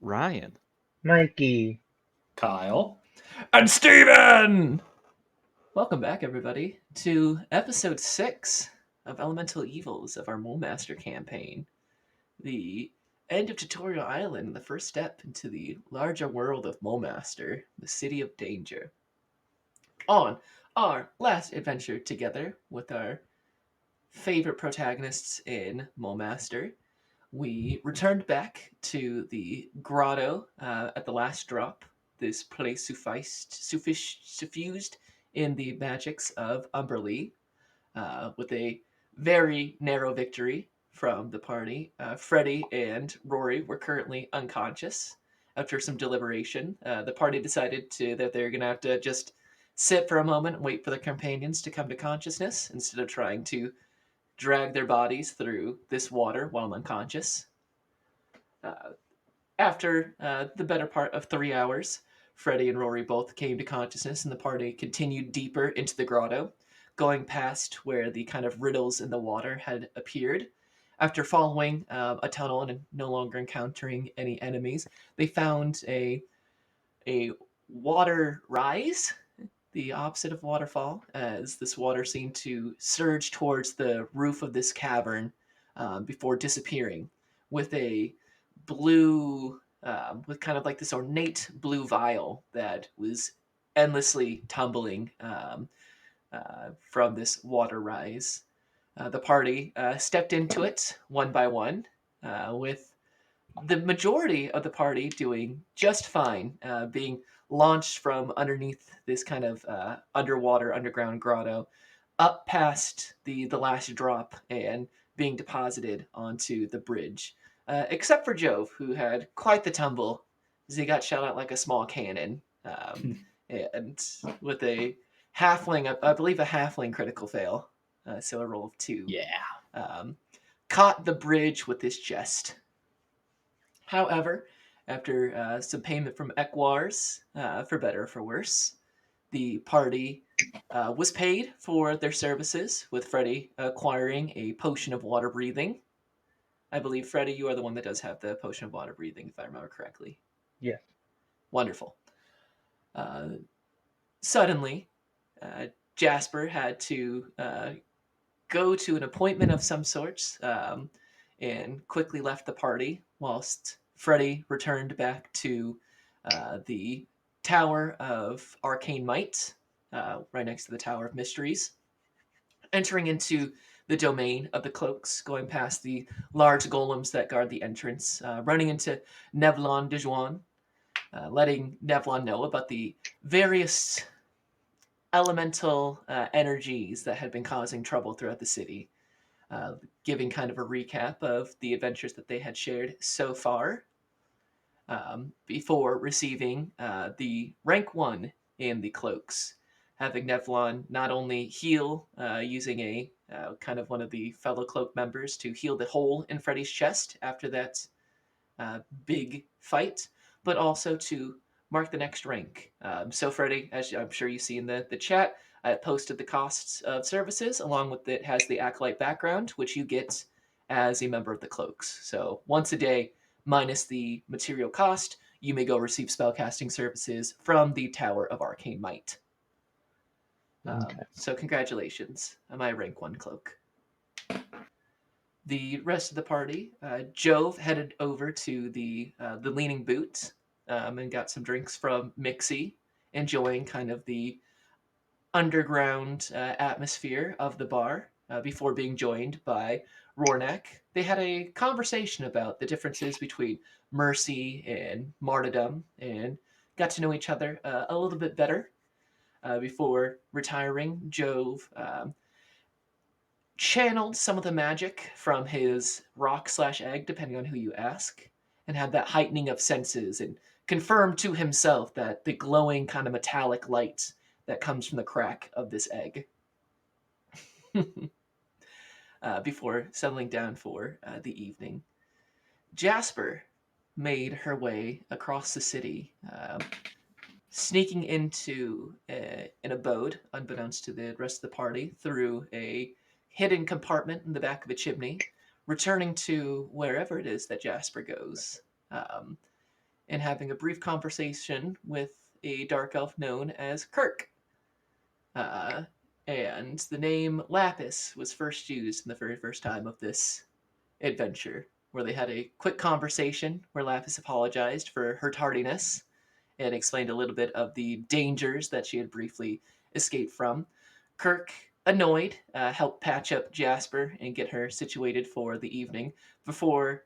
Ryan. Mikey. Kyle. And Steven! Welcome back, everybody, to episode 6 of Elemental Evils of our Mole Master campaign. The end of Tutorial Island and the first step into the larger world of Mole Master, the City of Danger. On our last adventure together with our favorite protagonists in Mole Master, we returned back to the grotto at the last drop. This place suffused in the magics of Umberlee, with a very narrow victory from the party. Freddie and Rory were currently unconscious. After some deliberation, the party decided that they're going to have to just sit for a moment and wait for their companions to come to consciousness instead of trying to drag their bodies through this water while unconscious. Uh, After the better part of 3 hours, Freddie and Rory both came to consciousness, and the party continued deeper into the grotto, going past where the kind of riddles in the water had appeared. After following a tunnel and no longer encountering any enemies, they found a water rise, the opposite of waterfall, as this water seemed to surge towards the roof of this cavern before disappearing with a blue, with kind of like this ornate blue vial that was endlessly tumbling from this water rise. The party stepped into it one by one, with the majority of the party doing just fine, being launched from underneath this kind of underwater underground grotto up past the last drop and being deposited onto the bridge, except for Jove, who had quite the tumble as he got shot out like a small cannon, and with a halfling, I believe a halfling critical fail, so a roll of 2. Yeah. Caught the bridge with his chest. However, after some payment from Equars, for better or for worse, the party was paid for their services, with Freddie acquiring a potion of water breathing. I believe, Freddie, you are the one that does have the potion of water breathing, if I remember correctly. Yes. Wonderful. Suddenly, Jasper had to go to an appointment of some sorts, and quickly left the party, whilst Freddie returned back to the Tower of Arcane Might, right next to the Tower of Mysteries, entering into the domain of the cloaks, going past the large golems that guard the entrance, running into Nevlon de Juan, letting Nevlon know about the various elemental energies that had been causing trouble throughout the city, giving kind of a recap of the adventures that they had shared so far, before receiving the rank 1 in the cloaks, having Nevlon not only heal using a kind of one of the fellow cloak members to heal the hole in Freddy's chest after that big fight, but also to mark the next rank. So Freddy, as I'm sure you see in the chat, I posted the costs of services along with it has the Acolyte background, which you get as a member of the Cloaks. So once a day, minus the material cost, you may go receive spellcasting services from the Tower of Arcane Might. Okay. So congratulations, my rank 1 cloak. The rest of the party, Jove headed over to the Leaning Boot, and got some drinks from Mixie, enjoying kind of the underground atmosphere of the bar, before being joined by Rornak. They had a conversation about the differences between mercy and martyrdom, and got to know each other a little bit better, before retiring. Jove channeled some of the magic from his rock/egg, depending on who you ask, and had that heightening of senses and confirmed to himself that the glowing kind of metallic light that comes from the crack of this egg. Before settling down for the evening. Jasper made her way across the city, sneaking into an abode, unbeknownst to the rest of the party, through a hidden compartment in the back of a chimney, returning to wherever it is that Jasper goes. and having a brief conversation with a dark elf known as Kirk. Uh, and the name Lapis was first used in the very first time of this adventure, where they had a quick conversation where Lapis apologized for her tardiness and explained a little bit of the dangers that she had briefly escaped from. Kirk, annoyed, helped patch up Jasper and get her situated for the evening before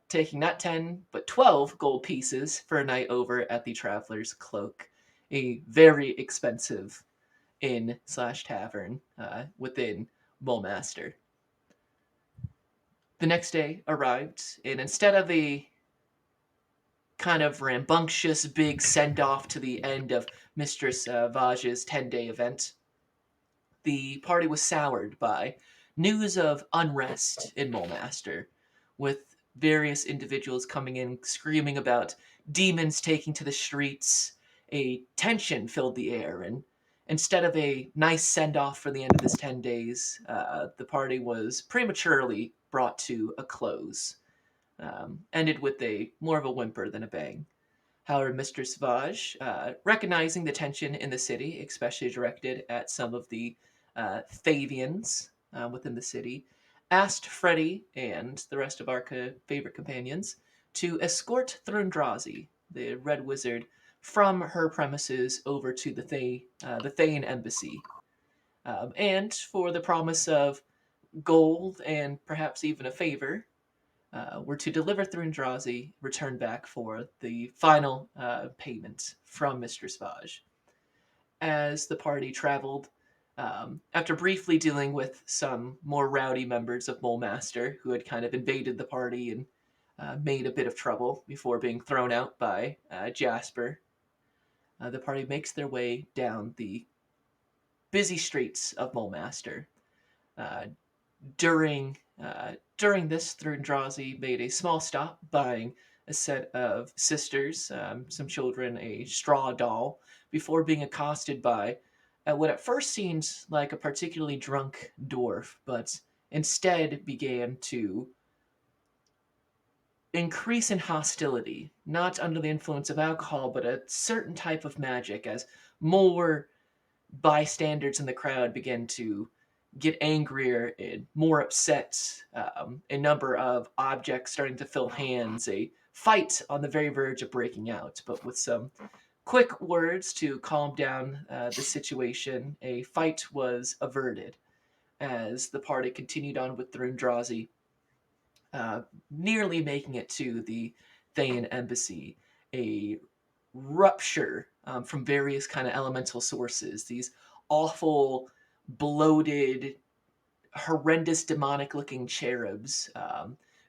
taking not 10, but 12 gold pieces for a night over at the Traveler's Cloak, a very expensive inn/tavern within Mulmaster. The next day arrived, and instead of a kind of rambunctious big send-off to the end of Mistress Vaj's 10-day event, the party was soured by news of unrest in Mulmaster, with various individuals coming in screaming about demons taking to the streets. A tension filled the air, and instead of a nice send-off for the end of this 10 days, the party was prematurely brought to a close. Ended with a more of a whimper than a bang. However, Mistress Vaj, recognizing the tension in the city, especially directed at some of the Thavians within the city, asked Freddie and the rest of our favorite companions to escort Thrundrazi, the Red Wizard, from her premises over to the Thane embassy. And for the promise of gold and perhaps even a favor, were to deliver Thrindrazi, return back for the final payment from Mistress Vaj. As the party traveled, after briefly dealing with some more rowdy members of Mulmaster who had kind of invaded the party and made a bit of trouble before being thrown out by Jasper, the party makes their way down the busy streets of Mulmaster. Uh, during this, Thrindrazi made a small stop, buying a set of sisters, some children, a straw doll, before being accosted by what at first seemed like a particularly drunk dwarf, but instead began to increase in hostility, not under the influence of alcohol, but a certain type of magic, as more bystanders in the crowd began to get angrier and more upset. A number of objects starting to fill hands, a fight on the very verge of breaking out, but with some quick words to calm down the situation, a fight was averted as the party continued on with Thrundrazi, nearly making it to the Thayan embassy. A rupture from various kind of elemental sources. These awful, bloated, horrendous, demonic-looking cherubs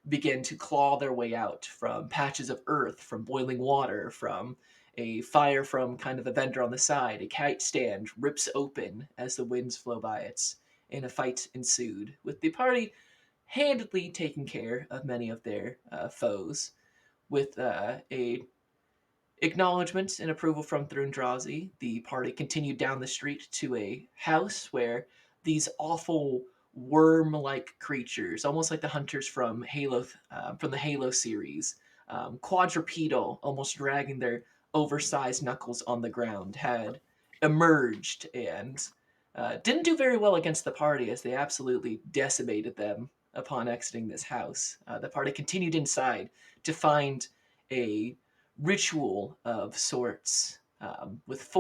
begin to claw their way out from patches of earth, from boiling water, from a fire from kind of a vendor on the side. A kite stand rips open as the winds flow by it, and a fight ensued, with the party handedly taking care of many of their foes, with a acknowledgement and approval from Thrundrazi. The party continued down the street to a house where these awful worm-like creatures, almost like the hunters from from the Halo series, quadrupedal, almost dragging their oversized knuckles on the ground, had emerged and didn't do very well against the party, as they absolutely decimated them upon exiting this house. The party continued inside to find a ritual of sorts, with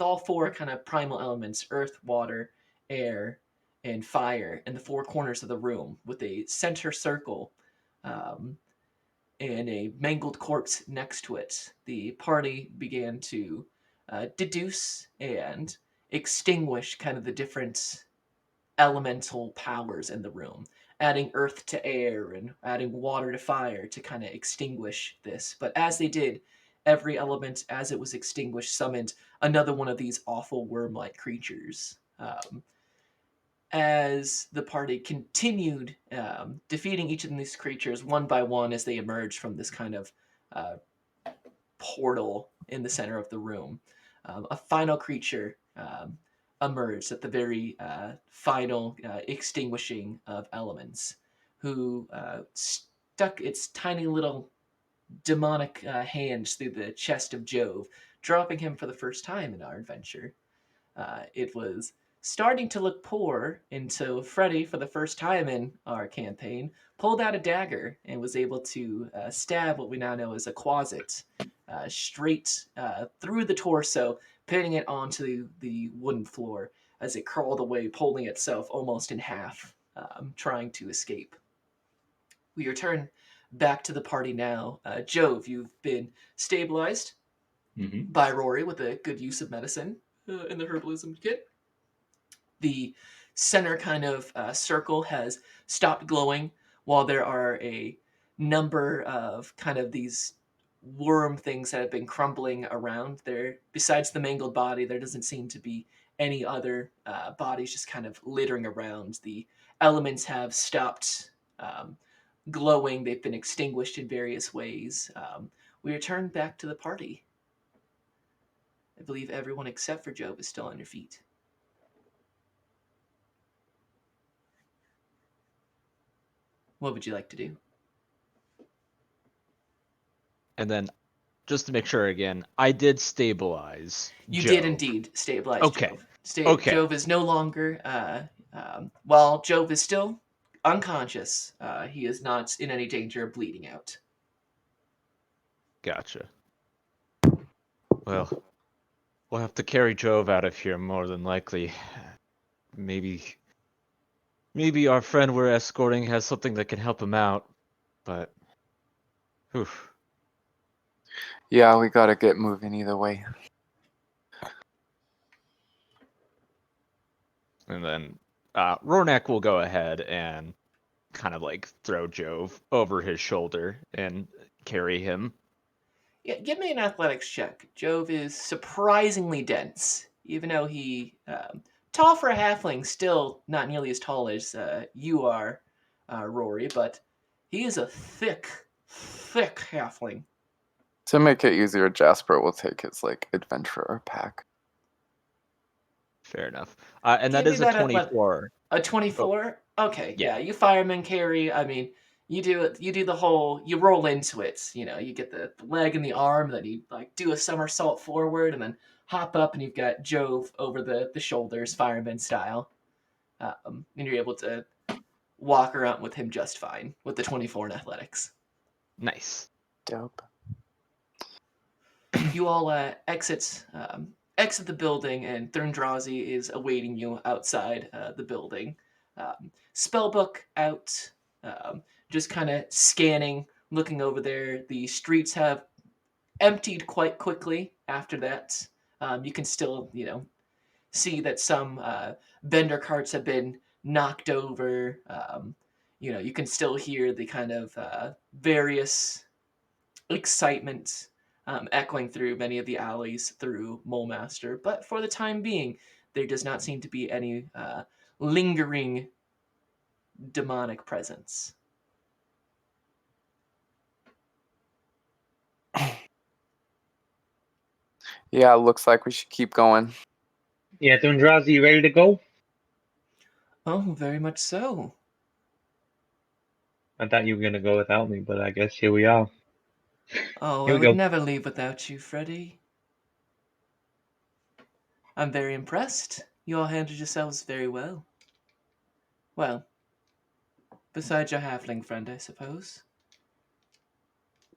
all four kind of primal elements: earth, water, air, and fire in the four corners of the room, with a center circle um, and a mangled corpse next to it. The party began to deduce and extinguish kind of the different elemental powers in the room, adding earth to air and adding water to fire to kind of extinguish this. But as they did, every element, as it was extinguished, summoned another one of these awful worm-like creatures. As the party continued defeating each of these creatures one by one as they emerged from this kind of uh, portal in the center of the room, a final creature emerged at the very final extinguishing of elements, who stuck its tiny little demonic hands through the chest of Jove, dropping him for the first time in our adventure. It was starting to look poor until Freddy, for the first time in our campaign, pulled out a dagger and was able to stab what we now know as a quasit straight through the torso, pinning it onto the wooden floor as it crawled away, pulling itself almost in half, trying to escape. We return back to the party now. Jove, you've been stabilized by Rory with a good use of medicine in the herbalism kit. The center kind of circle has stopped glowing, while there are a number of kind of these worm things that have been crumbling around there. Besides the mangled body, there doesn't seem to be any other bodies just kind of littering around. The elements have stopped glowing. They've been extinguished in various ways. We return back to the party. I believe everyone except for Job is still on your feet. What would you like to do? And then, just to make sure again, I did stabilize You Jove. did indeed stabilize Okay. Jove. Okay. Jove is no longer, while Jove is still unconscious, he is not in any danger of bleeding out. Gotcha. Well, we'll have to carry Jove out of here more than likely. Maybe our friend we're escorting has something that can help him out, but whew. Yeah, we gotta get moving either way. And then Ronak will go ahead and kind of like throw Jove over his shoulder and carry him. Yeah, give me an athletics check. Jove is surprisingly dense, even though he tall for a halfling, still not nearly as tall as you are, Rory, but he is a thick halfling. To make it easier, Jasper will take his adventurer pack. Fair enough. And Give that me is a that 24. A 24? Okay, Yeah. yeah. You fireman carry. I mean, you do it. You do the whole. You roll into it. You know, you get the leg and the arm. Then you do a somersault forward and then hop up, and you've got Jove over the shoulders, fireman style. And you're able to walk around with him just fine with the 24 in athletics. Nice. Dope. You all exit the building, and Thurndrazi is awaiting you outside the building. Spellbook out, just kind of scanning, looking over there. The streets have emptied quite quickly after that. You can still, see that some vendor carts have been knocked over. You can still hear the kind of various excitement echoing through many of the alleys through Molemaster. But for the time being, there does not seem to be any lingering demonic presence. Yeah, looks like we should keep going. Yeah, Thundrazi, you ready to go? Oh, very much so. I thought you were gonna go without me, but I guess here we are. Oh, Here I we would go. never leave without you, Freddy. I'm very impressed. You all handled yourselves very well. Well, besides your halfling friend, I suppose.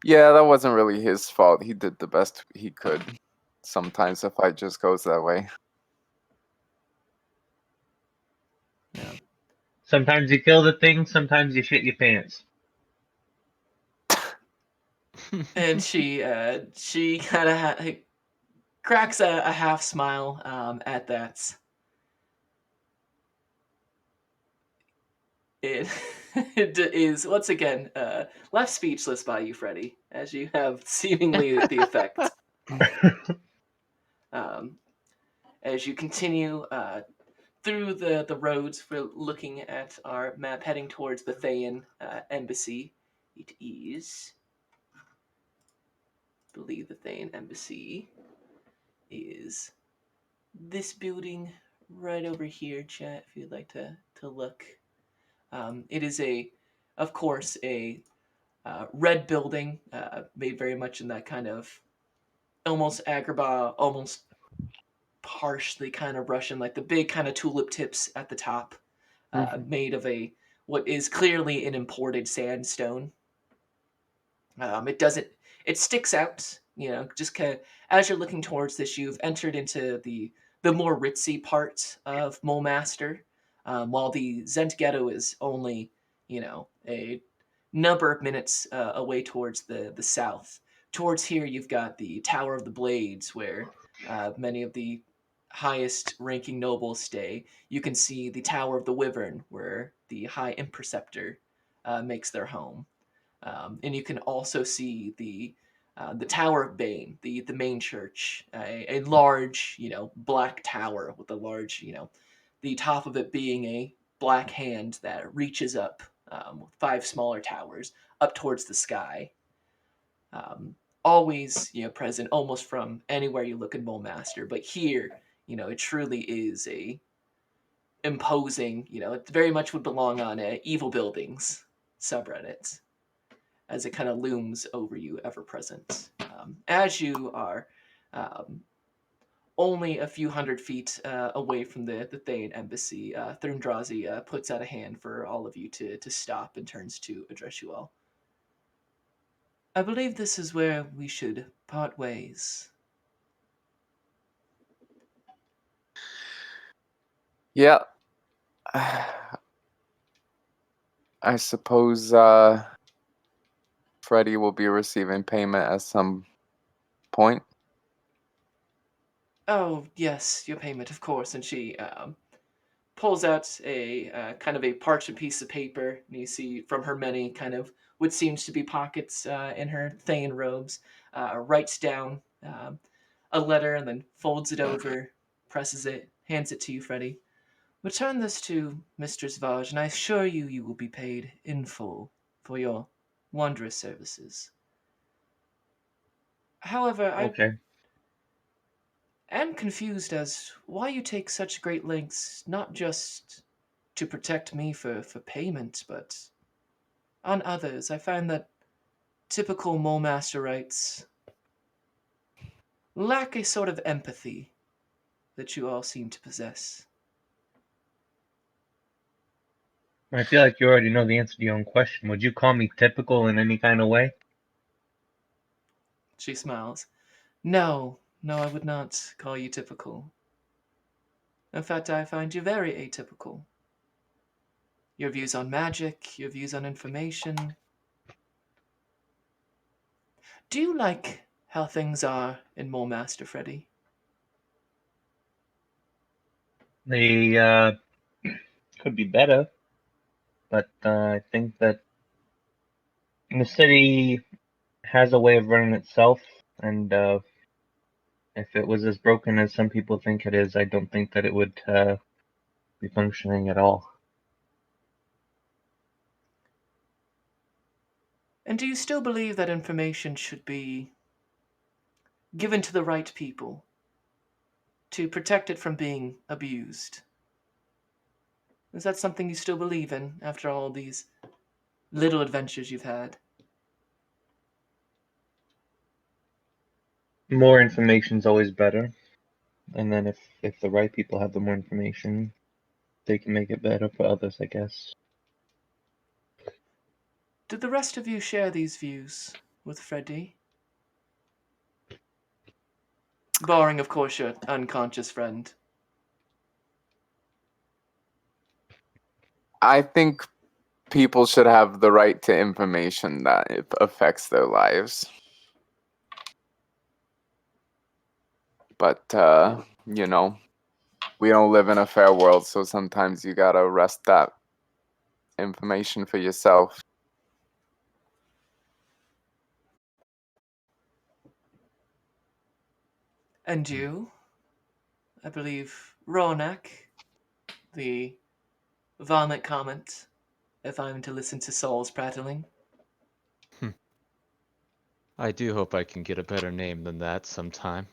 Yeah, that wasn't really his fault. He did the best he could. Sometimes the fight just goes that way. Yeah. Sometimes you kill the thing, sometimes you shit your pants. And she kind of cracks a half smile at that. It, it is once again left speechless by you, Freddy, as you have seemingly the effect. As you continue through the roads, we're looking at our map heading towards the Thayan embassy. It is, I believe the Thayan embassy is this building right over here, chat, if you'd like to look. It is of course, a red building, made very much in that kind of almost Agrabah, almost partially kind of Russian, like the big kind of tulip tips at the top, made of what is clearly an imported sandstone. It doesn't. It sticks out, just kind of as you're looking towards this. You've entered into the more ritzy part of Mulmaster, while the Zent Ghetto is only, a number of minutes away towards the south. Towards here, you've got the Tower of the Blades, where many of the highest ranking nobles stay. You can see the Tower of the Wyvern, where the High Imperceptor makes their home. And you can also see the Tower of Bane, the main church, a large, black tower with a large, the top of it being a black hand that reaches up, with 5 smaller towers up towards the sky. Always, present almost from anywhere you look in Mulmaster, but here, it truly is a imposing. It very much would belong on a Evil Buildings subreddit, as it kind of looms over you, ever present. As you are only a few hundred feet away from the Thane embassy, Thurndrazi puts out a hand for all of you to stop and turns to address you all. I believe this is where we should part ways. Yeah. I suppose Freddy will be receiving payment at some point. Oh, yes, your payment, of course. And she pulls out a kind of a parchment piece of paper, and you see from her many kind of what seems to be pockets in her Thane robes, writes down a letter and then folds it over, presses it, hands it to you, Freddy. Return this to Mistress Vaj, and I assure you you will be paid in full for your wondrous services. However, I Okay. am confused as why you take such great lengths, not just to protect me for payment, but on others. I find that typical Mulmasterites lack a sort of empathy that you all seem to possess. I feel like you already know the answer to your own question. Would you call me typical in any kind of way? She smiles. No, I would not call you typical. In fact, I find you very atypical. Your views on magic, your views on information. Do you like how things are in Mulmaster, Freddy? They could be better, but I think that the city has a way of running itself, and if it was as broken as some people think it is, I don't think that it would be functioning at all. And do you still believe that information should be given to the right people to protect it from being abused? Is that something you still believe in after all these little adventures you've had? More information is always better, and then if the right people have the more information, they can make it better for others, I guess. Did the rest of you share these views with Freddy? Barring, of course, your unconscious friend. I think people should have the right to information that it affects their lives. But, we don't live in a fair world, so sometimes you gotta wrest that information for yourself. And you, I believe, Ronak, the vomit comment, if I'm to listen to Saul's prattling. I do hope I can get a better name than that sometime.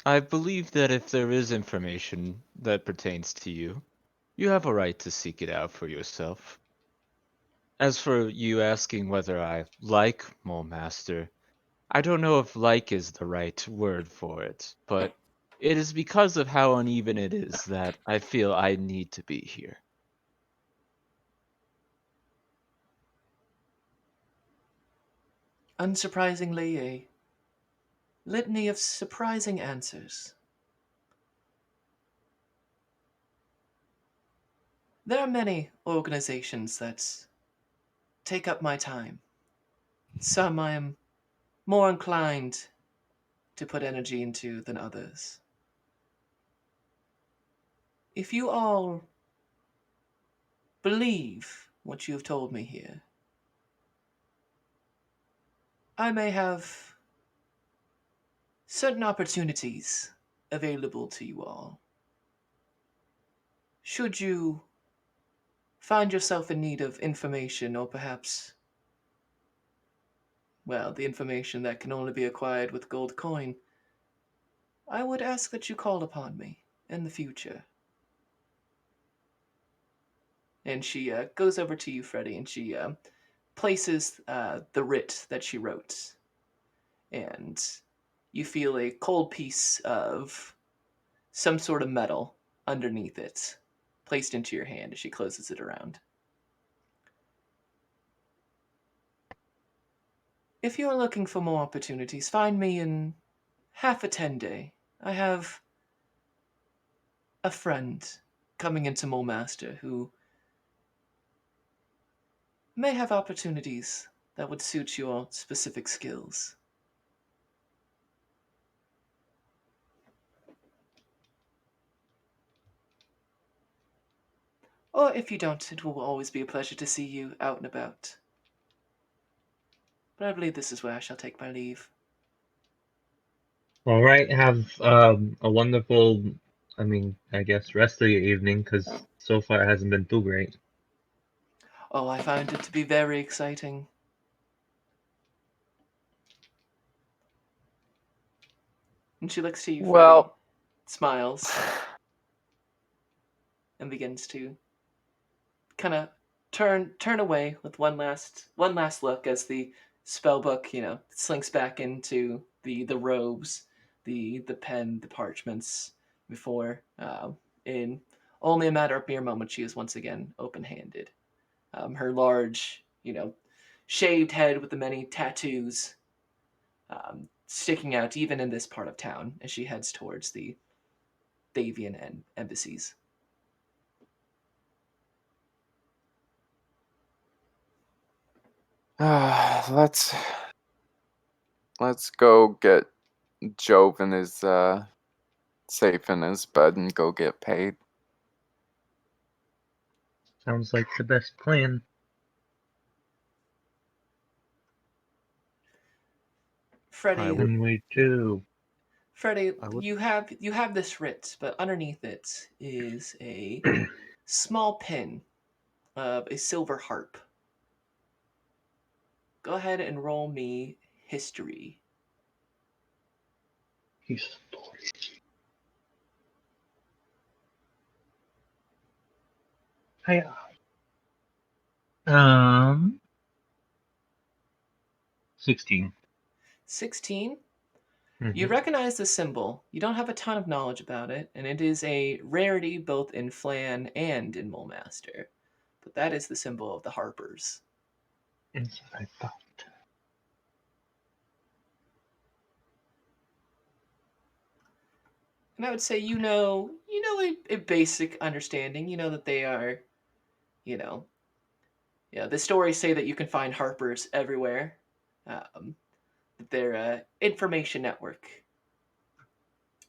I believe that if there is information that pertains to you, you have a right to seek it out for yourself. As for you asking whether I like Mole Master, I don't know if like is the right word for it, but it is because of how uneven it is that I feel I need to be here. Unsurprisingly, a litany of surprising answers. There are many organizations that take up my time. Some I am more inclined to put energy into than others. If you all believe what you have told me here, I may have certain opportunities available to you all. Should you find yourself in need of information, or perhaps, well, the information that can only be acquired with gold coin, I would ask that you call upon me in the future. And she goes over to you, Freddie, and she places the writ that she wrote. And you feel a cold piece of some sort of metal underneath it placed into your hand as she closes it around. If you are looking for more opportunities, find me in half a 10-day. I have a friend coming into Mole Master who may have opportunities that would suit your specific skills. Or if you don't, it will always be a pleasure to see you out and about. But I believe this is where I shall take my leave. All right, have a wonderful, I guess, rest of your evening, because so far it hasn't been too great. Oh, I find it to be very exciting. And she looks to you, Freddie, Well, smiles, and begins to kind of turn away with one last look as the spell book, slinks back into the robes, the pen, the parchments, before in only a matter of mere moments she is once again open-handed. Her large, shaved head with the many tattoos sticking out even in this part of town as she heads towards the Davian embassies. let's go get Jove in his safe in his bed and go get paid. Sounds like the best plan. Freddie, And we do. Freddie, I would. you have this writ, but underneath it is a small pin of a silver harp. Go ahead and roll me history. He's 16. 16. You Mm-hmm. recognize the symbol. You don't have a ton of knowledge about it, and it is a rarity both in Flan and in Mulemaster. But that is the symbol of the Harpers. That's what I thought. And I would say a basic understanding. You know that they are, you know, the stories say that you can find Harpers everywhere. That they're an information network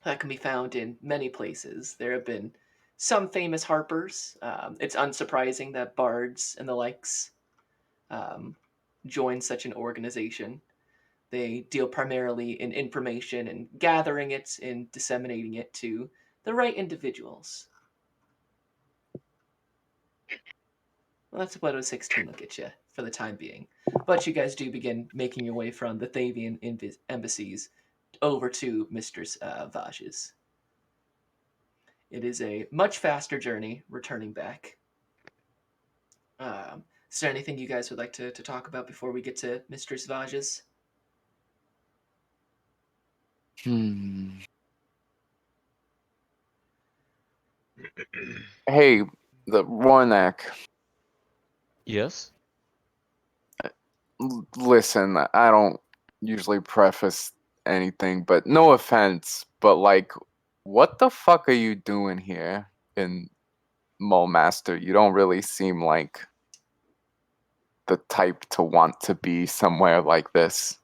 that can be found in many places. There have been some famous Harpers. It's unsurprising that bards and the likes um, join such an organization. They deal primarily in information and gathering it and disseminating it to the right individuals. Well, that's what a 16 will get you for the time being. But you guys do begin making your way from the Thavian embassies over to Mistress Vaj's. It is a much faster journey returning back. Is there anything you guys would like to talk about before we get to Mistress Vage's? Hey, the Rornak. Yes? Listen, I don't usually preface anything, but no offense, but like, what the fuck are you doing here in Mulmaster? You don't really seem like the type to want to be somewhere like this.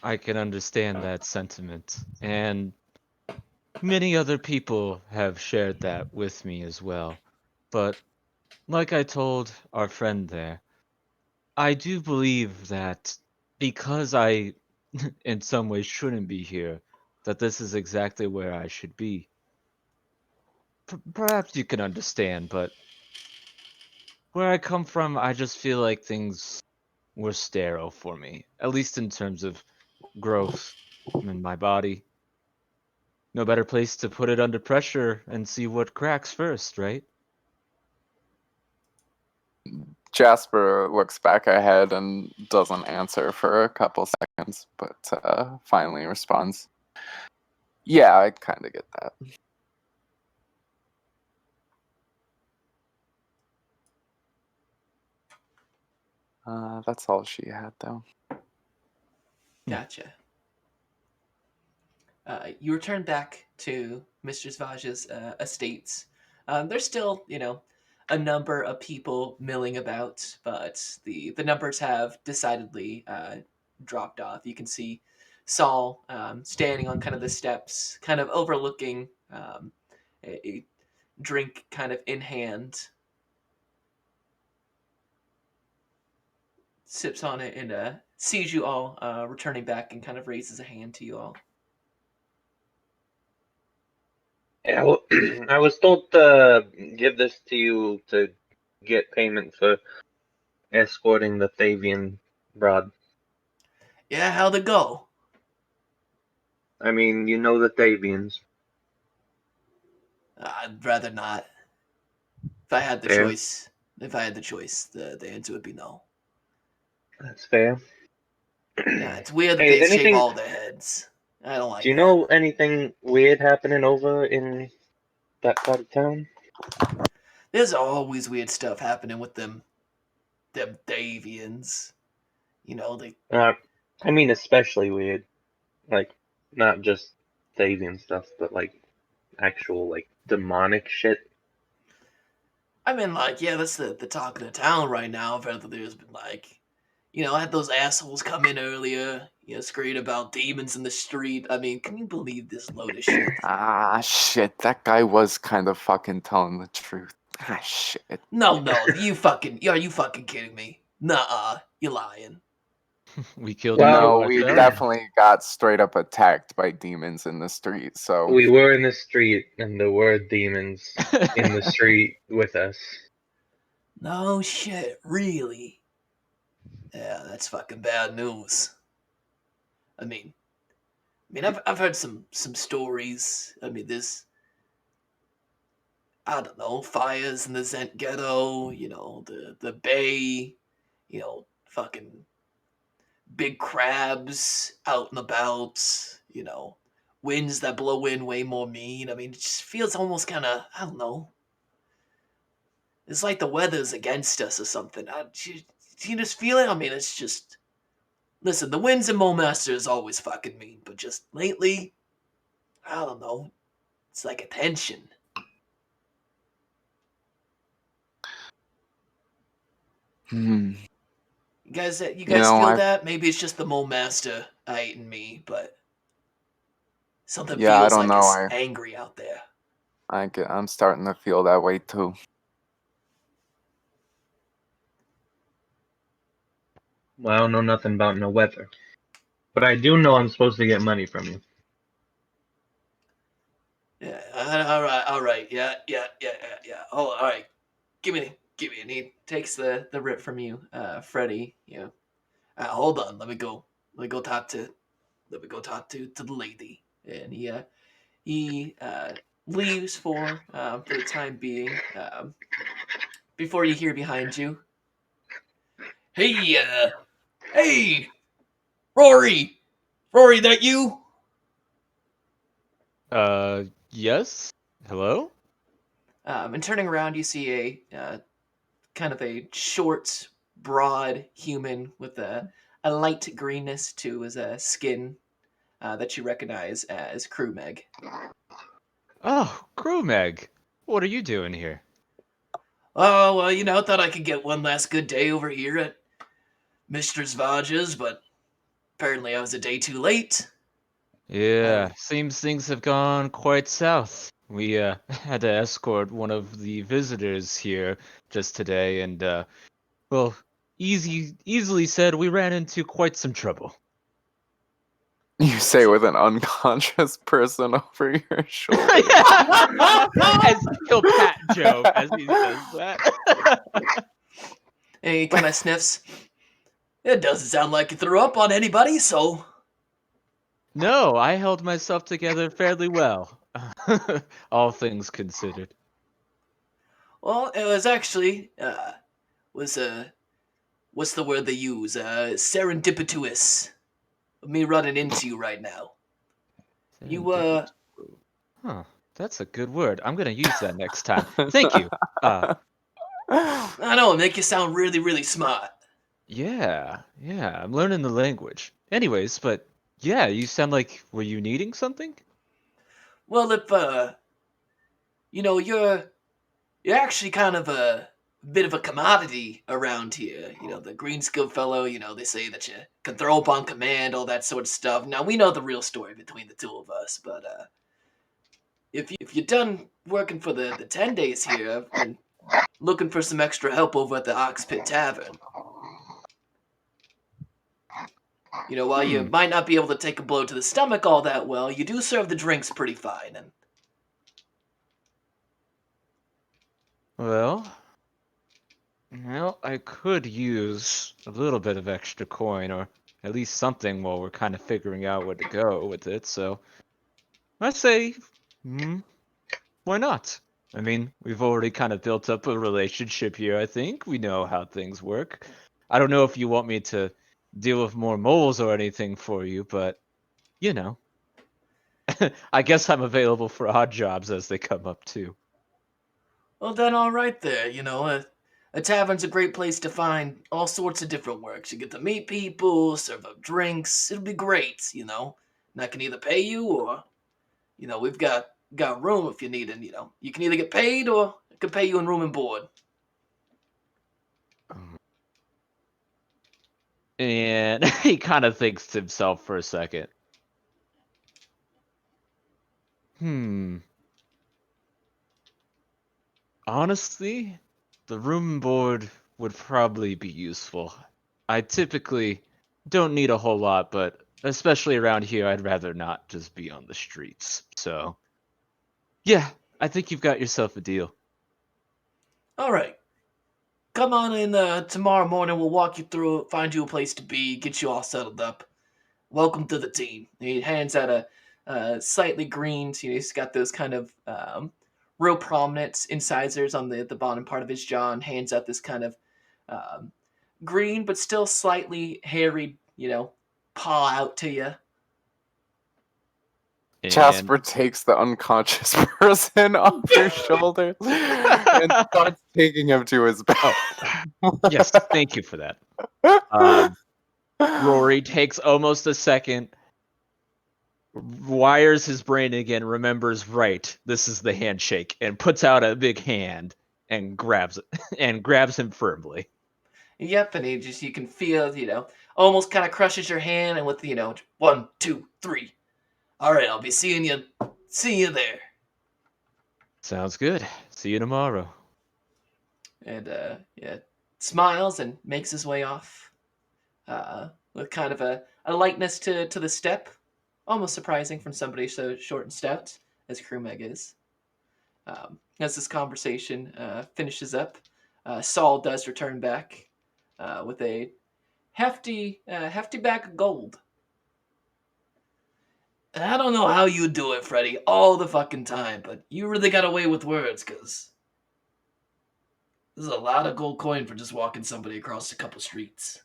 I can understand that sentiment, and many other people have shared that with me as well. But like I told our friend there, I do believe that because I, in some ways, shouldn't be here, that this is exactly where I should be. Perhaps you can understand, but where I come from, I just feel like things were sterile for me, at least in terms of growth in my body. No better place to put it under pressure and see what cracks first, right? Jasper looks back ahead and doesn't answer for a couple seconds, but finally responds, "Yeah, I kind of get that." That's all she had, though. Gotcha. You return back to Mistress Vage's estates. There's still, a number of people milling about, but the numbers have decidedly dropped off. You can see Saul standing on kind of the steps, kind of overlooking a drink kind of in hand. Sips on it and sees you all returning back and kind of raises a hand to you all. Yeah, well, I was told to give this to you to get payment for escorting the Thavian broad. Yeah, how'd it go? I mean, you know the Thavians. I'd rather not. If I had the Fair. choice, the answer would be no. That's fair. Yeah, it's weird that Hey, they shave anything? all their heads. I don't Do like you that. know anything weird happening over in that part of town? There's always weird stuff happening with them Davians. They I mean, especially weird. Like, not just Thavian stuff, but like actual like demonic shit. I mean, like, yeah, that's the talk of the town right now. I've heard that there's been, like, I had those assholes come in earlier, screaming about demons in the street. I mean, can you believe this load of shit? Ah, shit, that guy was kind of fucking telling the truth. Ah, shit. No, are you fucking kidding me? Nuh-uh, you're lying. We killed a Well, few No, we ourselves. definitely got straight up attacked by demons in the street, so... we were in the street, and there were demons in the street with us. No shit, really? Yeah, that's fucking bad news. I've heard some stories. I don't know, fires in the Zent ghetto. The Bay. Fucking big crabs out and about. Winds that blow in way more mean. It just feels almost kind of, I don't know. It's like the weather's against us or something. Do you just feel it? It's just. Listen, the winds in Mulmaster is always fucking mean, but just lately, I don't know. It's like a tension. Hmm. You guys You know, feel I... that? Maybe it's just the Mulmaster in me, but something Yeah, I feels don't like know, it's angry out there. I'm starting to feel that way, too. Well, I don't know nothing about no weather, but I do know I'm supposed to get money from you. Yeah, all right. Yeah. Oh, all right. Give me. And he takes the rip from you, Freddy. Hold on. Let me go. Talk to. The lady. And he leaves for the time being. before you hear behind you, hey, Rory, that you? Yes? Hello? And turning around, you see a kind of a short, broad human with a light greenness to his skin that you recognize as Crewmeg. Oh, Crewmeg. What are you doing here? Oh, well, thought I could get one last good day over here at Mistress Vaja's, but apparently I was a day too late. Yeah, seems things have gone quite south. We had to escort one of the visitors here just today, and well, easily said, we ran into quite some trouble. You say with an unconscious person over your shoulder. As he'll pat Joe as he says that. And he kind of sniffs. It doesn't sound like you threw up on anybody, so... No, I held myself together fairly well, all things considered. Well, it was actually, what's the word they use? Serendipitous. Me running into you right now. You, Huh, that's a good word. I'm gonna use that next time. Thank you. I know, it make you sound really, really smart. Yeah, I'm learning the language. Anyways, but yeah, you sound like, were you needing something? Well, if, you're actually kind of a bit of a commodity around here. The green skill fellow, they say that you can throw up on command, all that sort of stuff. Now, we know the real story between the two of us, but, if you're done working for the 10 days here, I've been looking for some extra help over at the Ox Pit Tavern. While you might not be able to take a blow to the stomach all that well, you do serve the drinks pretty fine. And Well, I could use a little bit of extra coin, or at least something while we're kind of figuring out where to go with it, so I say, why not? I mean, we've already kind of built up a relationship here, I think. We know how things work. I don't know if you want me to deal with more moles or anything for you, but, you know. I guess I'm available for odd jobs as they come up, too. well, then all right there. A tavern's a great place to find all sorts of different works. You get to meet people, serve up drinks. It'll be great. And I can either pay you or, we've got room if you need it. You can either get paid or I can pay you in room and board. And he kind of thinks to himself for a second. Honestly, the room and board would probably be useful. I typically don't need a whole lot, but especially around here, I'd rather not just be on the streets. So, yeah, I think you've got yourself a deal. All right. Come on in tomorrow morning. We'll walk you through it, find you a place to be, get you all settled up. Welcome to the team. He hands out a slightly green. He's got those kind of real prominent incisors on the bottom part of his jaw, and hands out this kind of um, green but still slightly hairy, paw out to you. And Jasper takes the unconscious person off your shoulder and starts taking him to his bed. yes, thank you for that. Rory takes almost a second, wires his brain again, remembers, right, this is the handshake, and puts out a big hand and grabs it and grabs him firmly. Yep, and you can feel, almost kind of crushes your hand, and with 1, 2, 3. All right, I'll be seeing you. See you there. Sounds good. See you tomorrow. And smiles and makes his way off. With kind of a lightness to the step, almost surprising from somebody so short and stout as Crewmeg is. As this conversation finishes up, Saul does return back with a hefty bag of gold. I don't know how you do it, Freddy, all the fucking time, but you really got away with words, because This is a lot of gold coin for just walking somebody across a couple streets.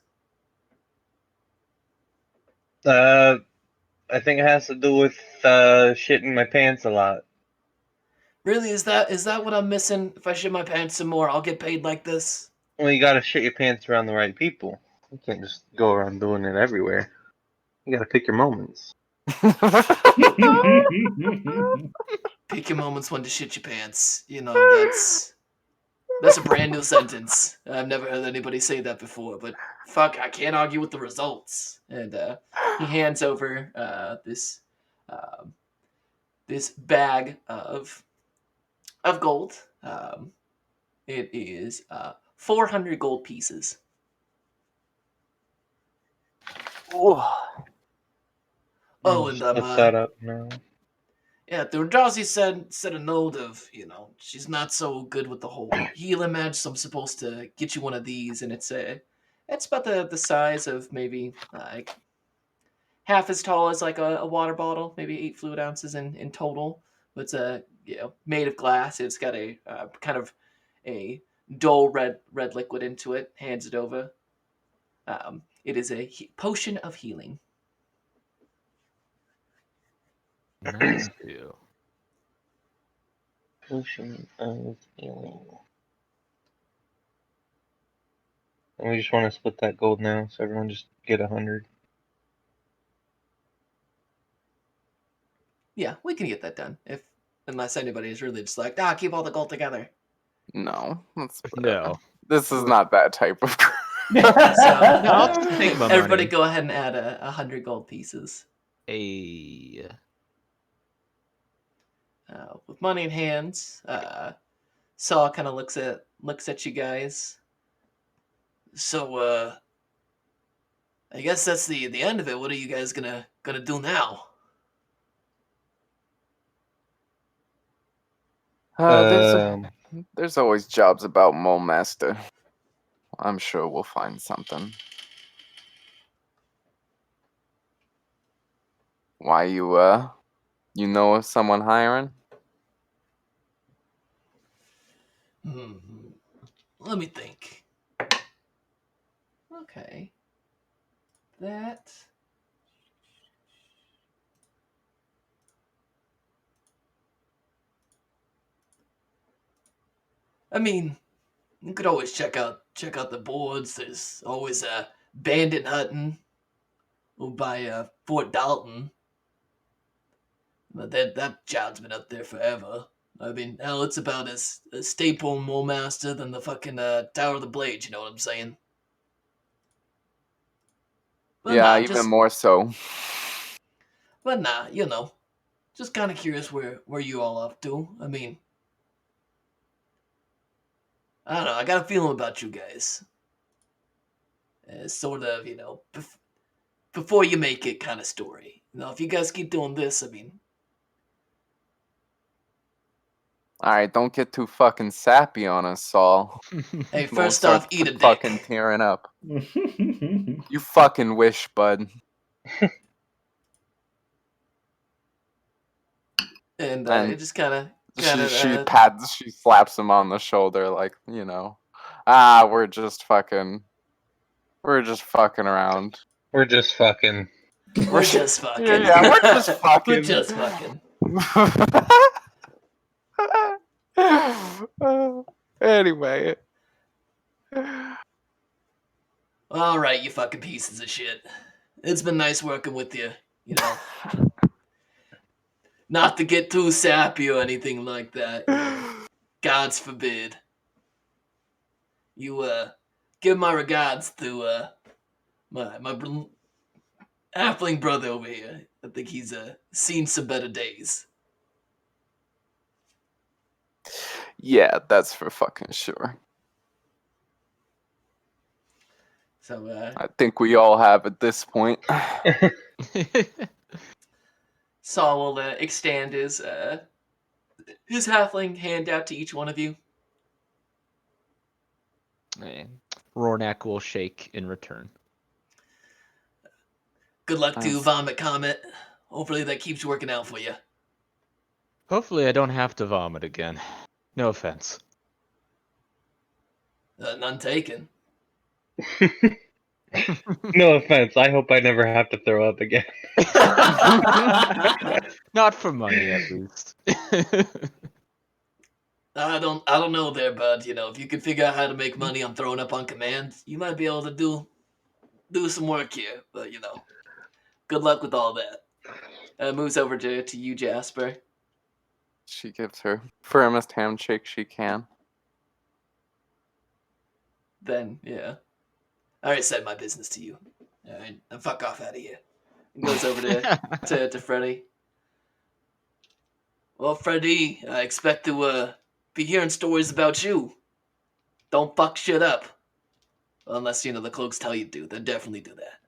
I think it has to do with shitting my pants a lot. Really, is that what I'm missing? If I shit my pants some more, I'll get paid like this? Well, you gotta shit your pants around the right people. You can't just go around doing it everywhere. You gotta pick your moments. Pick your moments when to shit your pants. You know, that's a brand new sentence. I've never heard anybody say that before, but fuck, I can't argue with the results. And he hands over um, this bag of gold. It is 400 gold pieces. Ooh. Oh, and Split that up now. yeah, the Eldrazi said a note of, she's not so good with the whole healing match, so I'm supposed to get you one of these, and it's about the size of maybe like half as tall as like a water bottle, maybe 8 fluid ounces in total. But it's made of glass. It's got a kind of a dull red liquid into it. Hands it over. It is a potion of healing. Nice too. Potion of healing. And we just want to split that gold now, so everyone just get 100. Yeah, we can get that done unless anybody is really just like, keep all the gold together. No, No. this is not that type of. No, I'll take my Everybody money. go ahead and add 100 gold pieces. With money in hands, Saw kind of looks at you guys. So, I guess that's the end of it. What are you guys gonna do now? There's always jobs about Mole Master. I'm sure we'll find something. Why you know of someone hiring? Let me think. Okay. That. I mean, you could always check out the boards. There's always bandit hunting over by Fort Dalton. But that job's been up there forever. I mean, hell, it's about as staple Mole Master than the fucking Tower of the Blade. You know what I'm saying? But Yeah, nah, even more so. But nah, just kind of curious where you all up to. I mean, I don't know. I got a feeling about you guys. Sort of, before you make it kind of story. If you guys keep doing this, I mean. Alright, don't get too fucking sappy on us, Saul. Hey, Don't first start off, eat a dick. fucking tearing up. You fucking wish, bud. And And it just kind of. she slaps him on the shoulder, like, we're just fucking around. We're just fucking. We're just fucking. Yeah, we're just fucking. We're just fucking. Anyway. All right, you fucking pieces of shit. It's been nice working with you. Not to get too sappy or anything like that. God's forbid. You give my regards to my halfling brother over here. I think he's seen some better days. Yeah, that's for fucking sure. So I think we all have at this point. Saul will extend his halfling hand out to each one of you. Rornak will shake in return. Good luck to you, Vomit Comet. Hopefully that keeps working out for you. Hopefully I don't have to vomit again. No offense. None taken. No offense. I hope I never have to throw up again. Not for money, at least. I don't know there, bud. You know, if you could figure out how to make money on throwing up on command, you might be able to do some work here. But you know, good luck with all that. Moves over to you, Jasper. She gives her firmest handshake she can. Then yeah, I already said my business to you. All right, now fuck off out of here. And goes over to Freddy. Well, Freddy, I expect to be hearing stories about you. Don't fuck shit up. Unless, you know, the cloaks tell you to. Then definitely do that.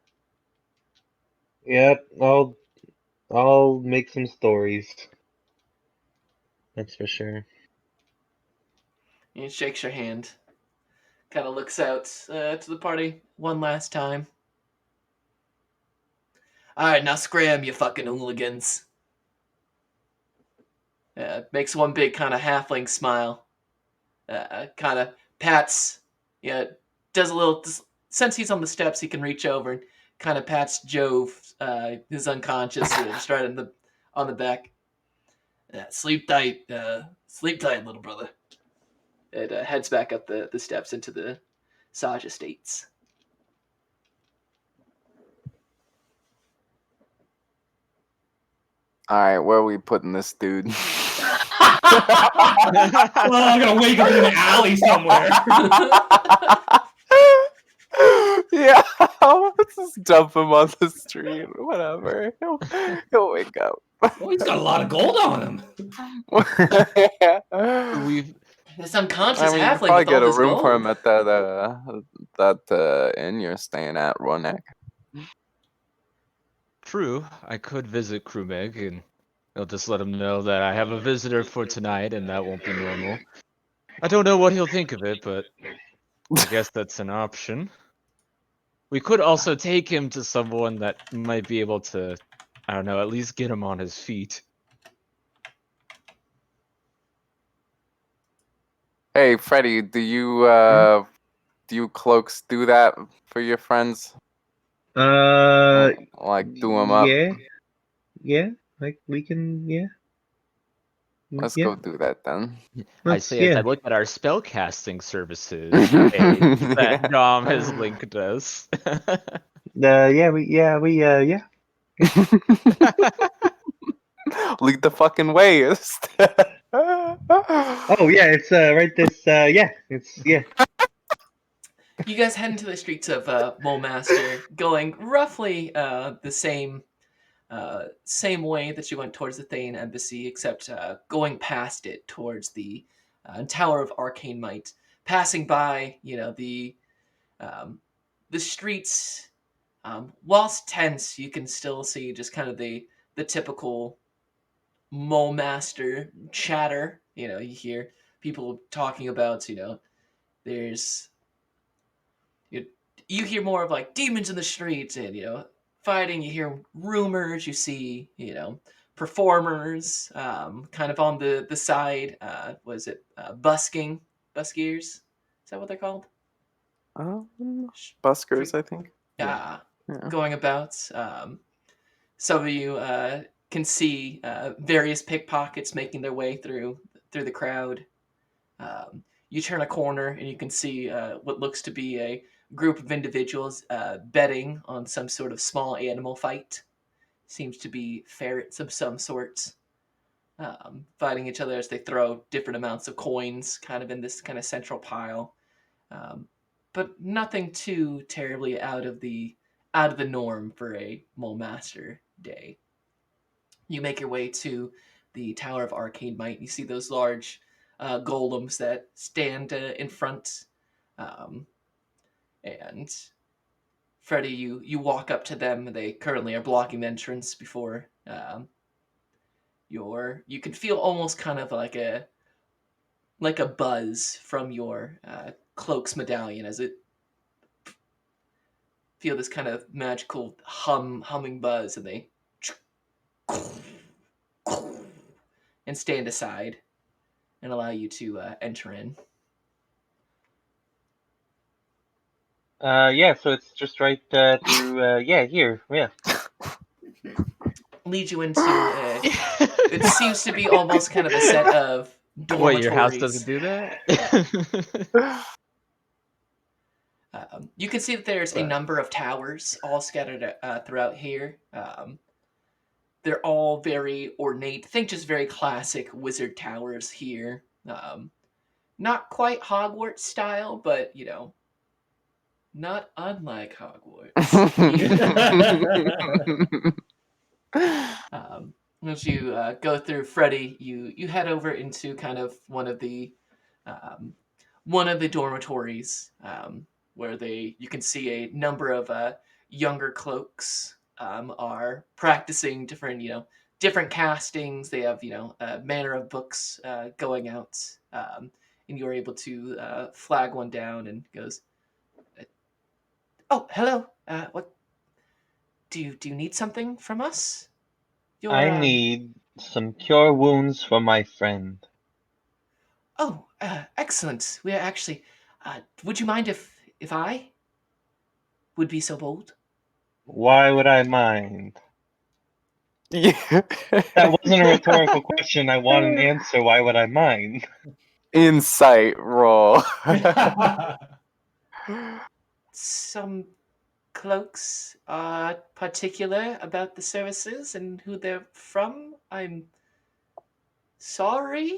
Yep, I'll make some stories. That's for sure. He shakes your hand. Kind of looks out to the party one last time. Alright, now scram, you fucking hooligans. Makes one big kind of halfling smile. Kind of pats, yeah, does a little. Since he's on the steps, he can reach over and kind of pats Jove, who's unconscious, just right on the back. Sleep tight, little brother. It heads back up the steps into the Saj Estates. Alright, where are we putting this dude? Well, I'm gonna wake up in an alley somewhere. Yeah, let's just dump him on the street. Whatever. He'll wake up. Well, he's got a lot of gold on him. We've This unconscious I mean, you could halfling probably with all get a this room for gold. him at that inn you're staying at, Ronek. True, I could visit Krumeg and I'll just let him know that I have a visitor for tonight and that won't be normal. I don't know what he'll think of it, but I guess that's an option. We could also take him to someone that might be able to, I don't know, at least get him on his feet. Hey, Freddy, do you cloaks do that for your friends? Like do them up? Yeah, like we can, yeah. Let's Yeah, go do that then. I say as I look at our spellcasting services page that Dom has linked us. yeah. Lead the fucking way. Oh yeah, it's right this yeah. You guys head into the streets of Mulmaster, going roughly the same way that you went towards the Thane Embassy, except going past it towards the Tower of Arcane Might, passing by, you know, the streets. Whilst tense, you can still see just kind of the typical Mulmaster chatter. You know, you hear people talking about, you know, there's you hear more of like demons in the streets and, you know, fighting. You hear rumors. You see, you know, performers kind of on the side. Was it buskiers? Is that what they're called? Buskers, I think. Yeah, Yeah. going about. Some of you can see various pickpockets making their way through the crowd. You turn a corner and you can see what looks to be a group of individuals betting on some sort of small animal fight. Seems to be ferrets of some sort, fighting each other as they throw different amounts of coins kind of in this kind of central pile. But nothing too terribly out of the norm for a Mulmaster day. You make your way to the Tower of Arcane Might. You see those large golems that stand in front, and Freddy, you walk up to them. They currently are blocking the entrance before you can feel almost kind of like a buzz from your cloak's medallion as it feel this kind of magical humming buzz, and they and stand aside and allow you to enter in. Yeah, so it's just right through, here, yeah. Lead you into it seems to be almost kind of a set of What, dormitories. your house doesn't do that? You can see that there's a Right. number of towers all scattered throughout here. They're all very ornate. Think just very classic wizard towers here. Not quite Hogwarts style, but not unlike Hogwarts. As you go through Freddy, you head over into kind of one of the dormitories, where you can see a number of younger cloaks are practicing different castings. They have a manner of books going out, and you're able to flag one down and goes, "Oh, hello. What do you need something from us? I need some cure wounds for my friend. Oh, excellent. We are actually. Would you mind if I would be so bold?" Why would I mind? Yeah. That wasn't a rhetorical question. I want an answer. Why would I mind? Insight roll. Some cloaks are particular about the services and who they're from. I'm sorry.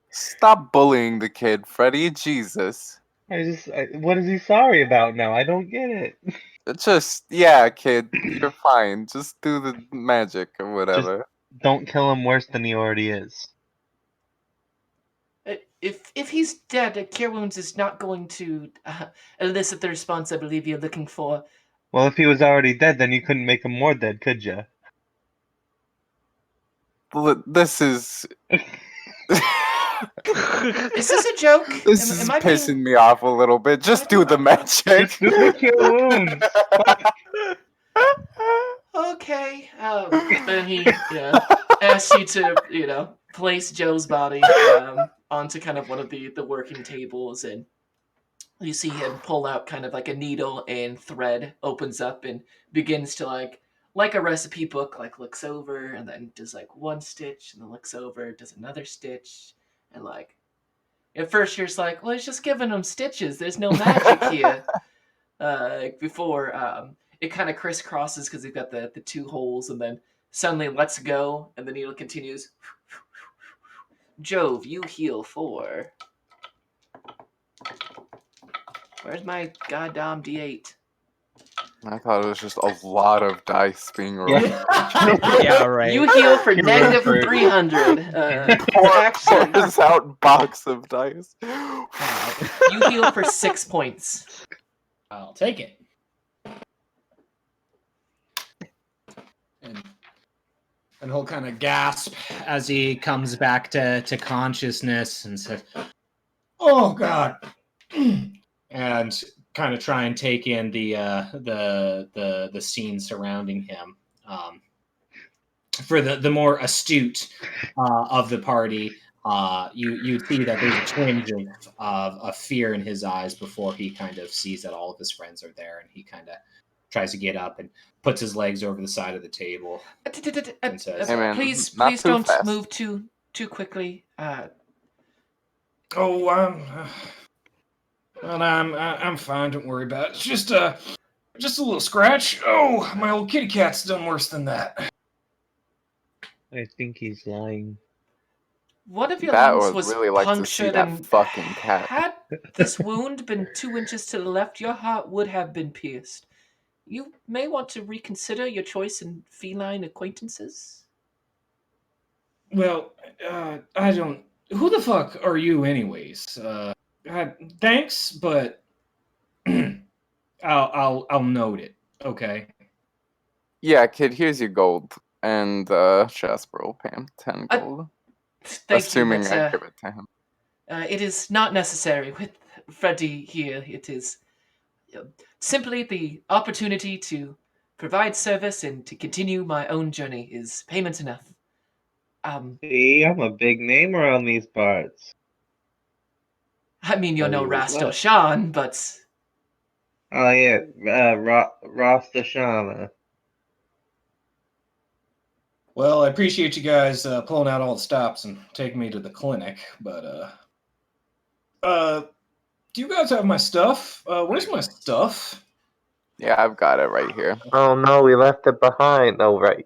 Stop bullying the kid, Freddy. Jesus. What is he sorry about now? I don't get it. Just, yeah, kid. You're fine. Just do the magic or whatever. Don't kill him worse than he already is. If he's dead, Cure Wounds is not going to elicit the response I believe you're looking for. Well, if he was already dead, then you couldn't make him more dead, could you? This is. Is this a joke? This is am I pissing being... me off a little bit. Just do the magic. Just do the cure wounds. Okay. Then he asks you to place Joe's body onto kind of one of the working tables, and you see him pull out kind of like a needle and thread, opens up and begins to like a recipe book, like looks over and then does like one stitch and then looks over, does another stitch, and like at first you're just like, well, he's just giving him stitches. There's no magic here. Before it kind of crisscrosses because you've got the two holes, and then suddenly lets go, and the needle continues. Jove, you heal 4. Where's my goddamn D8? I thought it was just a lot of dice being rolled. Yeah, right. You heal for You're negative right. 300. Actually, Pours out box of dice. you heal for 6 points. I'll take it. And he'll kind of gasp as he comes back to consciousness and says, "Oh God," and kind of try and take in the scene surrounding him. For the more astute of the party, you see that there's a twinge of fear in his eyes before he kind of sees that all of his friends are there, and he kind of tries to get up and puts his legs over the side of the table and says, Hey, man, please not too don't fast. move too quickly. I'm fine. Don't worry about it. It's just a little scratch. Oh, my old kitty cat's done worse than that." I think he's lying. One of your That lungs would was really like to see punctured, that and fucking cat. had this wound been 2 inches to the left, your heart would have been pierced. You may want to reconsider your choice in feline acquaintances. Well, I don't. Who the fuck are you, anyways? Thanks, but I'll note it. Okay. Yeah, kid, here's your gold. And Jasper will pay him 10 gold. Thank Assuming you, I but give it to him. it is not necessary with Freddy here. It is simply the opportunity to provide service and to continue my own journey is payment enough. See, I'm a big name around these parts. I mean, you'll know Who was Rastel that? Shan, but Oh yeah, Rasta Shana. Well, I appreciate you guys pulling out all the stops and taking me to the clinic, but do you guys have my stuff? Where's my stuff? Yeah, I've got it right here. Oh no, we left it behind. Oh right.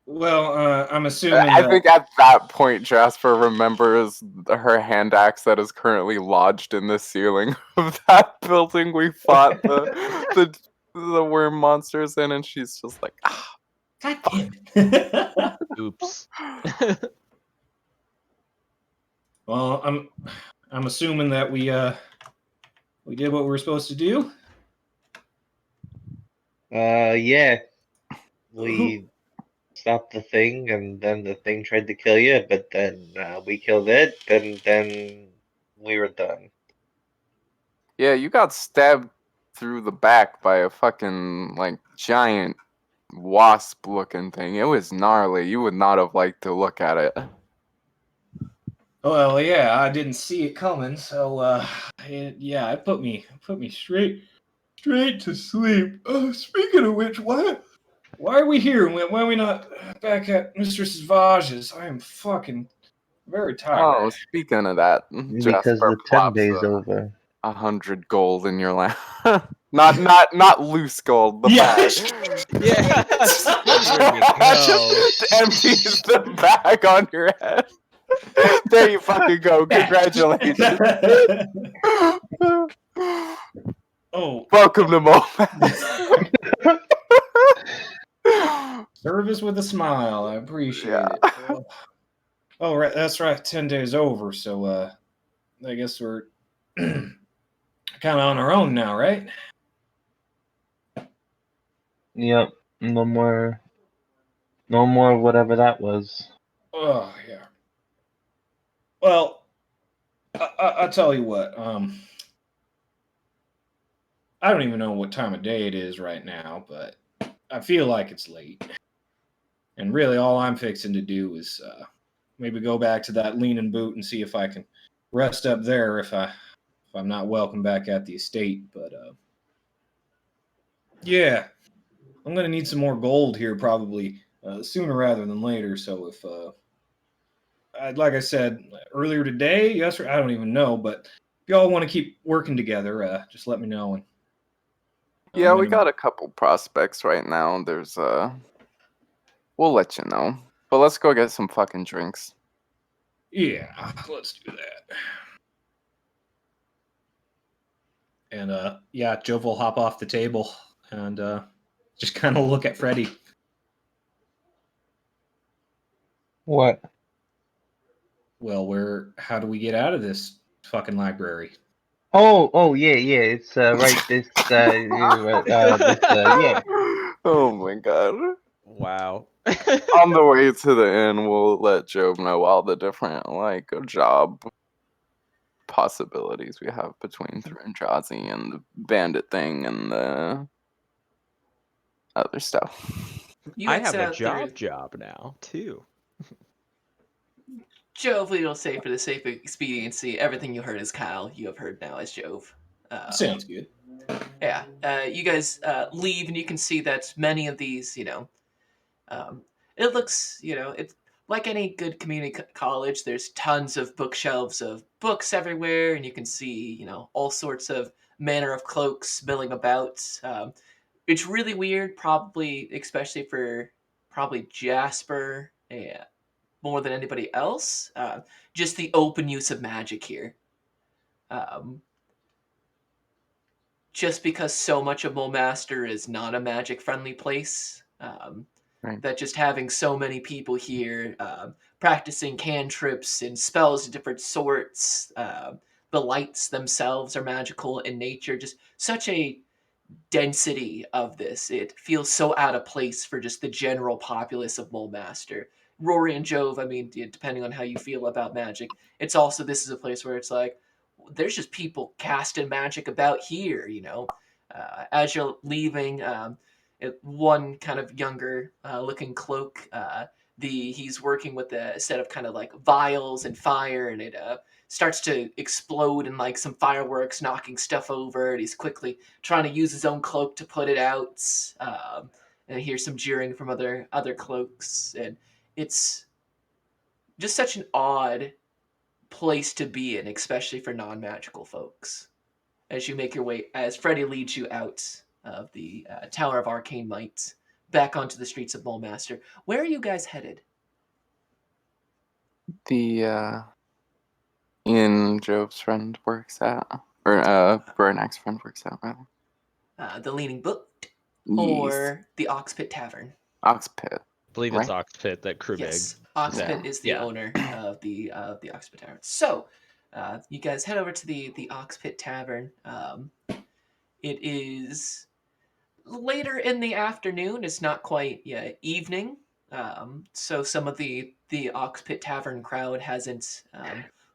Well, I'm assuming I that. think at that point, Jasper remembers her hand axe that is currently lodged in the ceiling of that building we fought the worm monsters in, and she's just like, ah. God damn it. Oops. Well, I'm assuming that we did what we were supposed to do. Yeah. We stopped the thing, and then the thing tried to kill you, but then we killed it, and then we were done. Yeah, you got stabbed through the back by a fucking, like, giant wasp-looking thing. It was gnarly. You would not have liked to look at it. Well, yeah, I didn't see it coming, so it put me straight to sleep. Speaking of which, why are we here? Why are we not back at Mistress Vage's? I am fucking very tired. Oh, speaking of that, Because Jasper the 10 plops days over. 100 gold in your lap. not loose gold. The bag. Yeah. There you go. Just empties the bag on your head. There you fucking go. Congratulations. Oh, Welcome to Moment. service with a smile. I appreciate Yeah. it. Oh, right, that's right. 10 days over, so I guess we're kind of on our own now, right? Yep. No more whatever that was. Oh, yeah. Well, I'll tell you what. I don't even know what time of day it is right now, but I feel like it's late. And really, all I'm fixing to do is maybe go back to that leaning boot and see if I can rest up there if I'm not welcome back at the estate. But yeah, I'm gonna need some more gold here probably sooner rather than later. So if like I said earlier today, yesterday, I don't even know, but if y'all want to keep working together, just let me know. And Yeah, we got a couple prospects right now. There's we'll let you know. But let's go get some fucking drinks. Yeah, let's do that. And yeah, Jove will hop off the table and just kind of look at Freddy. What? Well, how do we get out of this fucking library? Oh, yeah. It's right. This, yeah. Oh my god. Wow. On the way to the inn, we'll let Job know all the different like job possibilities we have between Thrinjazi and the bandit thing and the other stuff. you I had have set a out through. job now too. Jove, we will say for the sake of expediency, everything you heard as Kyle, you have heard now as Jove. Sounds good. Yeah, you guys leave, and you can see that many of these, it looks, it's like any good community college. There's tons of bookshelves of books everywhere, and you can see, all sorts of manner of cloaks milling about. It's really weird, probably, especially for probably Jasper, yeah, more than anybody else. Just the open use of magic here. Um, just because so much of Mulmaster is not a magic friendly place, Right. that just having so many people here practicing cantrips and spells of different sorts, the lights themselves are magical in nature, just such a density of this. It feels so out of place for just the general populace of Mulmaster. Rory and Jove, I mean, depending on how you feel about magic, it's also, this is a place where it's like, there's just people casting magic about here, as you're leaving, one kind of younger looking cloak he's working with a set of kind of like vials and fire, and it starts to explode and like some fireworks knocking stuff over, and he's quickly trying to use his own cloak to put it out. And I hear some jeering from other cloaks, and it's just such an odd place to be in, especially for non-magical folks. As you make your way, as Freddy leads you out of the Tower of Arcane Might, back onto the streets of Mulmaster. Where are you guys headed? The Ian Jove's friend works at, or Burnak's friend works at, rather. The Leaning Boot Yes. or the Oxpit Tavern? Oxpit. I believe it's Right. Oxpit that Krubeg. Yes, Oxpit is the Yeah. owner of the Oxpit Tavern. So, you guys head over to the Oxpit Tavern. It is later in the afternoon. It's not quite evening. So some of the Oxpit Tavern crowd hasn't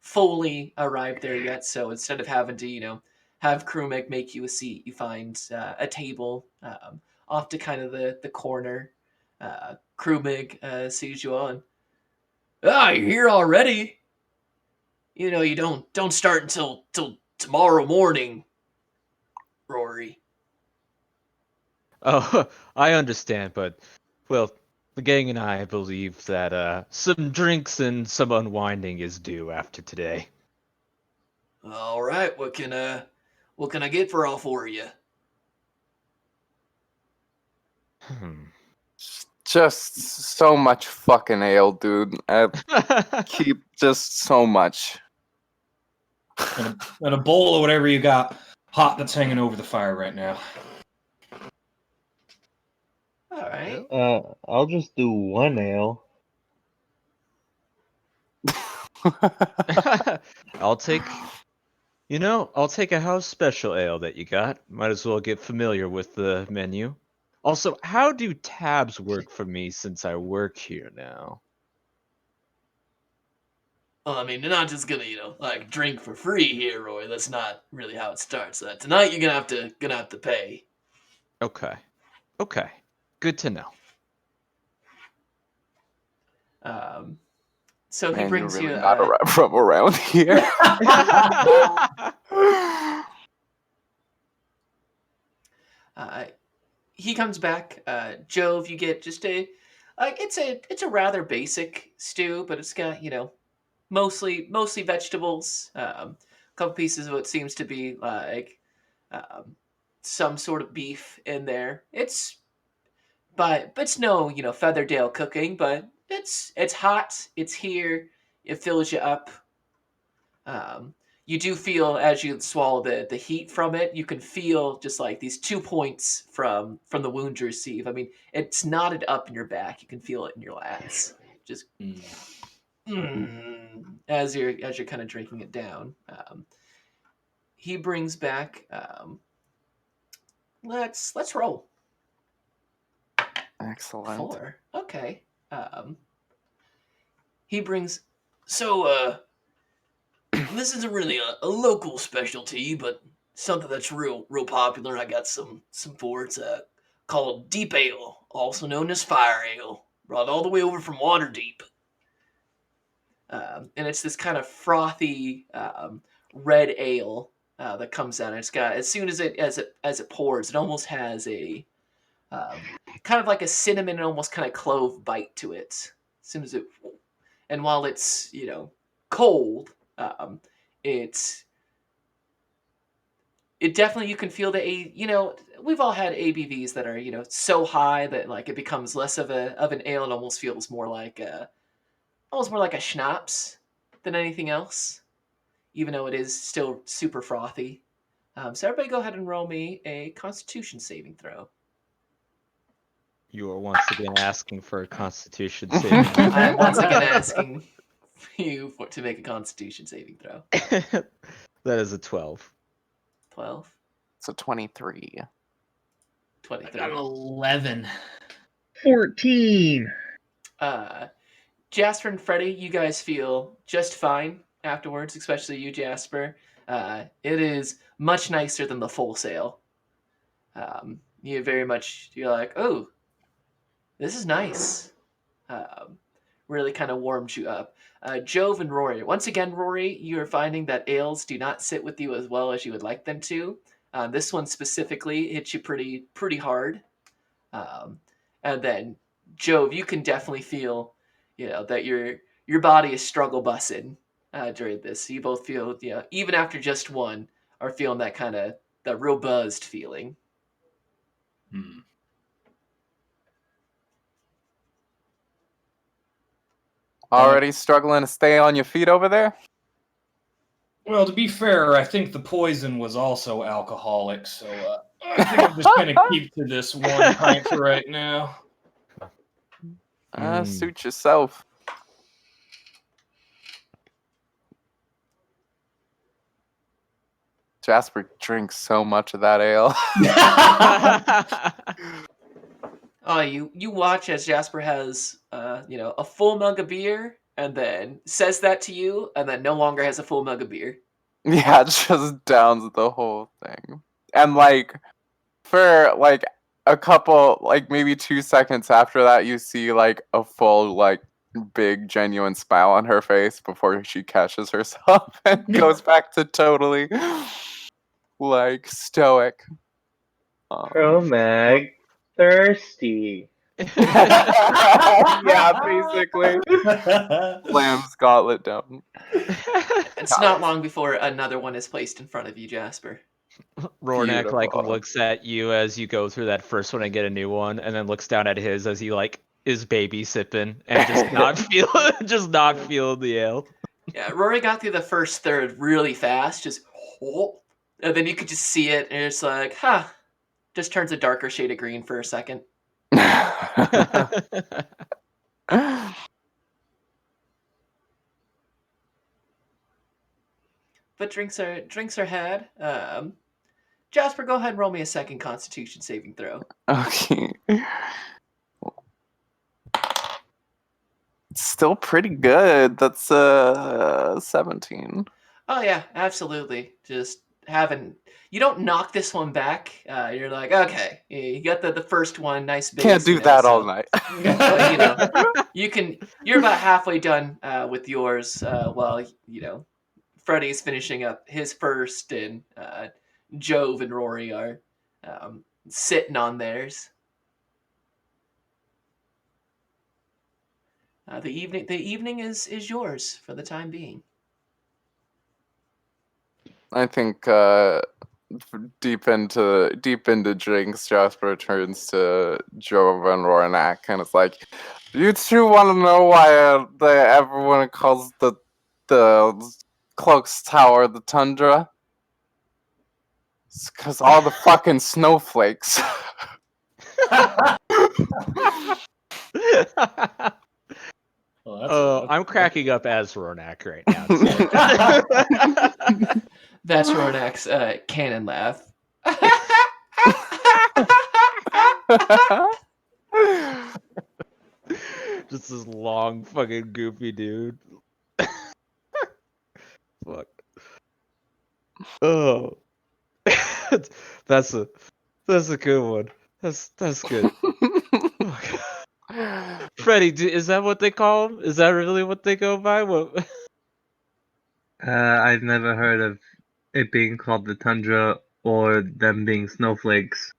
fully arrived there yet. So instead of having to have Krumeg make you a seat, you find a table off to kind of the corner. Krumeg sees you all and you're here already. You don't start until tomorrow morning, Rory. Oh, I understand, but well, the gang and I believe that some drinks and some unwinding is due after today. All right, what can I get for all four of you? Just so much fucking ale, dude. Keep just so much. And a bowl of whatever you got hot that's hanging over the fire right now. All right. I'll just do one ale. I'll take a house special ale that you got. Might as well get familiar with the menu. Also, how do tabs work for me since I work here now? Well, I mean, you're not just gonna, like drink for free here, Roy. That's not really how it starts. Tonight, you're gonna have to pay. Okay. Good to know. So he Man, brings you're really you. not from around here. He comes back. Jove, you get just it's a rather basic stew, but it's got mostly vegetables. A couple pieces of what seems to be like some sort of beef in there. But it's no Featherdale cooking, but it's hot. It's here. It fills you up. You do feel as you swallow the heat from it, you can feel just like these 2 points from the wound you receive. I mean, it's knotted up in your back. You can feel it in your lats. Just as you're kind of drinking it down. He brings back. Let's roll. Excellent. 4. Okay. He brings. So this isn't really a local specialty, but something that's real popular. I got some for it's called Deep Ale, also known as Fire Ale, brought all the way over from Waterdeep. And it's this kind of frothy red ale that comes out. And it's got as soon as it pours, it almost has a kind of like a cinnamon and almost kind of clove bite to it. As soon as it, and while it's cold, it definitely you can feel we've all had ABVs that are so high that like it becomes less of an ale and almost feels more like a schnapps than anything else, even though it is still super frothy. So everybody go ahead and roll me a Constitution saving throw. You are once again asking for a Constitution saving. I am once again asking you to make a Constitution saving throw. That is a 12. 12. So 23. 23. I got an 11. 14. Jasper and Freddy, you guys feel just fine afterwards, especially you, Jasper. It is much nicer than the Full Sail. You're like, oh, this is nice. really kind of warms you up. Jove and Rory. Once again, Rory, you are finding that ales do not sit with you as well as you would like them to. This one specifically hits you pretty hard. Um, and then Jove, you can definitely feel, that your body is struggle bussing during this. You both feel, even after just one, are feeling that real buzzed feeling. Hmm. Already struggling to stay on your feet over there? Well, to be fair, I think the poison was also alcoholic, so I think I'm just gonna keep to this one pint for right now. Suit yourself. Jasper drinks so much of that ale. You watch as Jasper has a full mug of beer, and then says that to you, and then no longer has a full mug of beer. Yeah, just downs the whole thing. And like for like a couple, like maybe 2 seconds after that, you see like a full like big genuine smile on her face before she catches herself and goes back to totally like stoic. Promag thirsty. Yeah, basically. Lamb's gauntlet down. It's not long before another one is placed in front of you, Jasper. Rornak like Beautiful. looks at you as you go through that first one and get a new one, and then looks down at his as he like is baby sipping and just not feel the ale. Yeah, Rory got through the first third really fast, just and then you could just see it, and it's like, just turns a darker shade of green for a second. But drinks are had. Jasper, go ahead and roll me a second Constitution saving throw. Okay. It's still pretty good. That's 17. Oh yeah, absolutely. Just you don't knock this one back. You're like, okay, you got the first one, nice base. Can't do that all night. But, you're about halfway done with yours. While Freddie's finishing up his first, and Jove and Rory are sitting on theirs. The evening is yours for the time being. I think deep into drinks, Jasper turns to Joe and Rornak and it's like, "You two want to know why everyone calls the Cloak's Tower the Tundra? It's because all the fucking snowflakes." Well, I'm cracking up as Rornak right now. That's Rornak's cannon laugh. Just this long fucking goofy dude. Fuck. Oh. That's a good one. That's good. Freddie, is that what they call him? Is that really what they go by? What? I've never heard of it being called the tundra or them being snowflakes.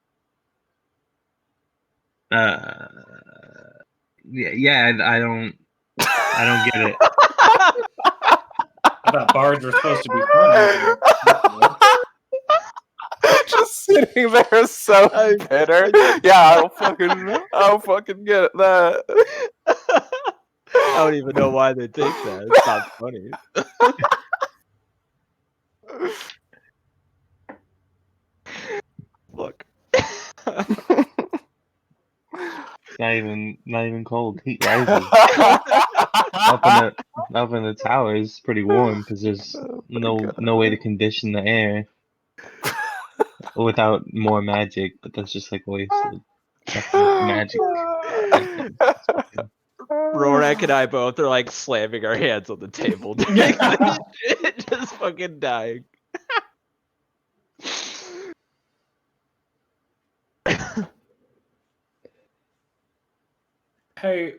Yeah, I don't get it. I thought bards were supposed to be funny. Just sitting there so bitter. Yeah, I don't fucking get that. I don't even know why they think that. It's not funny. Look. Not even cold. Heat rises. Up in the tower is pretty warm because there's no way to condition the air without more magic. But that's just like wasted magic. Rorak and I both are like slamming our hands on the table. Just fucking dying. Hey,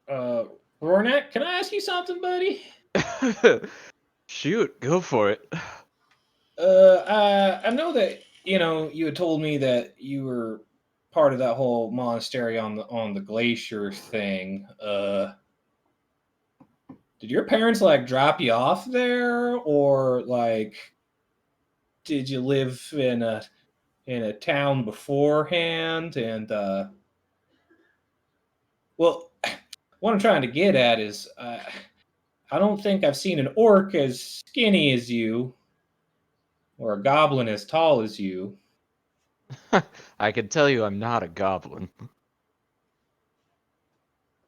Rornak, can I ask you something, buddy? Shoot, go for it. I know that you had told me that you were part of that whole monastery on the glacier thing. Did your parents like drop you off there, or like did you live in a town beforehand? And well, what I'm trying to get at is I don't think I've seen an orc as skinny as you, or a goblin as tall as you. I can tell you I'm not a goblin.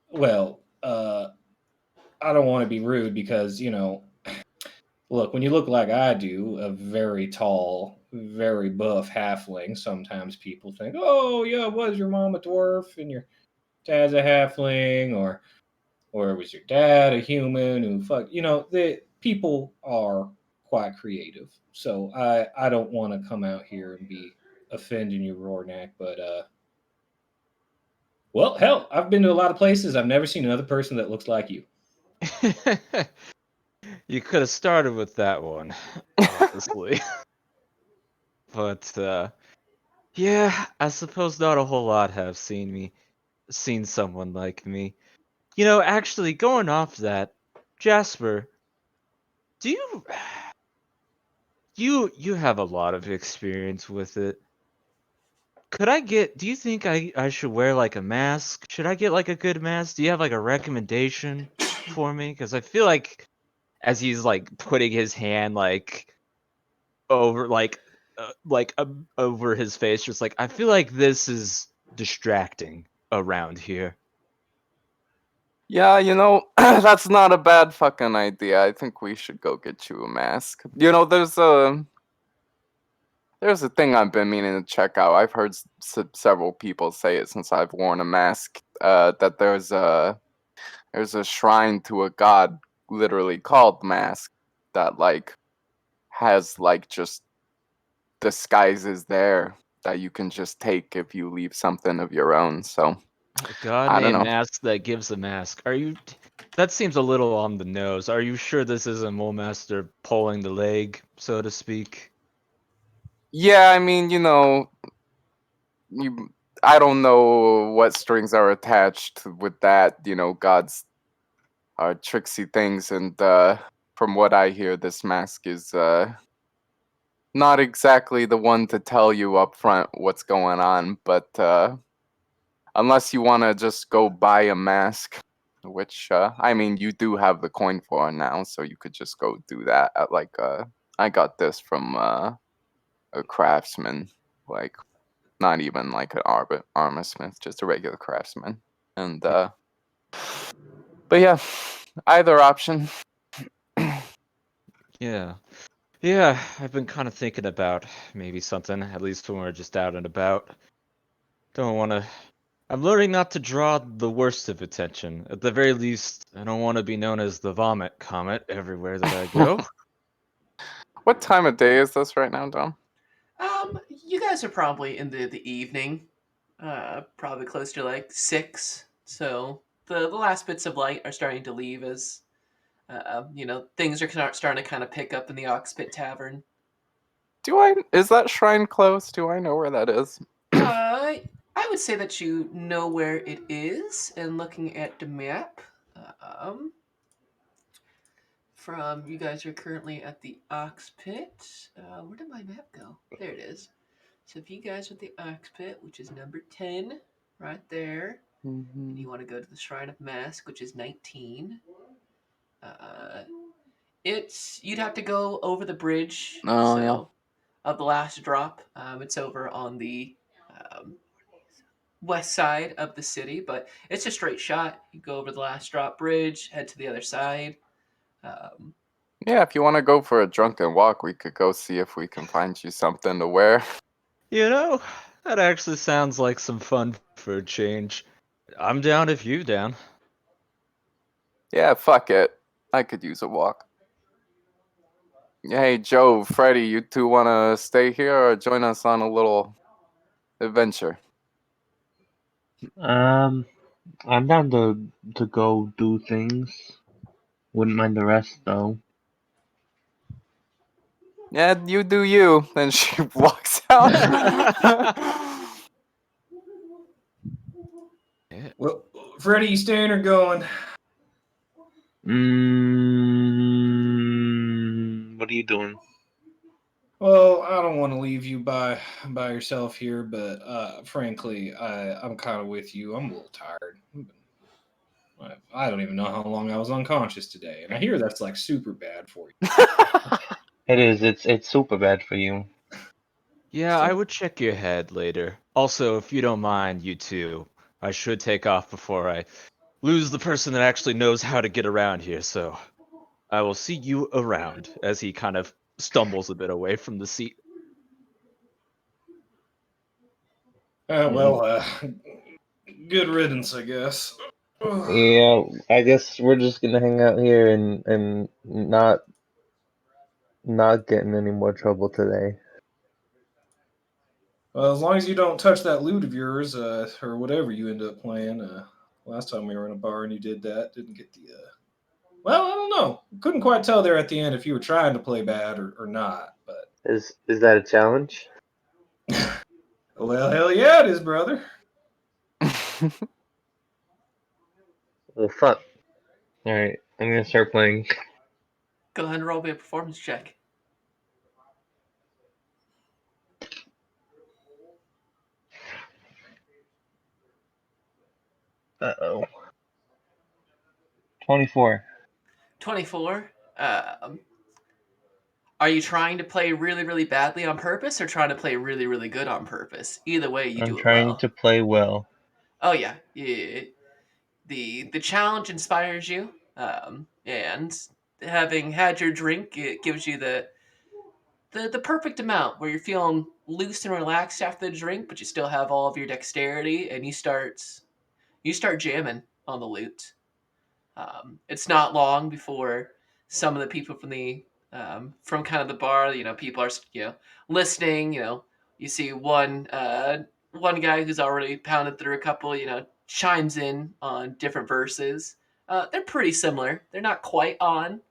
Well, I don't want to be rude because, look, when you look like I do, a very tall, very buff halfling, sometimes people think, oh, yeah, was your mom a dwarf and your dad's a halfling, or was your dad a human who the people are quite creative. So I don't want to come out here and be offending you, Rornak, but well, hell, I've been to a lot of places. I've never seen another person that looks like you. You could have started with that one, honestly. But yeah, I suppose not a whole lot have seen someone like me. Actually, going off that, Jasper, do you have a lot of experience with it. Do you think I should wear like a mask? Should I get like a good mask? Do you have like a recommendation for me? Because I feel like as he's like putting his hand over over his face, just like I feel like this is distracting around here. Yeah, that's not a bad fucking idea. I think we should go get you a mask. There's a thing I've been meaning to check out. I've heard several people say it since I've worn a mask. That there's a shrine to a god, literally called Mask, that like has like just disguises there that you can just take if you leave something of your own. So A god I don't named know. Mask that gives a mask. That seems a little on the nose. Are you sure this isn't Mole Master pulling the leg, so to speak? Yeah, I mean, you I don't know what strings are attached with that. Gods are tricksy things, and from what I hear, this mask is not exactly the one to tell you up front what's going on. But unless you want to just go buy a mask, which I mean, you do have the coin for now, so you could just go do that. I got this from a craftsman, like not even like an armor smith, just a regular craftsman. And but yeah, either option. Yeah. Yeah, I've been kind of thinking about maybe something, at least when we're just out and about. Don't want to. I'm learning not to draw the worst of attention. At the very least, I don't want to be known as the vomit comet everywhere that I go. What time of day is this right now, Dom? You guys are probably in the evening, probably close to like 6. So the last bits of light are starting to leave as things are starting to kind of pick up in the Oxpit Tavern. Is that shrine close? Do I know where that is? I would say that you know where it is, and looking at the map, from you guys are currently at the Ox Pit. Where did my map go? There it is. So if you guys are at the Ox Pit, which is number 10, right there, and you want to go to the Shrine of Mask, which is 19, you'd have to go over the bridge. Oh, yeah. Of the last drop, it's over on the um, west side of the city, but it's a straight shot. You go over the last drop bridge, head to the other side. Yeah, if you want to go for a drunken walk, we could go see if we can find you something to wear. That actually sounds like some fun for a change. I'm down if you down. Yeah, fuck it. I could use a walk. Hey, Joe, Freddy, you two want to stay here or join us on a little adventure? I'm down to go do things. Wouldn't mind the rest though. Yeah, you do you. Then she walks out. Yeah. Well, Freddie, you staying or going? What are you doing? Well, I don't want to leave you by yourself here, but frankly, I'm kind of with you. I'm a little tired. I don't even know how long I was unconscious today, and I hear that's like super bad for you. It is. It's super bad for you. Yeah, I would check your head later. Also, if you don't mind, you two, I should take off before I lose the person that actually knows how to get around here, so I will see you around as he kind of stumbles a bit away from the seat. Good riddance, I guess. Yeah, I guess we're just gonna hang out here and not get in any more trouble today. Well, as long as you don't touch that loot of yours, or whatever you end up playing. Last time we were in a bar and you did that, didn't get the. Well, I don't know. Couldn't quite tell there at the end if you were trying to play bad or not. But Is that a challenge? well, hell yeah, it is, brother. Well, fuck. All right, I'm gonna start playing. Go ahead and roll me a performance check. Uh-oh. 24. 24. Are you trying to play really, really badly on purpose or trying to play really, really good on purpose? Either way, you I'm do it trying well. to play well. Oh yeah, the challenge inspires you, and having had your drink, it gives you the perfect amount where you're feeling loose and relaxed after the drink, but you still have all of your dexterity, and you start jamming on the lute. It's not long before some of the people from the from kind of the bar, people are listening. You see one guy who's already pounded through a couple, chimes in on different verses. They're pretty similar. They're not quite on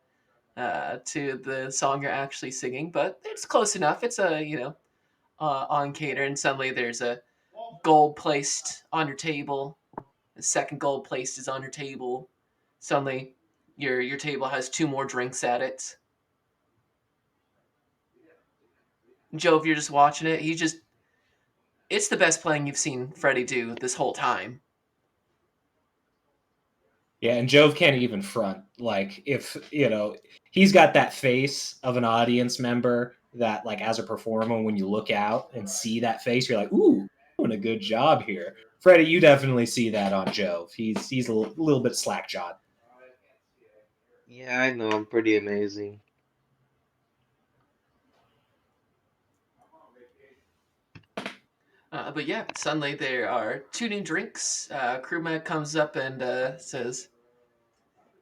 to the song you're actually singing, but it's close enough. It's a on cater, and suddenly there's a gold placed on your table. The second gold placed is on your table. Suddenly, your table has two more drinks at it. Joe, if you're just watching it, it's the best playing you've seen Freddie do this whole time. Yeah, and Jove can't even front. Like, if, he's got that face of an audience member that, like, as a performer, when you look out and see that face, you're like, ooh, doing a good job here. Freddie, you definitely see that on Jove. He's a little bit slack-jawed. Yeah, I know. I'm pretty amazing. But yeah, suddenly there are two new drinks. Crewman comes up and says,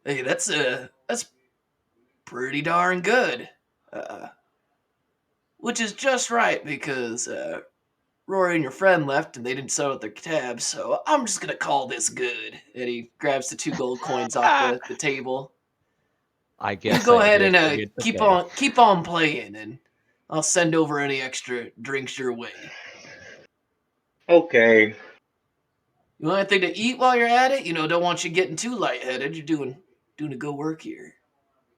"Hey, that's pretty darn good," which is just right because Rory and your friend left and they didn't settle their tabs, so I'm just gonna call this good. And he grabs the two gold coins off the table. I You guess go I ahead did and forget to keep pay. on playing, and I'll send over any extra drinks your way. Okay. You want anything to eat while you're at it? Don't want you getting too lightheaded. You're doing a good work here.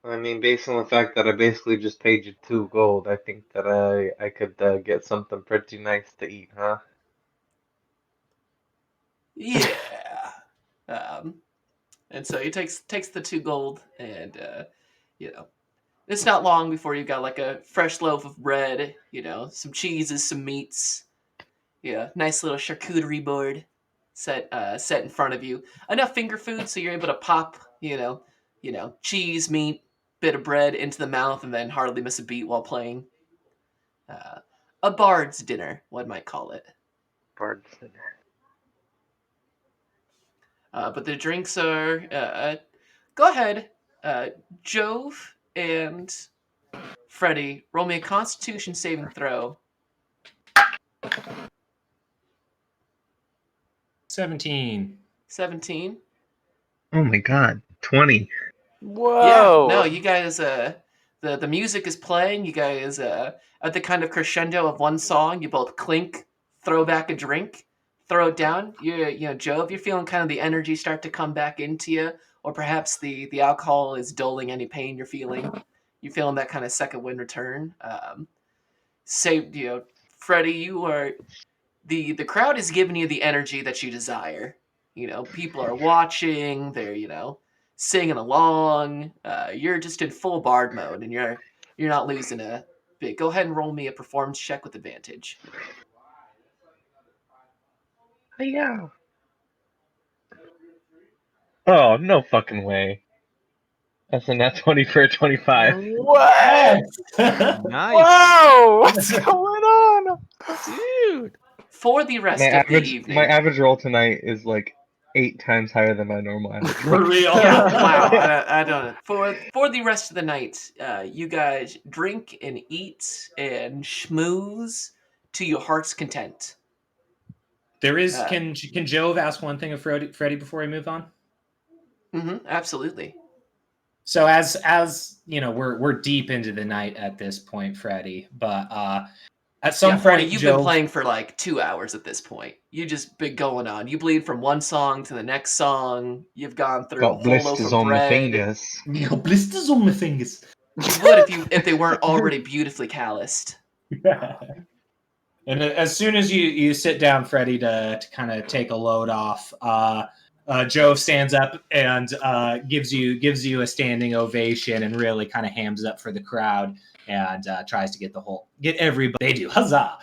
I mean, based on the fact that I basically just paid you 2 gold, I think that I could get something pretty nice to eat, huh? Yeah. And so he takes the two gold, and it's not long before you got like a fresh loaf of bread, some cheeses, some meats, nice little charcuterie board set in front of you. Enough finger food so you're able to pop, cheese, meat, bit of bread into the mouth, and then hardly miss a beat while playing. A bard's dinner, one might call it. Pardon. But the drinks are. Go ahead, Jove and Freddy. Roll me a Constitution saving throw. 17. 17. Oh my god, 20. Whoa. Yeah, no, you guys. The music is playing. You guys at the kind of crescendo of one song. You both clink, throw back a drink, throw it down. Jove, you're feeling kind of the energy start to come back into you, or perhaps the alcohol is dulling any pain you're feeling. You're feeling that kind of second wind return. Freddie, you are the crowd is giving you the energy that you desire. People are watching. They're singing along. You're just in full bard mode, and you're not losing a bit. Go ahead and roll me a performance check with advantage. Yeah. Oh, no fucking way. That's a nat 20 for a 25. What? Nice, Whoa! What's going on? dude. For the rest of the evening, My average roll tonight is like 8 times higher than my normal average. For real. yeah, wow. I don't know. For the rest of the night, you guys drink and eat and schmooze to your heart's content. There is. Can Jove ask one thing of Freddie before we move on? Absolutely. So as you know, we're deep into the night at this point, Freddie. But at some Freddie, point, you've Jove, been playing for like 2 hours at this point. You just been going on. You bleed from one song to the next song. You've gone through a Got whole loaf blisters of on my bread. fingers. blisters on my fingers. You would if they weren't already beautifully calloused. And as soon as you sit down, Freddie, to kind of take a load off, Jove stands up and gives you a standing ovation and really kind of hams up for the crowd and tries to get everybody. They do, huzzah!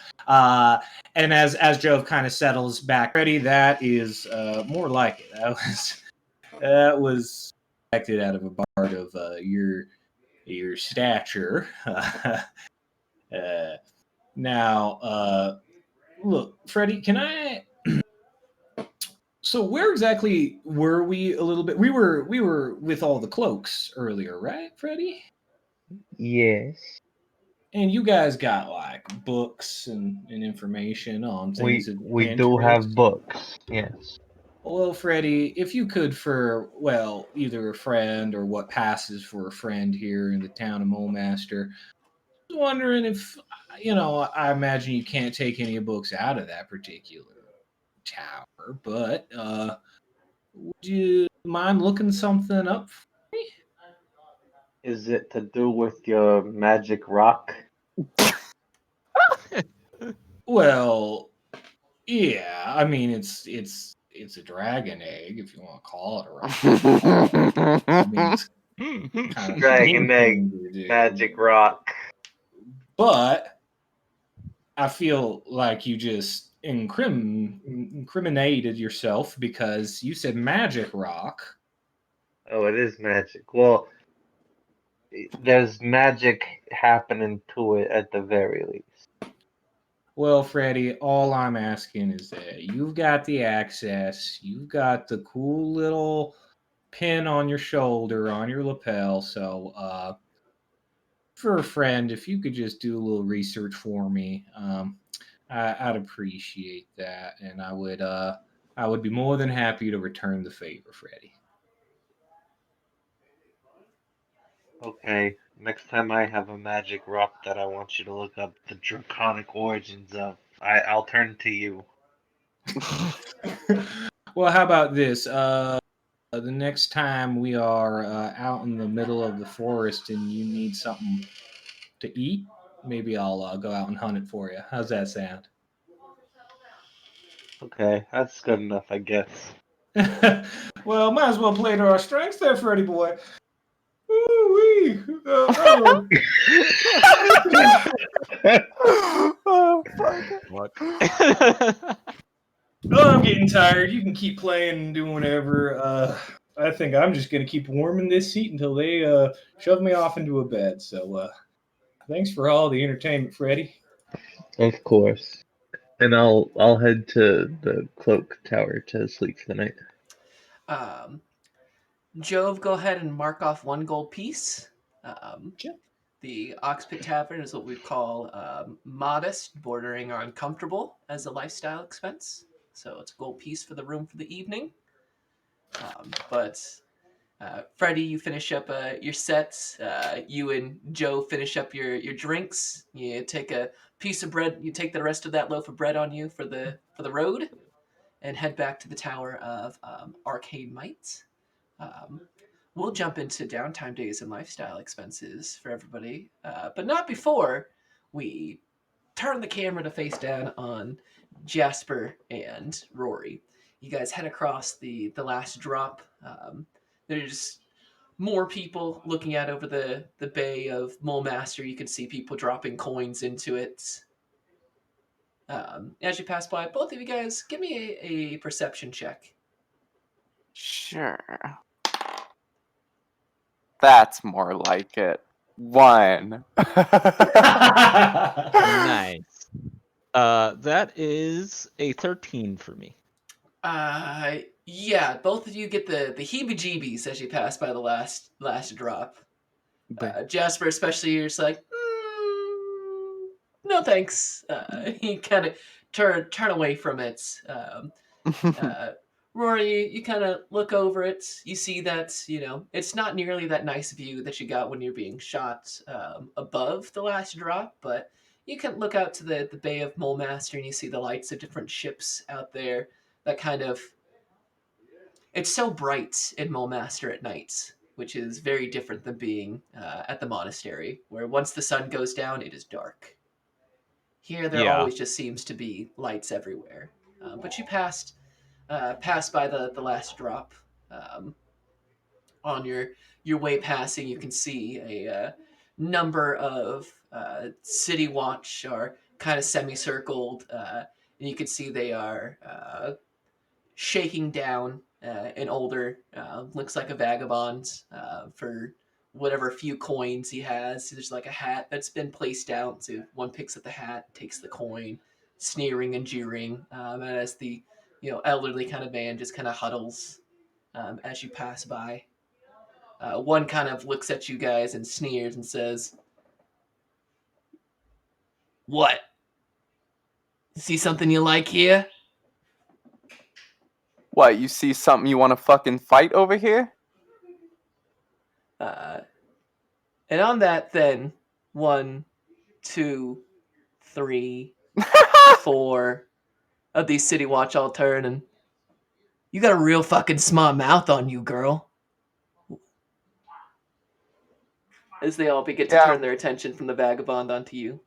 And as Jove kind of settles back, Freddie, that is more like it. That was expected out of a bard of your stature. Now, look, Freddie, can I? So where exactly were we? A little bit. We were with all the cloaks earlier, right, Freddie? Yes. And you guys got like books and information on things of We interest. do have books, yes. Well, Freddie, if you could, for either a friend or what passes for a friend here in the town of Mulemaster, I was wondering if I imagine you can't take any books out of that particular tower, but would you mind looking something up for me? Is it to do with your magic rock? Well, yeah. I mean, it's a dragon egg, if you want to call it a rock. I mean, it's kind of Dragon egg, magic rock. But I feel like you just incriminated yourself because you said magic rock. Oh, it is magic. Well, there's magic happening to it at the very least. Well, Freddie, all I'm asking is that you've got the access, you've got the cool little pin on your shoulder, on your lapel. So, for a friend, if you could just do a little research for me, I'd appreciate that, and I would be more than happy to return the favor, Freddie. Okay, next time I have a magic rock that I want you to look up the draconic origins of, I'll turn to you. Well, how about this? The next time we are out in the middle of the forest and you need something to eat, maybe I'll go out and hunt it for you. How's that sound? Okay, that's good enough, I guess. Well, might as well play to our strengths there, Freddie boy. Ooh-wee. Oh, fuck. What? Oh, I'm getting tired. You can keep playing and doing whatever. I think I'm just gonna keep warming this seat until they shove me off into a bed. So, thanks for all the entertainment, Freddie. Of course. And I'll head to the cloak tower to sleep for the night. Jove, go ahead and mark off 1 gold piece. Sure. The Oxpit Tavern is what we call modest, bordering on comfortable as a lifestyle expense. So it's a gold piece for the room for the evening. But Freddie, you finish up your sets. You and Joe finish up your drinks. You take a piece of bread. You take the rest of that loaf of bread on you for the road, and head back to the Tower of Arcane Might. Um, we'll jump into downtime days and lifestyle expenses for everybody, but not before we turn the camera to face down on Jasper and Rory. You guys head across the last drop. There's more people looking out over the bay of Mulemaster. You can see people dropping coins into it. As you pass by, both of you guys, give me a perception check. Sure. That's more like it. 1. Nice. That is a 13 for me. Yeah, both of you get the heebie-jeebies as you pass by the last drop. Jasper, especially, you're just like, no thanks. You kind of turn away from it. Rory, you kind of look over it. You see that, it's not nearly that nice view that you got when you're being shot above the last drop, but you can look out to the Bay of Mulemaster and you see the lights of different ships out there that kind of... It's so bright in Mulemaster at night, which is very different than being at the monastery, where once the sun goes down, it is dark. Here, there Yeah. always just seems to be lights everywhere. But you passed by the last drop. On your way passing, you can see a number of city watch are kind of semicircled, and you can see they are shaking down an older, looks like a vagabond, for whatever few coins he has. There's like a hat that's been placed out. So one picks up the hat, takes the coin, sneering and jeering, and as the elderly kind of man just kind of huddles as you pass by. One kind of looks at you guys and sneers and says, "What? See something you like here?" What, you see something you want to fucking fight over here? And on that, then 1, 2, 3, 4 of these city watch all turn and, "You got a real fucking smart mouth on you, girl." As they all begin to Yeah. turn their attention from the vagabond onto you.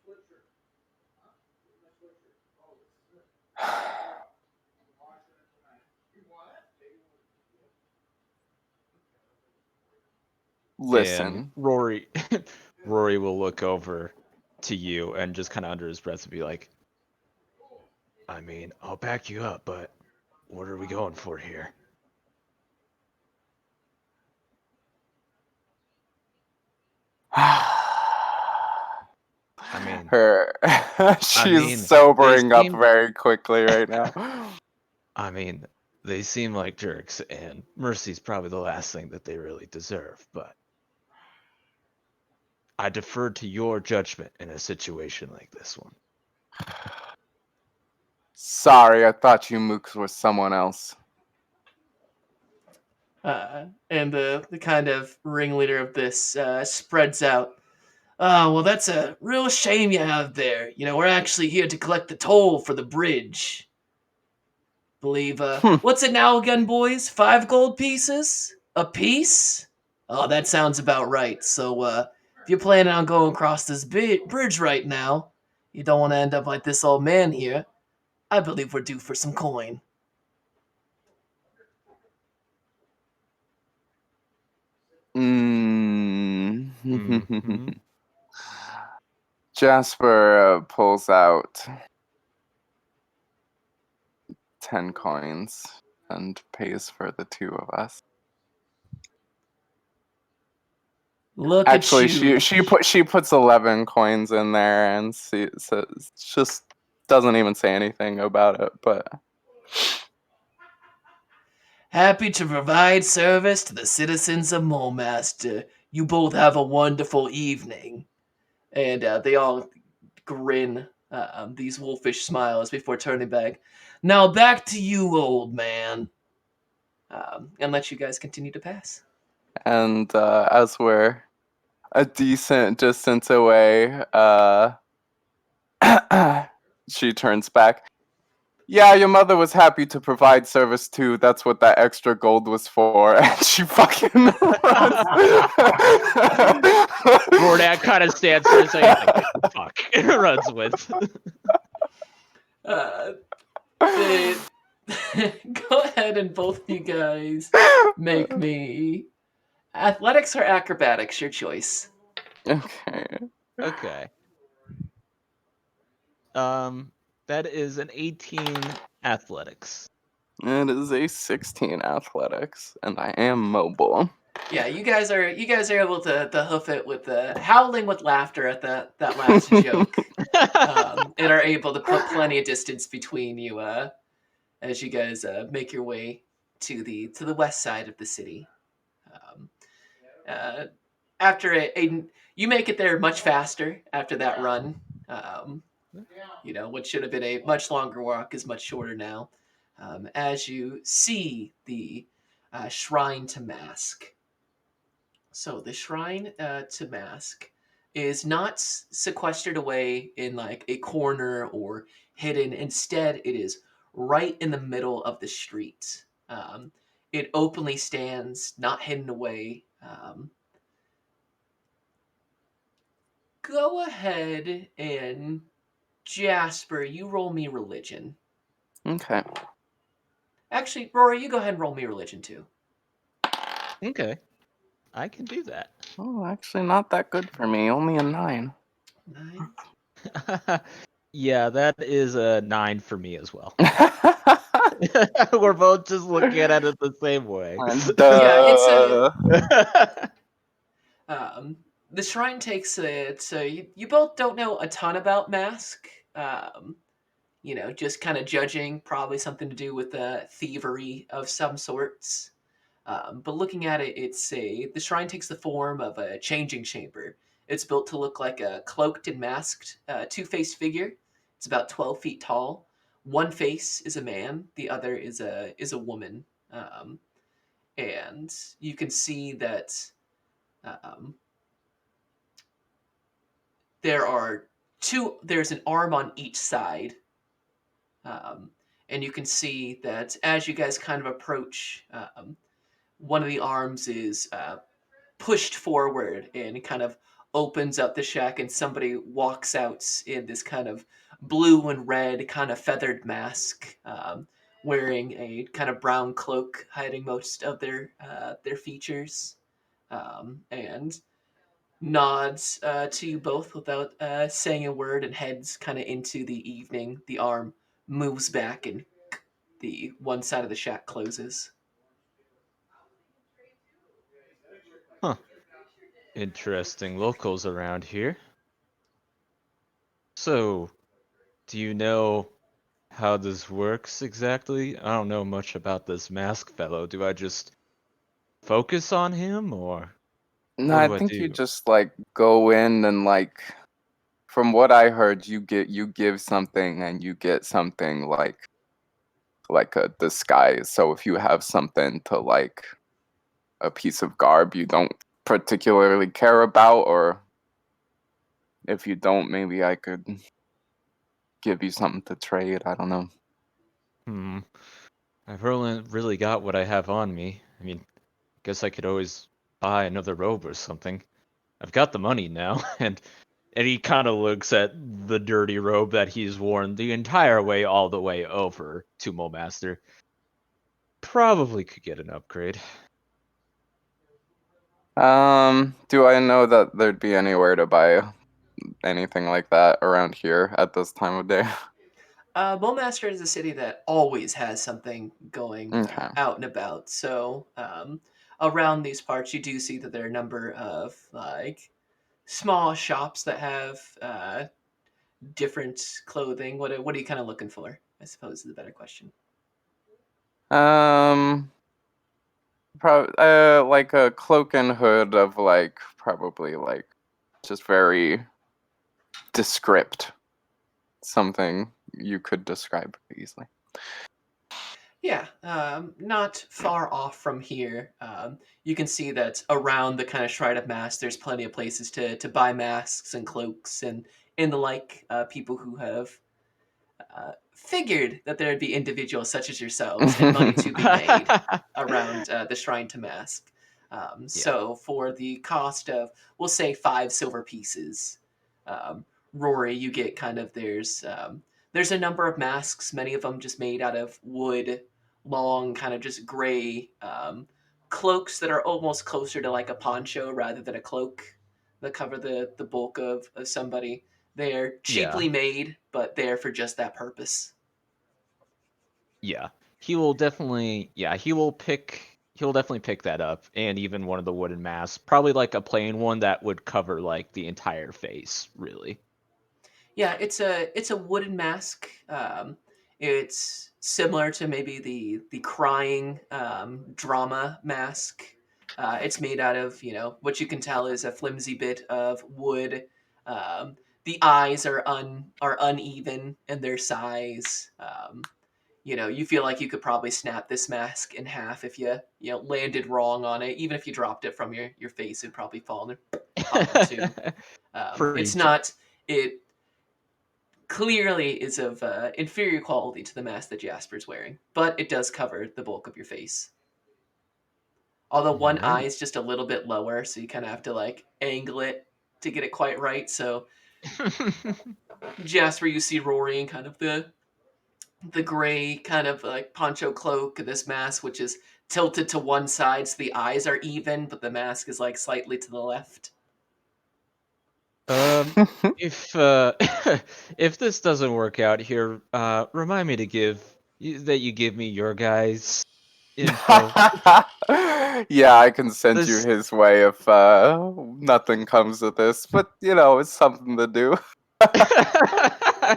Listen. And Rory will look over to you and just kind of under his breath be like, I mean, I'll back you up, but what are we going for here? I mean, she's sobering up seem- very quickly right now. I mean, they seem like jerks, and mercy's probably the last thing that they really deserve, but I defer to your judgment in a situation like this one. Sorry, I thought you mooks were someone else. And the kind of ringleader of this spreads out. "Oh, well, that's a real shame you have there. We're actually here to collect the toll for the bridge. Believe, what's it now again, boys? 5 gold pieces? A piece? Oh, that sounds about right. So, if you're planning on going across this bridge right now, you don't want to end up like this old man here. I believe we're due for some coin." Mhm. Jasper pulls out 10 coins and pays for the 2 of us. Look Actually, at you. she puts 11 coins in there and just doesn't even say anything about it. But Happy to provide service to the citizens of Mulemaster. You both have a wonderful evening. And they all grin these wolfish smiles before turning back. Now back to you, old man. and let you guys continue to pass. And as we're a decent distance away, she turns back. Yeah, your mother was happy to provide service too. That's what that extra gold was for. And she fucking runs. Gordak kind of stands there and saying, fuck. Runs with. Go ahead and both of you guys make me athletics or acrobatics, your choice. Okay. Okay. That is an 18 athletics. It is a 16 athletics, and I am mobile. Yeah, you guys are able to hoof it with the howling with laughter at that last joke, and are able to put plenty of distance between you as you guys make your way to the west side of the city. After you make it there much faster after that run. What should have been a much longer walk is much shorter now. As you see the shrine to Mask. So the shrine to Mask is not sequestered away in like a corner or hidden. Instead, it is right in the middle of the street. It openly stands, not hidden away. Go ahead and Jasper, you roll me religion. Okay. Actually, Rory, you go ahead and roll me religion too. Okay. I can do that. Oh, actually, not that good for me. Only a 9. 9. Yeah, that is a 9 for me as well. We're both just looking at it the same way. Yeah, it's Duh. the shrine takes it. So you both don't know a ton about Mask. Just kind of judging, probably something to do with thievery of some sorts. But looking at it, the shrine takes the form of a changing chamber. It's built to look like a cloaked and masked two-faced figure. It's about 12 feet tall. One face is a man, the other is a woman, and you can see that um, there's an arm on each side, and you can see that as you guys kind of approach, one of the arms is pushed forward and kind of opens up the shack, and somebody walks out in this kind of blue and red kind of feathered mask, wearing a kind of brown cloak hiding most of their features, and nods to you both without saying a word, and heads kind of into the evening. The arm moves back and the one side of the shack closes. Huh. Interesting locals around here. So, do you know how this works exactly? I don't know much about this mask fellow. Do I just focus on him, or No, what I do I think you do? just like go in and like, from what I heard, you give something and you get something like a disguise. So if you have something to like a piece of garb you don't particularly care about, or if you don't, maybe I could give you something to trade. I don't know. I've really got what I have on me. I mean, guess I could always buy another robe or something. I've got the money now, and he kind of looks at the dirty robe that he's worn the entire way all the way over to Mulmaster. Probably could get an upgrade. Do I know that there'd be anywhere to buy anything like that around here at this time of day? Mulmaster is a city that always has something going Okay. out and about. So around these parts, you do see that there are a number of like small shops that have different clothing. What are you kind of looking for? I suppose is the better question. Probably like a cloak and hood of like probably like just very descript, something you could describe easily. Yeah, not far off from here. You can see that around the kind of Shrine of Masks, there's plenty of places to buy masks and cloaks and the like. People who have figured that there would be individuals such as yourselves and money to be made around the Shrine to Mask. So for the cost of, we'll say 5 silver pieces, um, Rory, you get kind of there's a number of masks, many of them just made out of wood, long, kind of just gray cloaks that are almost closer to like a poncho rather than a cloak that cover the bulk of somebody. They're Yeah. cheaply made, but there for just that purpose. Yeah. He will definitely he'll definitely pick that up, and even one of the wooden masks, probably like a plain one that would cover like the entire face, really. Yeah, it's a wooden mask. It's similar to maybe the crying drama mask. It's made out of what you can tell is a flimsy bit of wood. Um, the eyes are uneven in their size. You feel like you could probably snap this mask in half if you landed wrong on it. Even if you dropped it from your face, it'd probably fall in pop in two. Pretty It's not it clearly is of inferior quality to the mask that Jasper's wearing, but it does cover the bulk of your face. Although one eye Alright. is just a little bit lower, so you kind of have to like angle it to get it quite right. So Jasper, you see Rory in kind of the gray kind of like poncho cloak, this mask which is tilted to one side, so the eyes are even, but the mask is like slightly to the left. If if this doesn't work out here, remind me to you give me your guys' info. Yeah, I can send you This his way if nothing comes of this, but it's something to do.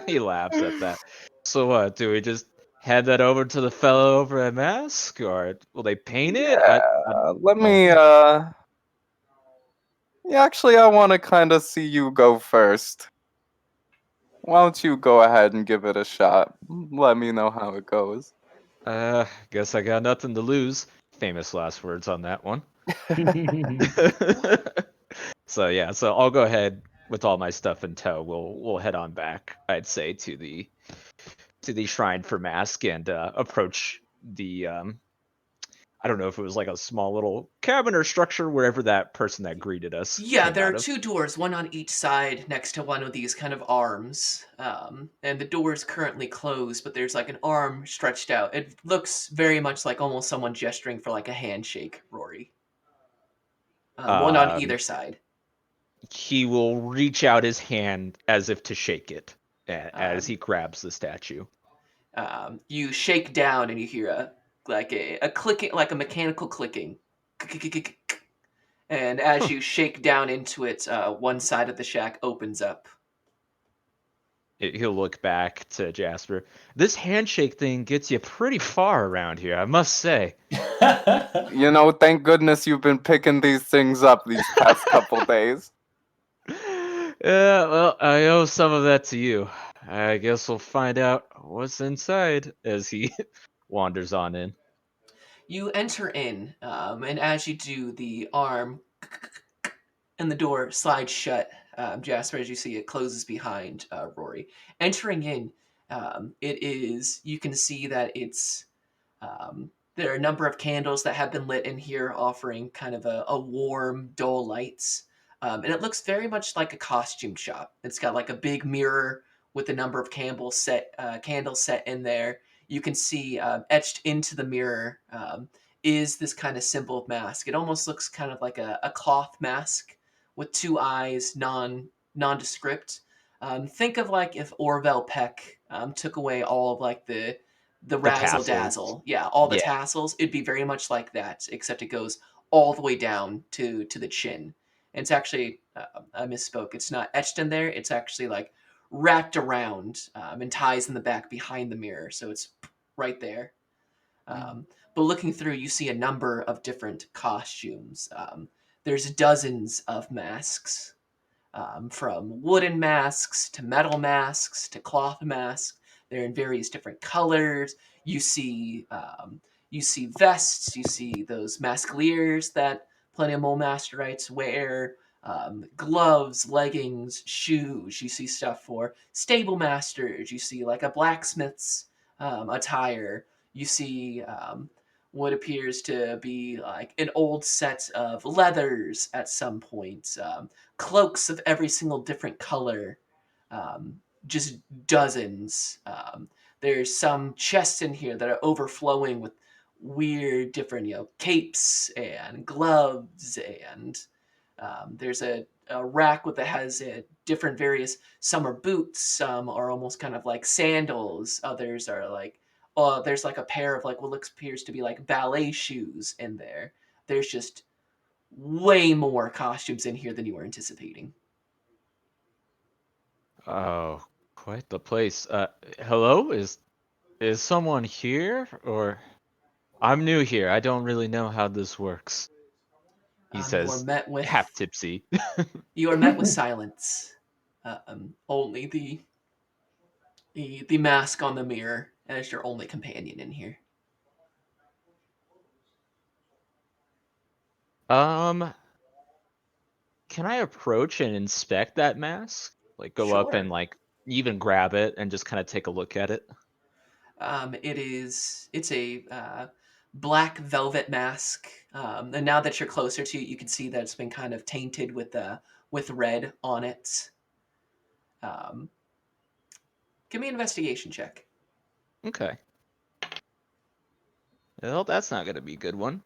he laughs at that. So what? Do we just hand that over to the fellow over at Mask, or will they paint it? I Let don't me yeah, actually I want to kind of see you go first. Why don't you go ahead and give it a shot? Let me know how it goes. Guess I got nothing to lose. Famous last words on that one. So I'll go ahead with all my stuff in tow. We'll head on back, I'd say, to the shrine for Mask and approach the I don't know if it was like a small little cabin or structure wherever that person that greeted us Yeah, came there are out of. 2 doors, one on each side next to one of these kind of arms. And the door is currently closed, but there's like an arm stretched out. It looks very much like almost someone gesturing for like a handshake, Rory. One on Um, either side. he will reach out his hand as if to shake it as Um, he grabs the statue. you shake down and you hear a clicking, like a mechanical clicking. And as you shake down into it, one side of the shack opens up. He'll look back to Jasper. This handshake thing gets you pretty far around here, I must say. Thank goodness you've been picking these things up these past couple days. Yeah, well, I owe some of that to you. I guess we'll find out what's inside as he wanders on in. You enter in, and as you do, the arm and the door slides shut. Jasper, as you see, it closes behind Rory. Entering in, you can see that there are a number of candles that have been lit in here, offering kind of a warm, dull lights. And it looks very much like a costume shop. It's got like a big mirror with a number of candles set in there. You can see etched into the mirror is this kind of symbol of mask. It almost looks kind of like a cloth mask with 2 eyes, nondescript. Think of like if Orville Peck took away all of like the The razzle tassels. dazzle, yeah, all the Yeah. tassels. It'd be very much like that, except it goes all the way down to the chin. And it's actually I misspoke. It's not etched in there. It's actually like wrapped around and ties in the back behind the mirror, so it's right there. But looking through, you see a number of different costumes. There's dozens of masks, from wooden masks to metal masks to cloth masks They're in various different colors. You see vests. You see those maskeliers that plenty of Mole Masterites wear. Gloves, leggings, shoes. You see stuff for stable masters. You see like a blacksmith's attire. You see what appears to be like an old set of leathers at some point, cloaks of every single different color, um, just dozens. There's some chests in here that are overflowing with weird different, capes and gloves, and there's a rack that has different various. Some are boots, some are almost kind of like sandals. Others are like, there's like a pair of like what looks appears to be like ballet shoes in there. There's just way more costumes in here than you were anticipating. Oh, quite the place. Hello? Is someone here? Or I'm new here. I don't really know how this works. He You are says, met with half tipsy. silence. Only the mask on the mirror as your only companion in here. Um, can I approach and inspect that mask? Like go up Sure. and like even grab it and just kind of take a look at it? It's a black velvet mask, and now that you're closer to it, you can see that it's been kind of tainted with red on it. Give me an investigation check. Okay. Well, that's not gonna be a good one.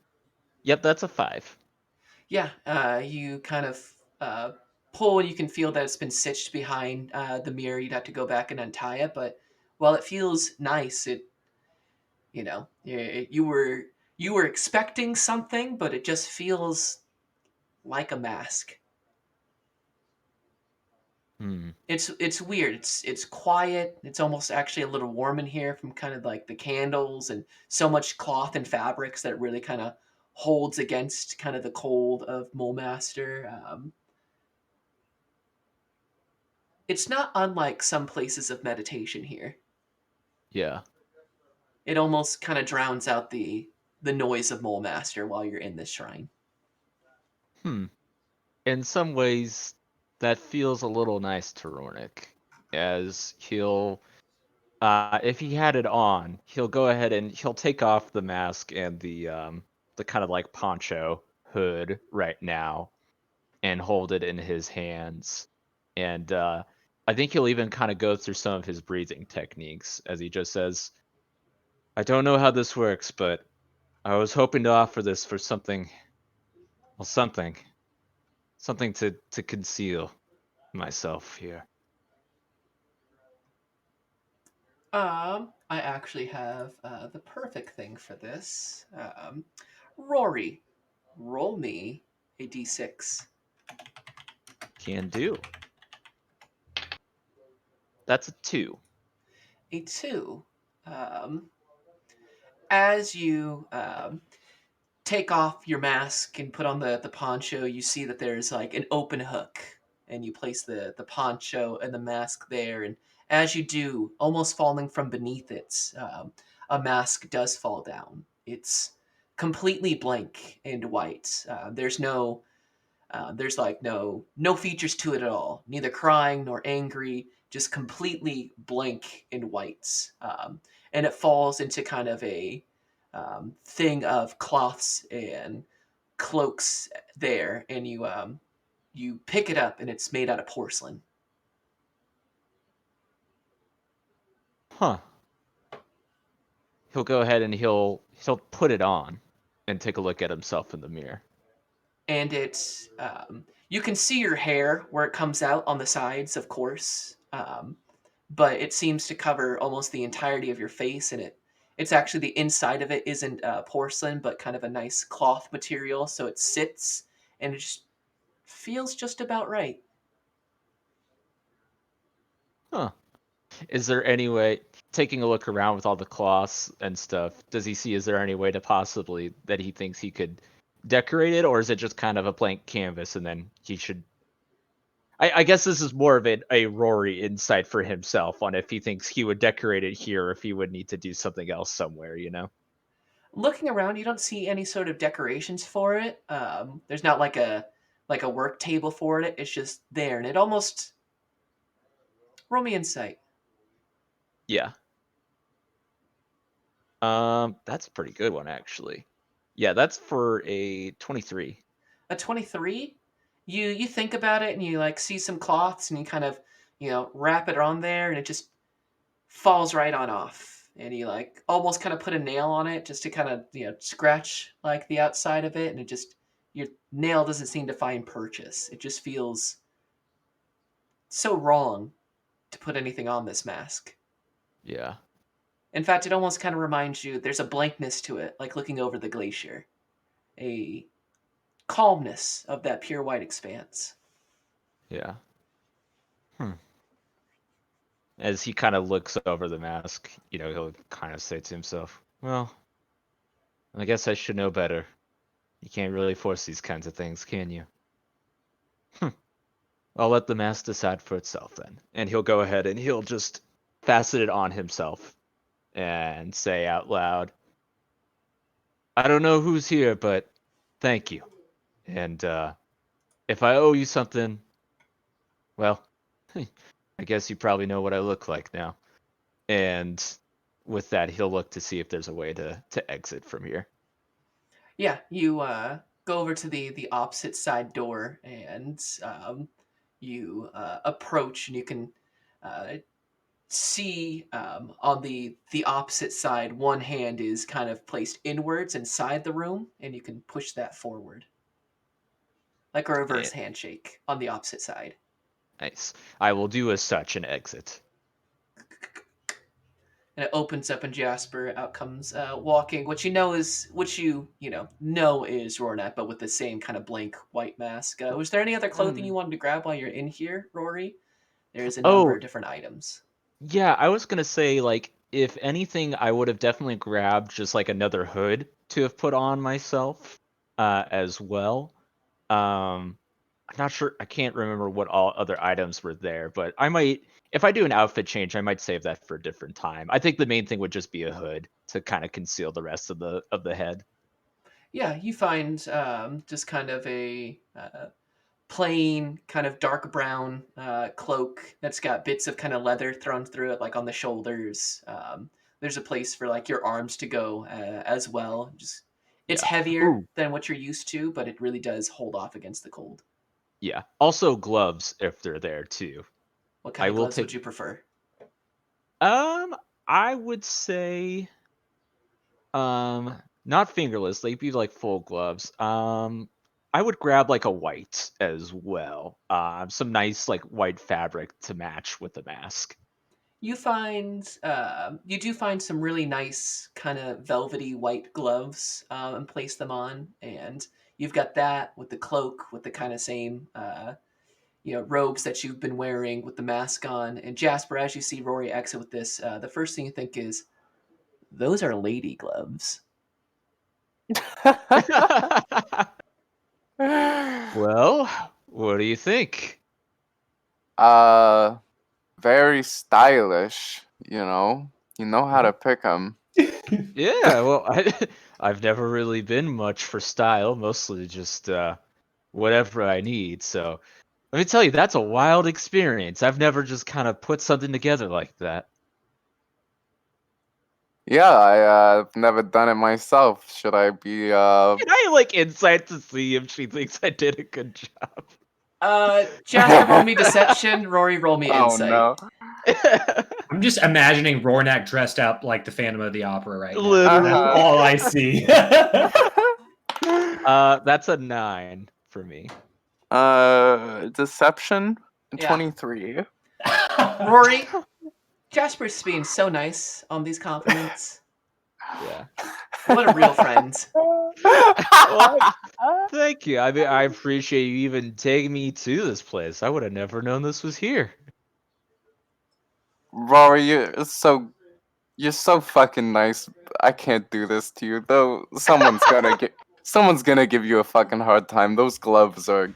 Yep, that's a 5. Yeah, you kind of pull, and you can feel that it's been stitched behind the mirror. You'd have to go back and untie it, but while it feels nice, you were expecting something, but it just feels like a mask. Hmm. It's weird. It's quiet. It's almost actually a little warm in here from kind of like the candles and so much cloth and fabrics that it really kind of holds against kind of the cold of Mole Master. It's not unlike some places of meditation here. Yeah. It almost kind of drowns out the noise of Mole Master while you're in this shrine. Hmm. In some ways, that feels a little nice to Rornik, as he'll, if he had it on, he'll go ahead and he'll take off the mask and the kind of like poncho hood right now, and hold it in his hands, and I think he'll even kind of go through some of his breathing techniques as he just says, "I don't know how this works, but I was hoping to offer this for something, well, something to conceal myself here." I actually have the perfect thing for this. Rory, roll me a d6. Can do. That's a 2. A 2. As you take off your mask and put on the poncho, you see that there's like an open hook, and you place the poncho and the mask there. And as you do, almost falling from beneath it, a mask does fall down. It's completely blank and white. There's like no features to it at all. Neither crying nor angry, just completely blank and white. And it falls into kind of a thing of cloths and cloaks there, and you pick it up, and it's made out of porcelain. Huh. He'll go ahead and he'll put it on and take a look at himself in the mirror. And it's you can see your hair where it comes out on the sides, of course, but it seems to cover almost the entirety of your face, and it's actually the inside of it isn't porcelain, but kind of a nice cloth material, so it sits and it just feels just about right. Huh. Is there any way, taking a look around with all the cloths and stuff, does he see, is there any way to possibly that he thinks he could decorate it, or is it just kind of a blank canvas and then he should I guess this is more of a Rory insight for himself on if he thinks he would decorate it here or if he would need to do something else somewhere, you know? Looking around, you don't see any sort of decorations for it. There's not like a work table for it. It's just there, and it almost roll me insight. Yeah. That's a pretty good one, actually. Yeah, that's for a 23. A 23. You think about it, and you like see some cloths, and you kind of wrap it on there, and it just falls right on off. And you like almost kind of put a nail on it just to kind of scratch like the outside of it, and it just your nail doesn't seem to find purchase. It just feels so wrong to put anything on this mask. Yeah. In fact, it almost kind of reminds you there's a blankness to it, like looking over the glacier. A calmness of that pure white expanse. Yeah. As he kind of looks over the mask, he'll kind of say to himself, well, I guess I should know better. You can't really force these kinds of things, can you? I'll let the mask decide for itself then. And he'll go ahead and he'll just fasten it on himself and say out loud, I don't know who's here, but thank you. And if I owe you something, well, I guess you probably know what I look like now. And with that, he'll look to see if there's a way to exit from here. Yeah, you go over to the opposite side door, and you approach, and you can see on the opposite side, one hand is kind of placed inwards inside the room, and you can push that forward, like a reverse handshake on the opposite side. Nice. I will do as such and exit. And it opens up, and Jasper out comes walking. What you know is Rornak, but with the same kind of blank white mask. Was there any other clothing you wanted to grab while you're in here, Rory? There's a number of different items. Yeah, I was gonna say, like, if anything, I would have definitely grabbed just like another hood to have put on myself, as well. I'm not sure. I can't remember what all other items were there, but I might, if I do an outfit change, I might save that for a different time. I think the main thing would just be a hood to kind of conceal the rest of the head. Yeah, you find just kind of a plain, kind of dark brown cloak that's got bits of kind of leather thrown through it, like on the shoulders. There's a place for like your arms to go as well. Just it's heavier than what you're used to, but it really does hold off against the cold. Yeah. Also gloves if they're there too. What kind of gloves would you prefer? I would say not fingerless, they'd be like full gloves. I would grab like a white as well. Some nice like white fabric to match with the mask. You do find some really nice kind of velvety white gloves and place them on, and you've got that with the cloak with the kind of same robes that you've been wearing with the mask on. And Jasper, as you see Rory exit with this, the first thing you think is, those are lady gloves. Well, what do you think? Very stylish, you know how to pick them. Yeah, well, I've never really been much for style, mostly just whatever I need. So let me tell you, that's a wild experience. I've never just kind of put something together like that. Yeah, I've never done it myself. Should I be Can I like insight to see if she thinks I did a good job? Jasper, roll me deception. Rory, roll me insight. Oh no. I'm just imagining Rornak dressed up like the Phantom of the Opera right now. Literally. That's all I see. That's a 9 for me. Deception, Yeah. 23. Rory, Jasper's being so nice on these compliments. Yeah. What a real friend. Well, thank you. I mean, I appreciate you even taking me to this place. I would have never known this was here. Rory, you're so fucking nice. I can't do this to you though. Someone's gonna give you a fucking hard time. Those gloves are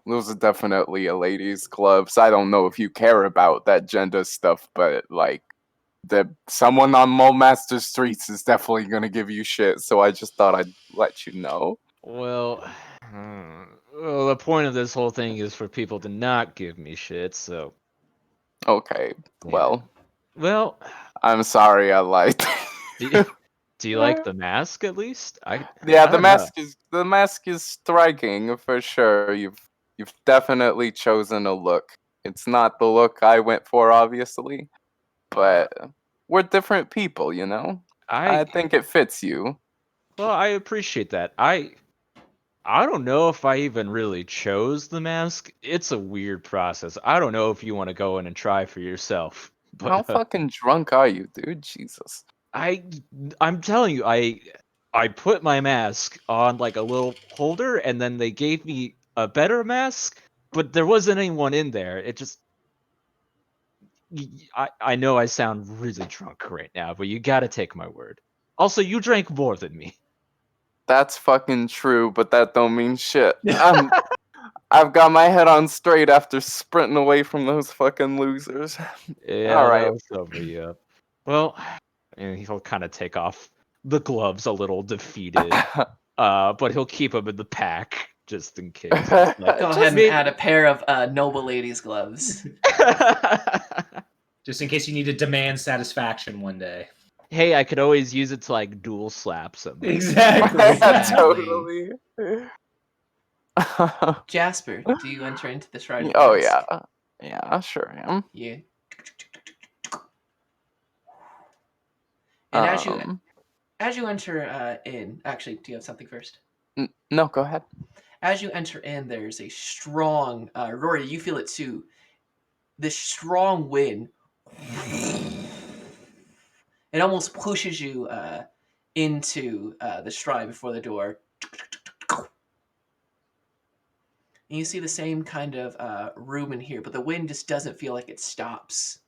those are definitely a lady's gloves. I don't know if you care about that gender stuff, but like, someone on Mulemaster Streets is definitely gonna give you shit. So I just thought I'd let you know. Well, well, the point of this whole thing is for people to not give me shit. So, Okay, yeah. Well, I'm sorry I lied. do you like the mask at least? Yeah, I don't know. the mask is striking for sure. You've definitely chosen a look. It's not the look I went for, obviously, but we're different people, you know. I think it fits you. Well, I appreciate that. I don't know if I even really chose the mask. It's a weird process. I don't know if you want to go in and try for yourself. How But fucking drunk are you, dude? Jesus. I'm telling you, I put my mask on like a little holder, and then they gave me a better mask, but there wasn't anyone in there. It just I know I sound really drunk right now, but you gotta take my word. Also, you drank more than me. That's fucking true, but that don't mean shit. I've got my head on straight after sprinting away from those fucking losers. Yeah, All that right. was sober you up. Well, and he'll kind of take off the gloves a little defeated, but he'll keep them in the pack just in case. It's like, Go Just ahead and maybe- add a pair of noble ladies' gloves. Just in case you need to demand satisfaction one day. hey, I could always use it to like dual slap somebody. Exactly. totally. Jasper, do you enter into the Shrine of Oh Mask? yeah, yeah, sure am. You. And as you enter in, actually, do you have something first? No, go ahead. As you enter in, there's a strong Rory. You feel it too. This strong wind. It almost pushes you into the shrine before the door. And you see the same kind of room in here, but the wind just doesn't feel like it stops.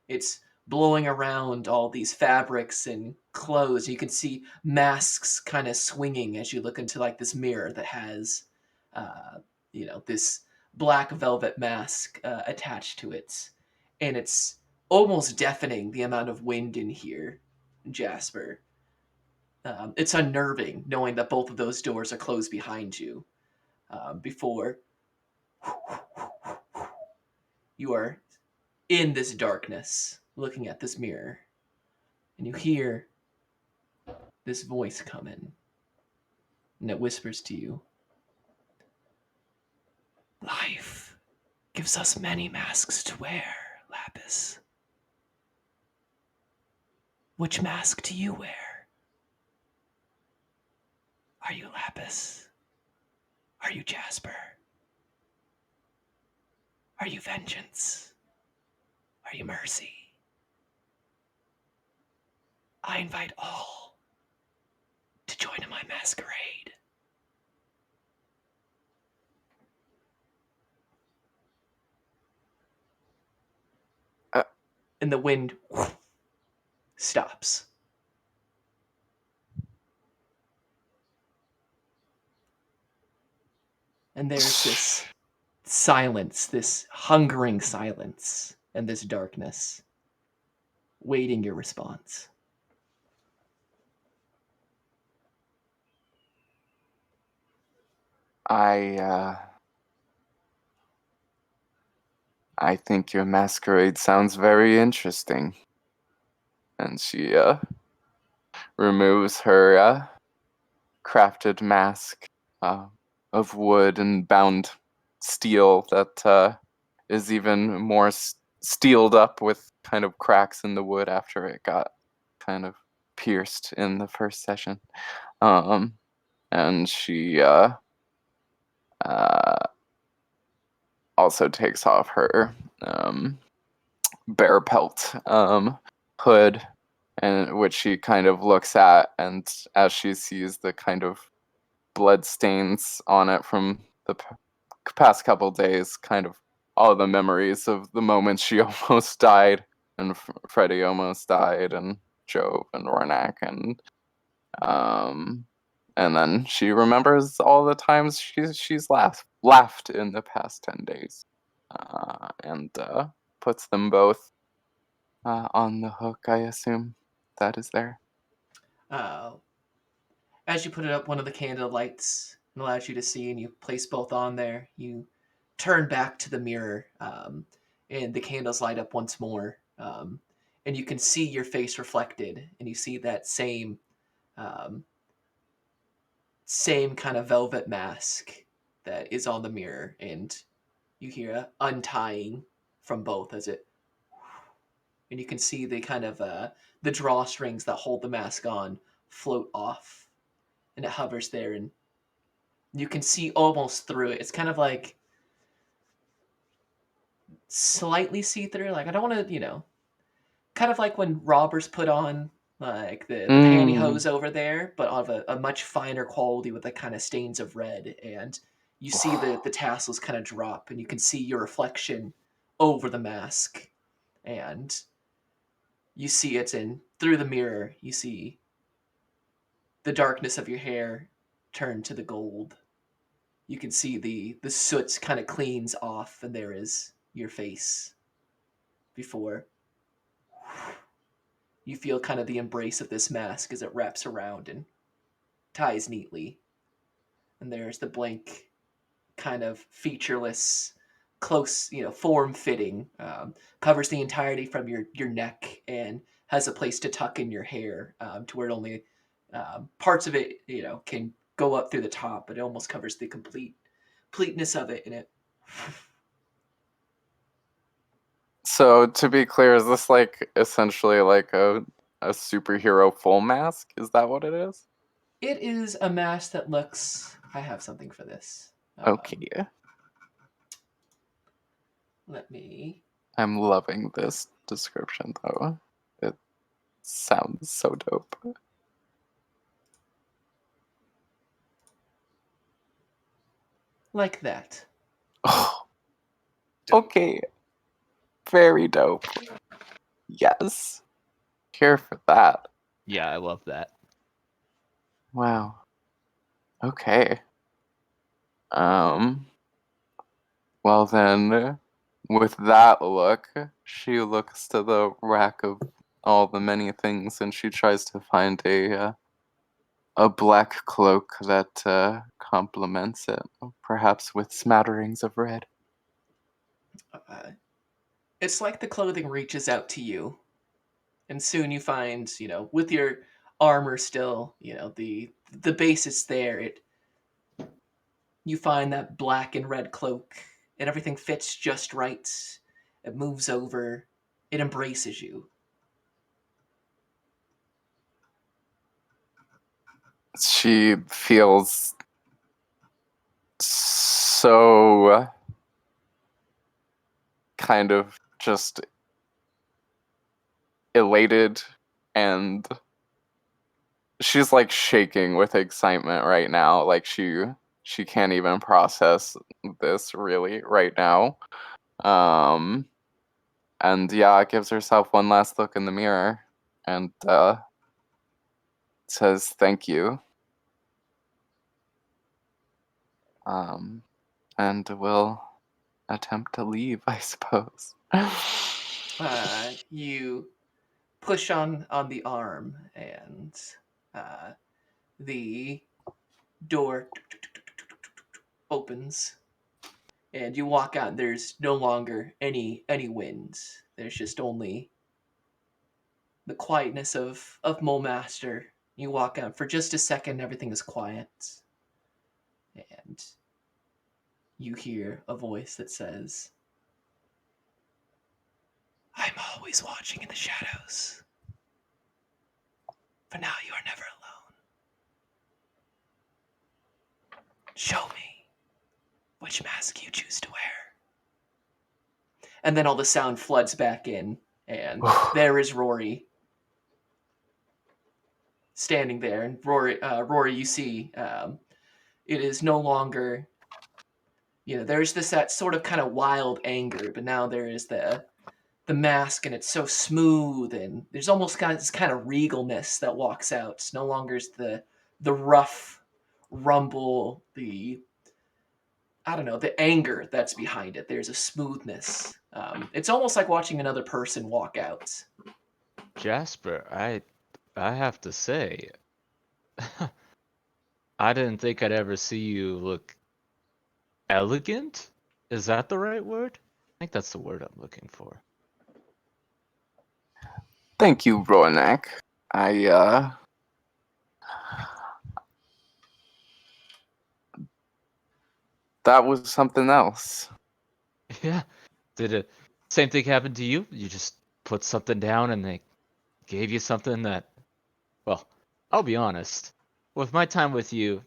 It's blowing around all these fabrics and clothes. You can see masks kind of swinging as you look into like this mirror that has, this black velvet mask attached to it, and it's almost deafening the amount of wind in here, Jasper. It's unnerving knowing that both of those doors are closed behind you. Before you are in this darkness, looking at this mirror, and you hear this voice come in, and it whispers to you, "Life gives us many masks to wear, Lapis. Which mask do you wear? Are you Lapis? Are you Jasper? Are you vengeance? Are you mercy? I invite all to join in my masquerade." And the wind stops. And there's this silence, this hungering silence, and this darkness, waiting your response. I think your masquerade sounds very interesting. And she removes her crafted mask of wood and bound steel that is even more steeled up with kind of cracks in the wood after it got kind of pierced in the first session. And she also takes off her bear pelt hood, and which she kind of looks at, and as she sees the kind of blood stains on it from the past couple days, kind of all the memories of the moment she almost died, and Freddie almost died, and Jove and Ronak, and And then she remembers all the times she's laughed in the past 10 days. And puts them both on the hook, I assume. That is there. As you put it up, one of the candle lights allows you to see, and you place both on there. You turn back to the mirror, and the candles light up once more. And you can see your face reflected, and you see that same kind of velvet mask that is on the mirror, and you hear a untying from both as it, and you can see the kind of the drawstrings that hold the mask on float off, and it hovers there, and you can see almost through it. It's kind of like slightly see-through. Like, I don't want to, kind of like when robbers put on like the pantyhose over there, but of a much finer quality with the kind of stains of red. And you see the tassels kind of drop, and you can see your reflection over the mask, and you see it, and through the mirror you see the darkness of your hair turn to the gold. You can see the soot kind of cleans off, and there is your face before you feel kind of the embrace of this mask as it wraps around and ties neatly. And there's the blank, kind of featureless, close, form-fitting, covers the entirety from your neck and has a place to tuck in your hair, to where it only parts of it, can go up through the top, but it almost covers the completeness of it. And it. So to be clear, is this like essentially like a superhero full mask? Is that what it is? It is a mask that looks. I have something for this. Okay. Let me. I'm loving this description though. It sounds so dope. Like that. Oh. Okay. Very dope. Yes. Here for that. Yeah, I love that. Wow. Okay. Well then, with that look, she looks to the rack of all the many things, and she tries to find a black cloak that complements it, perhaps with smatterings of red. It's like the clothing reaches out to you, and soon you find, with your armor still, the base is there. You find that black and red cloak, and everything fits just right. It moves over. It embraces you. She feels so kind of just elated, and she's like shaking with excitement right now. Like she can't even process this really right now. And yeah, gives herself one last look in the mirror and says thank you. And will attempt to leave, I suppose. You push on the arm, and the door opens, and you walk out. And there's no longer any wind. There's just only the quietness of Mole Master. You walk out for just a second. Everything is quiet, and you hear a voice that says, "I'm always watching in the shadows. For now, you are never alone. Show me which mask you choose to wear." And then all the sound floods back in, and there is Rory standing there. And Rory, you see, it is no longer, there's that sort of kind of wild anger, but now there is the mask, and it's so smooth, and there's almost this kind of regalness that walks out. It's no longer the rough rumble, the anger that's behind it. There's a smoothness. It's almost like watching another person walk out. Jasper, I have to say, I didn't think I'd ever see you look elegant. Is that the right word? I think that's the word I'm looking for. Thank you, Ronak. That was something else. Yeah. Did it same thing happen to you? You just put something down and they gave you something that, well, I'll be honest. With my time with you,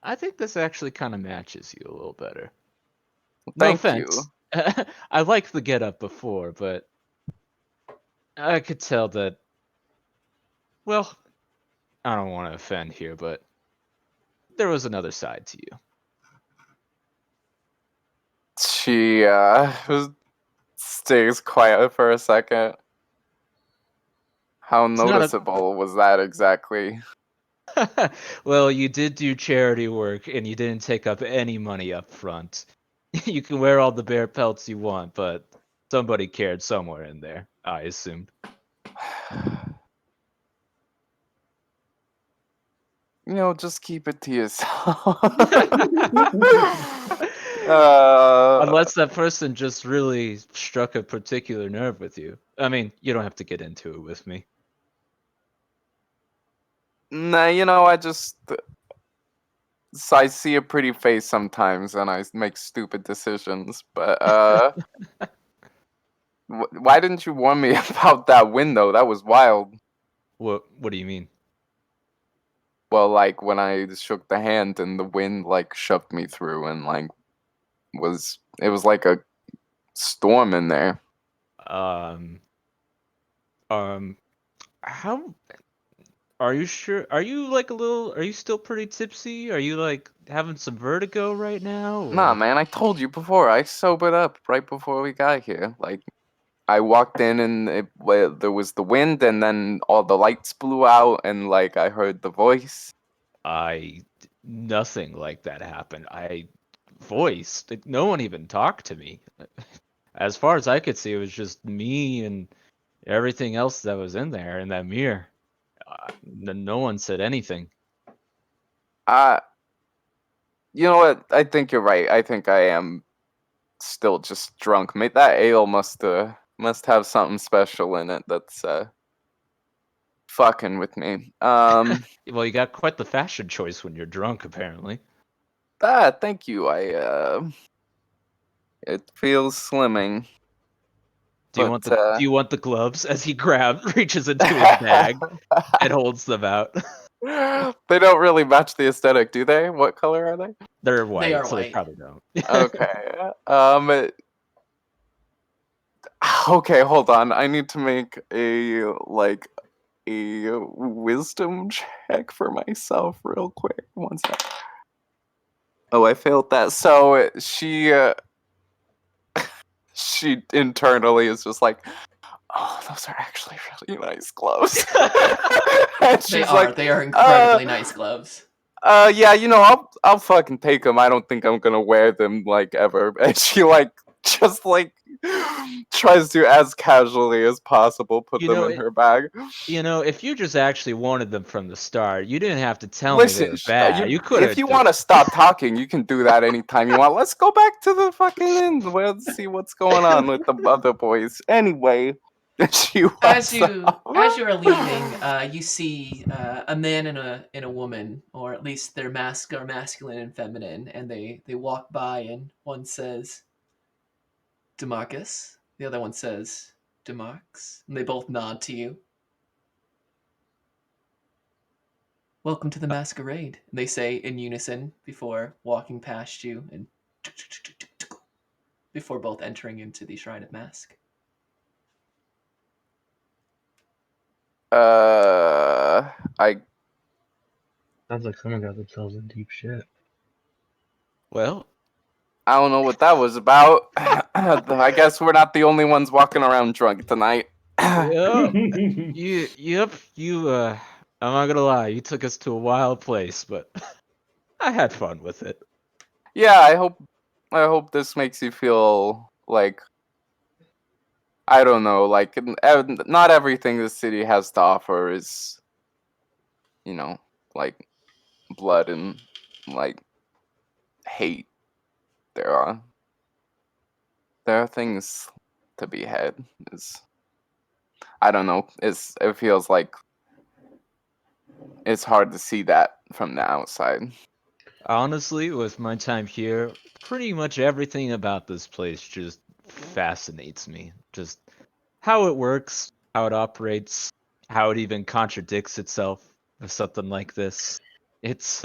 I think this actually kind of matches you a little better. No Thank offense. I liked the getup before, but I could tell that, well, I don't want to offend here, but there was another side to you. She stays quiet for a second. How It's not a noticeable was that exactly? Well, you did do charity work and you didn't take up any money up front. You can wear all the bear pelts you want, but somebody cared somewhere in there, I assumed. Just keep it to yourself. Unless that person just really struck a particular nerve with you. I mean, you don't have to get into it with me. Nah, I see a pretty face sometimes and I make stupid decisions, but why didn't you warn me about that window? That was wild. What do you mean? Well, like when I shook the hand and the wind like shoved me through and like it was like a storm in there. How are you sure? Are you like are you still pretty tipsy? Are you like having some vertigo right now? Nah, Or... man, I told you before. I sobered up right before we got here. Like, I walked in and there was the wind, and then all the lights blew out, and like I heard the voice. Nothing like that happened. No one even talked to me. As far as I could see, it was just me and everything else that was in there in that mirror. No one said anything. You know what? I think you're right. I think I am still just drunk. That ale must have something special in it that's fucking with me. Well, you got quite the fashion choice when you're drunk, apparently. Thank you. It feels slimming. Do you want the gloves? As he reaches into his bag and holds them out. They don't really match the aesthetic, do they? What color are they? They're white, are so white. they probably don't. Okay. Okay, hold on. I need to make a wisdom check for myself real quick. One sec. Oh, I failed that. So she internally is just like, oh, those are actually really nice gloves. And she's They are incredibly nice gloves. Yeah, I'll fucking take them. I don't think I'm gonna wear them like ever. And she just tries to as casually as possible put them in her bag. If you just actually wanted them from the start, you didn't have to tell me they Listen, were bad. You could have. if you want to stop talking, you can do that anytime you want. Let's go back to the fucking inn. Let's see what's going on with the other boys. Anyway, as you are leaving, you see a man and a woman, or at least their masks are masculine and feminine, and they walk by, and one says, "Demarcus," the other one says, "Demarx," and they both nod to you. "Welcome to the masquerade," they say in unison before walking past you and before both entering into the Shrine of Mask. I Sounds like someone got themselves in deep shit. Well, I don't know what that was about. I guess we're not the only ones walking around drunk tonight. yeah, I'm not gonna lie, you took us to a wild place, but I had fun with it. Yeah, I hope this makes you feel like, I don't know, like not everything the city has to offer is, like blood and like hate. There are things to be had. I don't know. It feels like it's hard to see that from the outside. Honestly, with my time here, pretty much everything about this place just fascinates me. Just how it works, how it operates, how it even contradicts itself with something like this. It's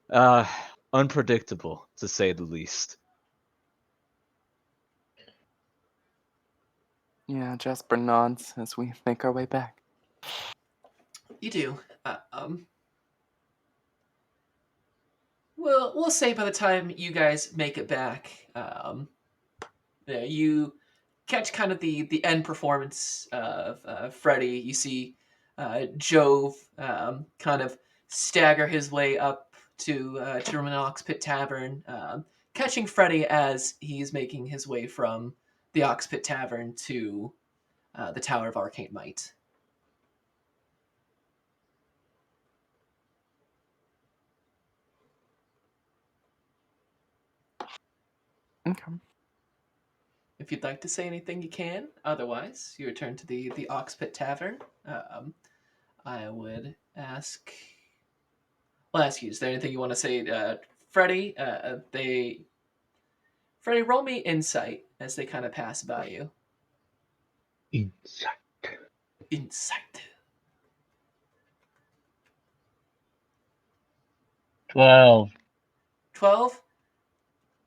uh, unpredictable, to say the least. Yeah, Jasper nods as we make our way back. You do. We'll say by the time you guys make it back, you catch kind of the end performance of Freddy. You see Jove kind of stagger his way up to Ox Pit Tavern, catching Freddy as he's making his way from the Ox Pit Tavern to the Tower of Arcane Might. Okay. If you'd like to say anything, you can. Otherwise, you return to the Ox Pit Tavern. I would ask. I'll ask you. Is there anything you want to say, Freddy? Freddy, roll me insight as they kind of pass by you. Insight. Insight. 12. 12.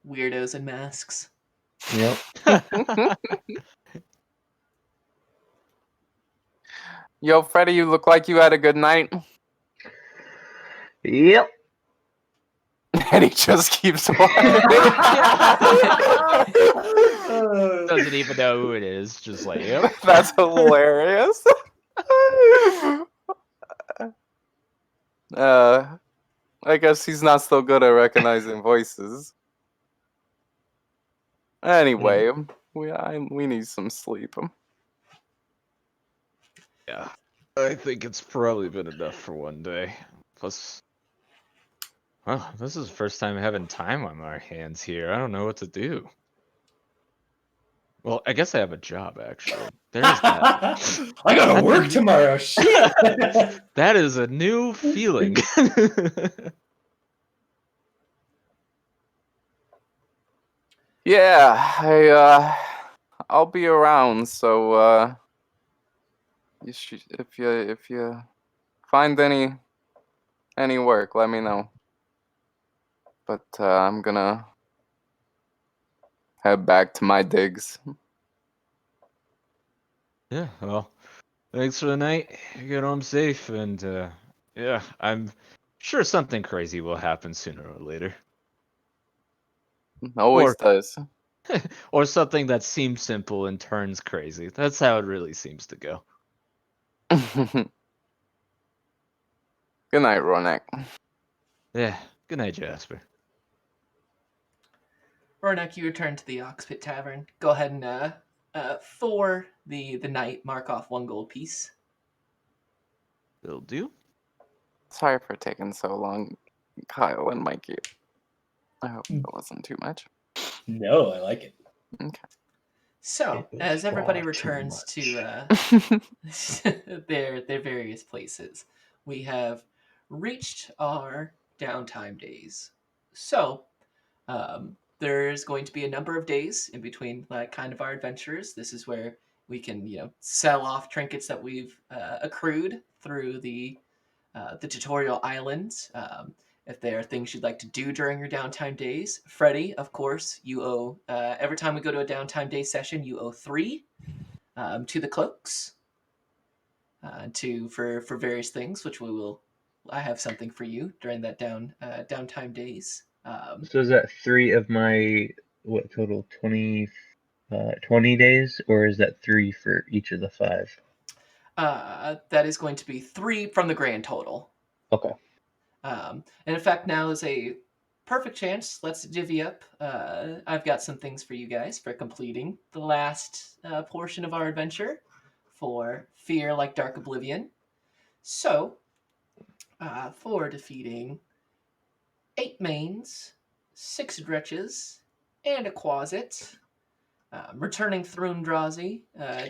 Weirdos in masks. Yep. Yo, Freddy, you look like you had a good night. Yep. And he just keeps walking. Doesn't even know who it is. Just like, yep. That's hilarious. I guess he's not so good at recognizing voices. Anyway, we need some sleep. Yeah. I think it's probably been enough for one day. Plus, well, this is the first time having time on our hands here. I don't know what to do. Well, I guess I have a job, actually. There's that. I gotta That's work tomorrow. Shit. That is a new feeling. Yeah, I'll be around. So if you find any work, let me know. But I'm gonna head back to my digs. Yeah, well, thanks for the night. You get home safe, and yeah, I'm sure something crazy will happen sooner or later. Always does. Or something that seems simple and turns crazy. That's how it really seems to go. Good night, Ronak. Yeah, good night, Jasper. Ronak, you return to the Oxpit Tavern. Go ahead and for the night, mark off 1 gold piece. Will do. Sorry for taking so long, Kyle and Mikey. I hope it wasn't too much. No, I like it. Okay. So, It was as everybody far too returns much. to their various places, we have reached our downtime days. So, there's going to be a number of days in between kind of our adventures. This is where we can sell off trinkets that we've accrued through the tutorial islands. If there are things you'd like to do during your downtime days, Freddy, of course, you owe every time we go to a downtime day session, you owe 3 to the cloaks for various things, which we will. I have something for you during that downtime days. So is that 3 of my, what total, 20 days, or is that 3 for each of the 5? That is going to be 3 from the grand total. Okay. And in fact, now is a perfect chance. Let's divvy up. I've got some things for you guys for completing the last portion of our adventure for Fear Like Dark Oblivion. So, for defeating 8 mains, 6 dretches, and a quasit, returning Throondrazi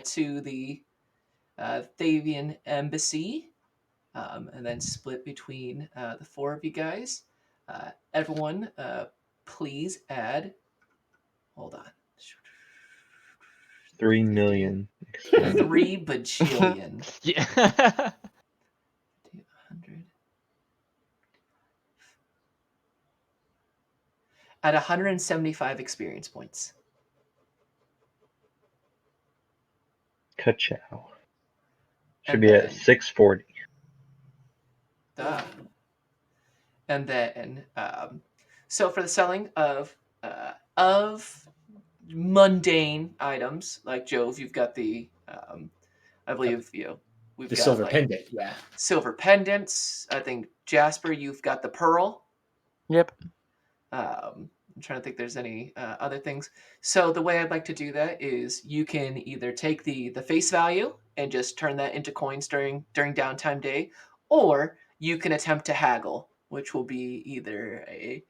to the Thavian Embassy, and then split between the 4 of you guys. Everyone, please add. Hold on. 3 million. 3 bajillion. Yeah. 200. At 175 experience points. Ka-chow. Should And be at then- 640. Duh. And then, so for the selling of mundane items, like Jove, you've got the, I believe, we've The got silver like, pendant, yeah. silver pendants. I think Jasper, you've got the pearl. Yep. I'm trying to think if there's any other things. So the way I'd like to do that is you can either take the face value and just turn that into coins during downtime day, or you can attempt to haggle, which will be either a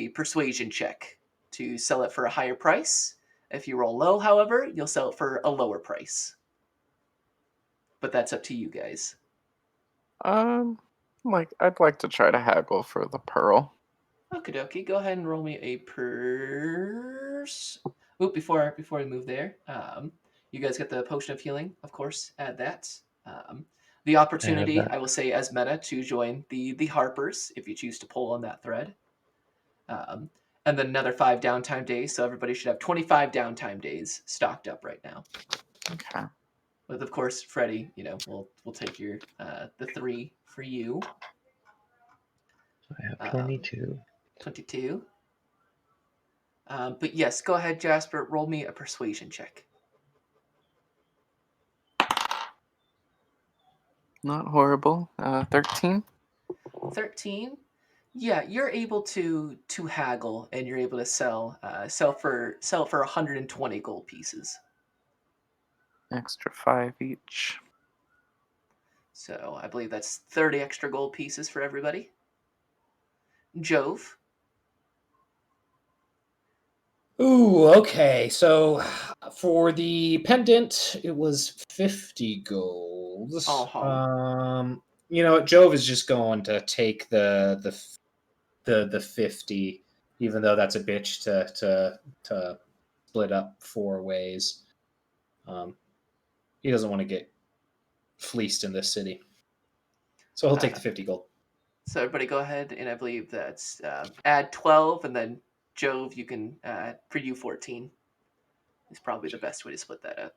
persuasion check to sell it for a higher price. If you roll low, however, you'll sell it for a lower price. But that's up to you guys. I'd like to try to haggle for the pearl. Okie dokie, go ahead and roll me a purse. Oop, before we move there, you guys get the potion of healing, of course. Add that. The opportunity, that. I will say, as meta, to join the Harpers if you choose to pull on that thread. And then another 5 downtime days, so everybody should have 25 downtime days stocked up right now. Okay. With, of course, Freddy, we'll take your the 3 for you. I have 22. 22. But yes, go ahead, Jasper. Roll me a persuasion check. Not horrible. 13. 13. Yeah, you're able to haggle, and you're able to sell for 120 gold pieces. Extra 5 each. So I believe that's 30 extra gold pieces for everybody. Jove. Ooh, okay. So for the pendant, it was 50 gold. Uh-huh. Jove is just going to take the 50, even though that's a bitch to split up 4 ways. He doesn't want to get fleeced in this city, so he'll take the 50 gold. So everybody go ahead, and I believe that's add 12, and then Jove, you can for you 14. Is probably the best way to split that up.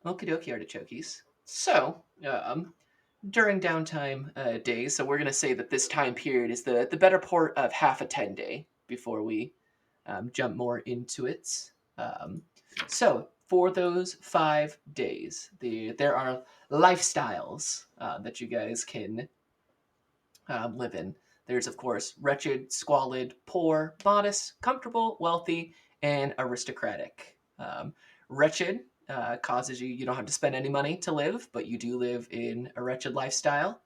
Okie dokie, artichokes. So, during downtime days, so we're going to say that this time period is the better part of half a 10 day before we jump more into it. So, for those 5 days, there are lifestyles that you guys can live in. There's, of course, wretched, squalid, poor, modest, comfortable, wealthy, and aristocratic. Wretched causes you don't have to spend any money to live, but you do live in a wretched lifestyle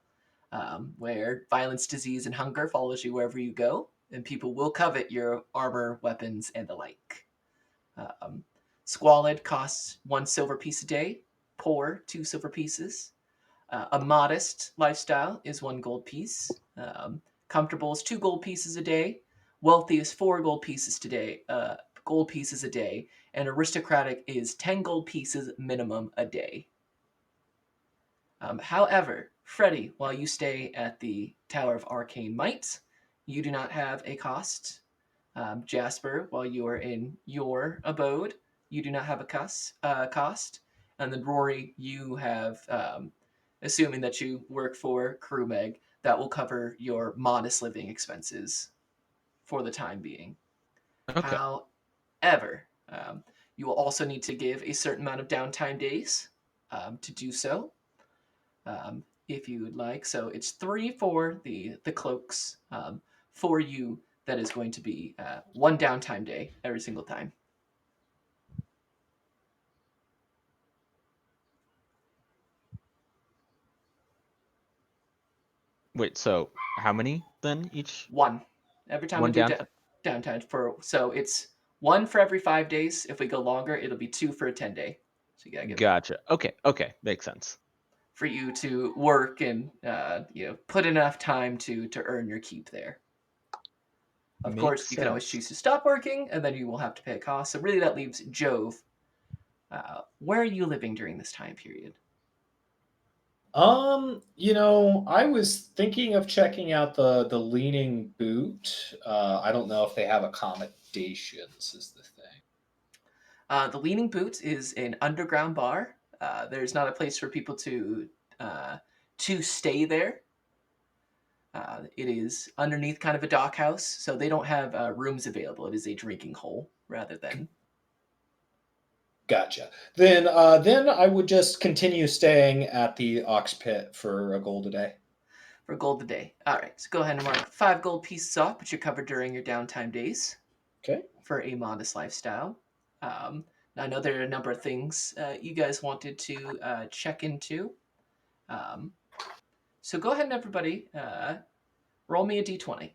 where violence, disease, and hunger follows you wherever you go, and people will covet your armor, weapons, and the like. Squalid costs 1 silver piece a day, poor 2 silver pieces. A modest lifestyle is 1 gold piece. Comfortable is 2 gold pieces a day. Wealthy is 4 gold pieces a day, and aristocratic is 10 gold pieces minimum a day. However, Freddy, while you stay at the Tower of Arcane Might, you do not have a cost. Jasper, while you are in your abode, you do not have a cost. And then Rory, you have, assuming that you work for Crewmeg, that will cover your modest living expenses for the time being. Okay. However, You will also need to give a certain amount of downtime days to do so, if you would like. So it's 3 for the cloaks. For you, that is going to be 1 downtime day every single time. Wait, so how many then each? 1 every time One we do downtime? downtime. So it's 1 for every 5 days. If we go longer, it'll be 2 for a 10-day. So you gotta give Gotcha. Okay, makes sense. for you to work and put enough time to earn your keep there. Of course, Makes you can always sense. choose to stop working, and then you will have to pay a cost. So really, that leaves Jove. Where are you living during this time period? I was thinking of checking out the Leaning Boot. I don't know if they have accommodations. Is the thing. The Leaning Boot is an underground bar. There's not a place for people to stay there. It is underneath kind of a dock house, so they don't have rooms available. It is a drinking hole rather than. Gotcha. Then I would just continue staying at the Ox Pit for a gold a day. For gold a day. All right, so go ahead and mark 5 gold pieces off, but you're covered during your downtime days. Okay. For a modest lifestyle. Now I know there are a number of things you guys wanted to check into. So go ahead and everybody roll me a d20.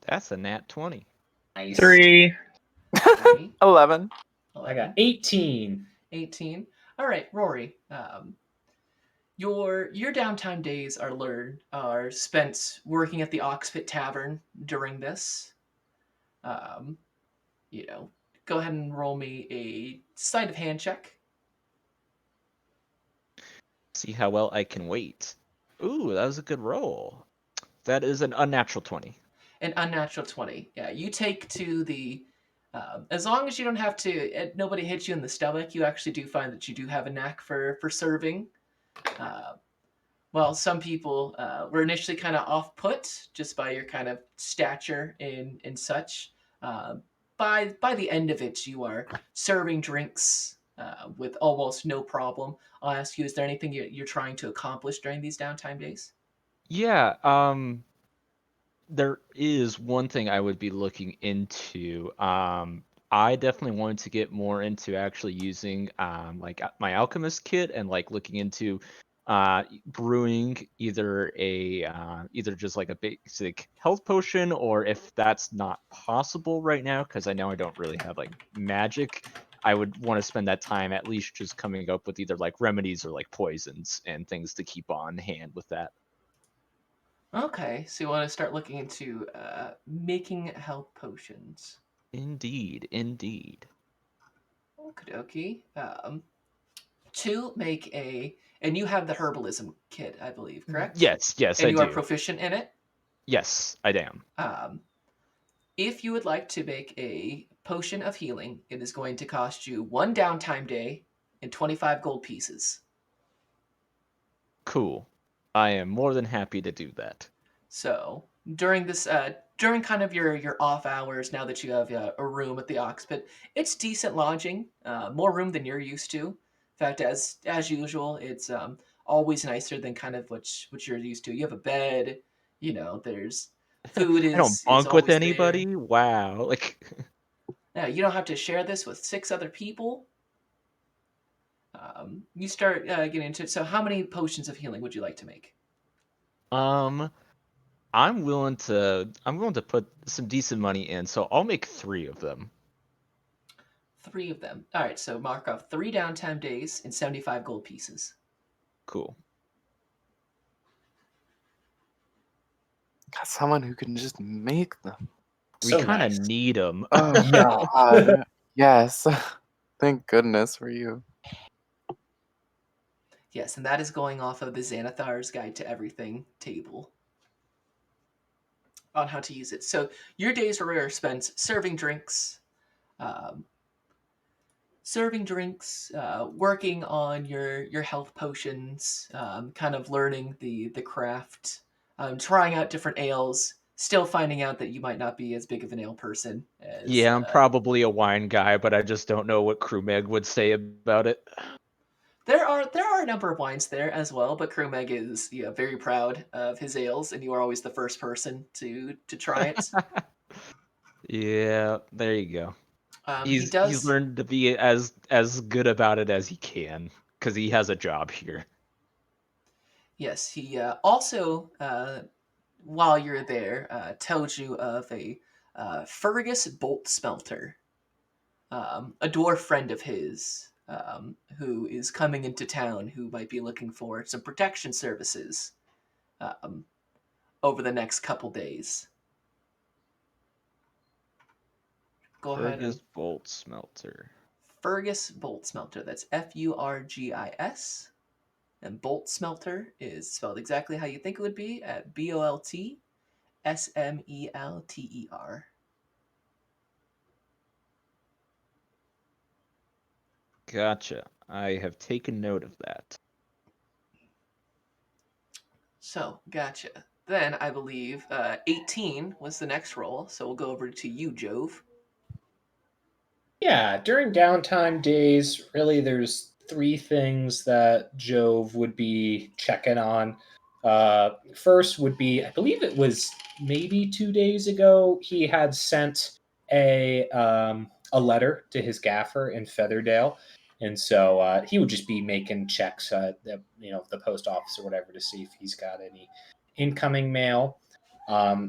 That's a nat 20. Nice. 3. 3, 11. I got 18. 18. All right, Rory. Your downtime days are spent working at the Oxpit Tavern during this. Go ahead and roll me a sleight of hand check. See how well I can wait. Ooh, that was a good roll. That is an unnatural 20. An unnatural 20. Yeah, you take to the. As long as you don't have to, nobody hits you in the stomach, you actually do find that you do have a knack for serving. Well, some people were initially kind of off put just by your kind of stature and such. By the end of it, you are serving drinks with almost no problem. I'll ask you: is there anything you're trying to accomplish during these downtime days? Yeah, there is one thing I would be looking into. I definitely wanted to get more into actually using like my alchemist kit and like looking into brewing either just like a basic health potion, or if that's not possible right now, because I know I don't really have like magic, I would want to spend that time at least just coming up with either like remedies or like poisons and things to keep on hand with that. Okay, so you want to start looking into making health potions. Indeed. Okie dokie. To make and you have the herbalism kit, I believe, correct? Yes, And I you are do. proficient in it? Yes, I am. If you would like to make a potion of healing, it is going to cost you 1 downtime day and 25 gold pieces. Cool. I am more than happy to do that. So during this, during kind of your off hours, now that you have a room at the Ox Pit, it's decent lodging, more room than you're used to. In fact, as usual, it's always nicer than kind of what you're used to. You have a bed, there's food I don't is bunk with always there. anybody. Wow. Like Yeah, you don't have to share this with 6 other people. You start getting into it. So, how many potions of healing would you like to make? I'm willing to put some decent money in, so I'll make 3 of them. 3 of them. All right, so mark off 3 downtime days and 75 gold pieces. Cool. Got someone who can just make them. We So kind of nice. need them. Oh, Yeah. God. Yes. Thank goodness for you. Yes, and that is going off of the Xanathar's Guide to Everything table on how to use it. So your days are spent serving drinks, working on your health potions, kind of learning the craft, trying out different ales, still finding out that you might not be as big of an ale person as. Yeah, I'm probably a wine guy, but I just don't know what Krumeg would say about it. There are a number of wines there as well, but Krumeg is very proud of his ales, and you are always the first person to try it. Yeah, there you go. He He's does. learned to be as good about it as he can because he has a job here. Yes, he also, while you're there, tells you of a Fergus Bolt Smelter, a dwarf friend of his who is coming into town who might be looking for some protection services um, over the next couple days. Go ahead and Fergus Bolt Smelter. Fergus Bolt Smelter. That's Furgis. And Bolt Smelter is spelled exactly how you think it would be at BOLTSMELTER. Gotcha. I have taken note of that. So, gotcha. Then I believe 18 was the next roll, so we'll go over to you, Jove. Yeah, during downtime days, really there's three things that Jove would be checking on. First would be, I believe it was maybe 2 days ago, he had sent a letter to his gaffer in Featherdale. And so he would just be making checks at the post office or whatever to see if he's got any incoming mail.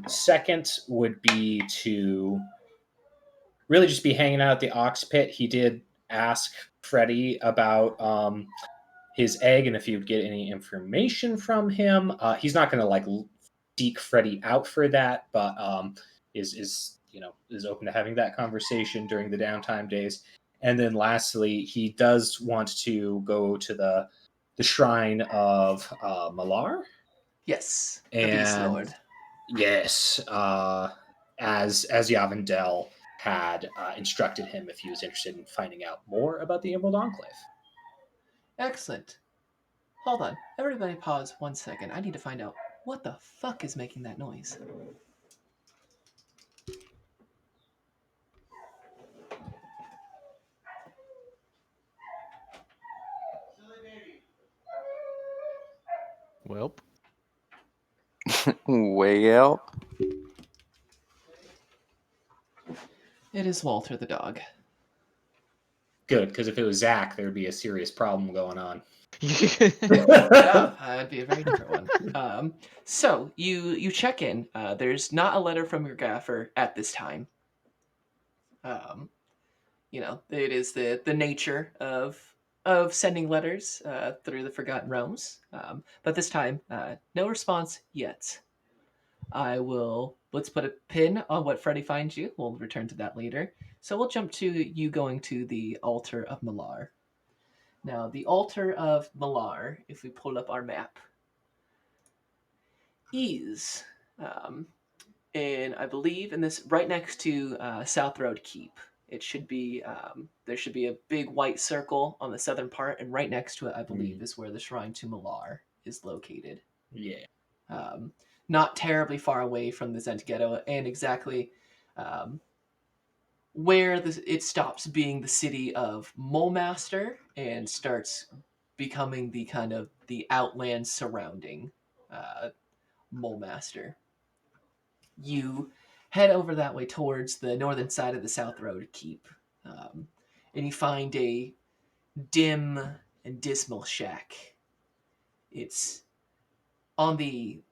Second would be to really just be hanging out at the Ox Pit. He did ask Freddie about his egg and if he would get any information from him. He's not going to like deke Freddie out for that, but is open to having that conversation during the downtime days. And then lastly, he does want to go to the shrine of Malar. Yes, the And Beast Lord. yes, as Yavendel had instructed him if he was interested in finding out more about the Emerald Enclave. Excellent. Hold on. Everybody pause 1 second. I need to find out what the fuck is making that noise. Welp. Way out. It is Walter the dog. Good, because if it was Zach, there'd be a serious problem going on. Yeah, that'd be a very different one. So you check in. There's not a letter from your gaffer at this time. It is the nature of sending letters through the Forgotten Realms. But this time, no response yet. Let's put a pin on what Freddy finds you. We'll return to that later. So we'll jump to you going to the altar of Malar. Now, the altar of Malar, if we pull up our map, is, and I believe in this right next to South Road Keep. It should be there should be a big white circle on the southern part, and right next to it, I believe, is where the shrine to Malar is located. Yeah. Not terribly far away from the Zent Ghetto, and exactly where it stops being the city of Mulmaster and starts becoming the kind of the outland surrounding Mulmaster. You head over that way towards the northern side of the South Road Keep, and you find a dim and dismal shack. It's on the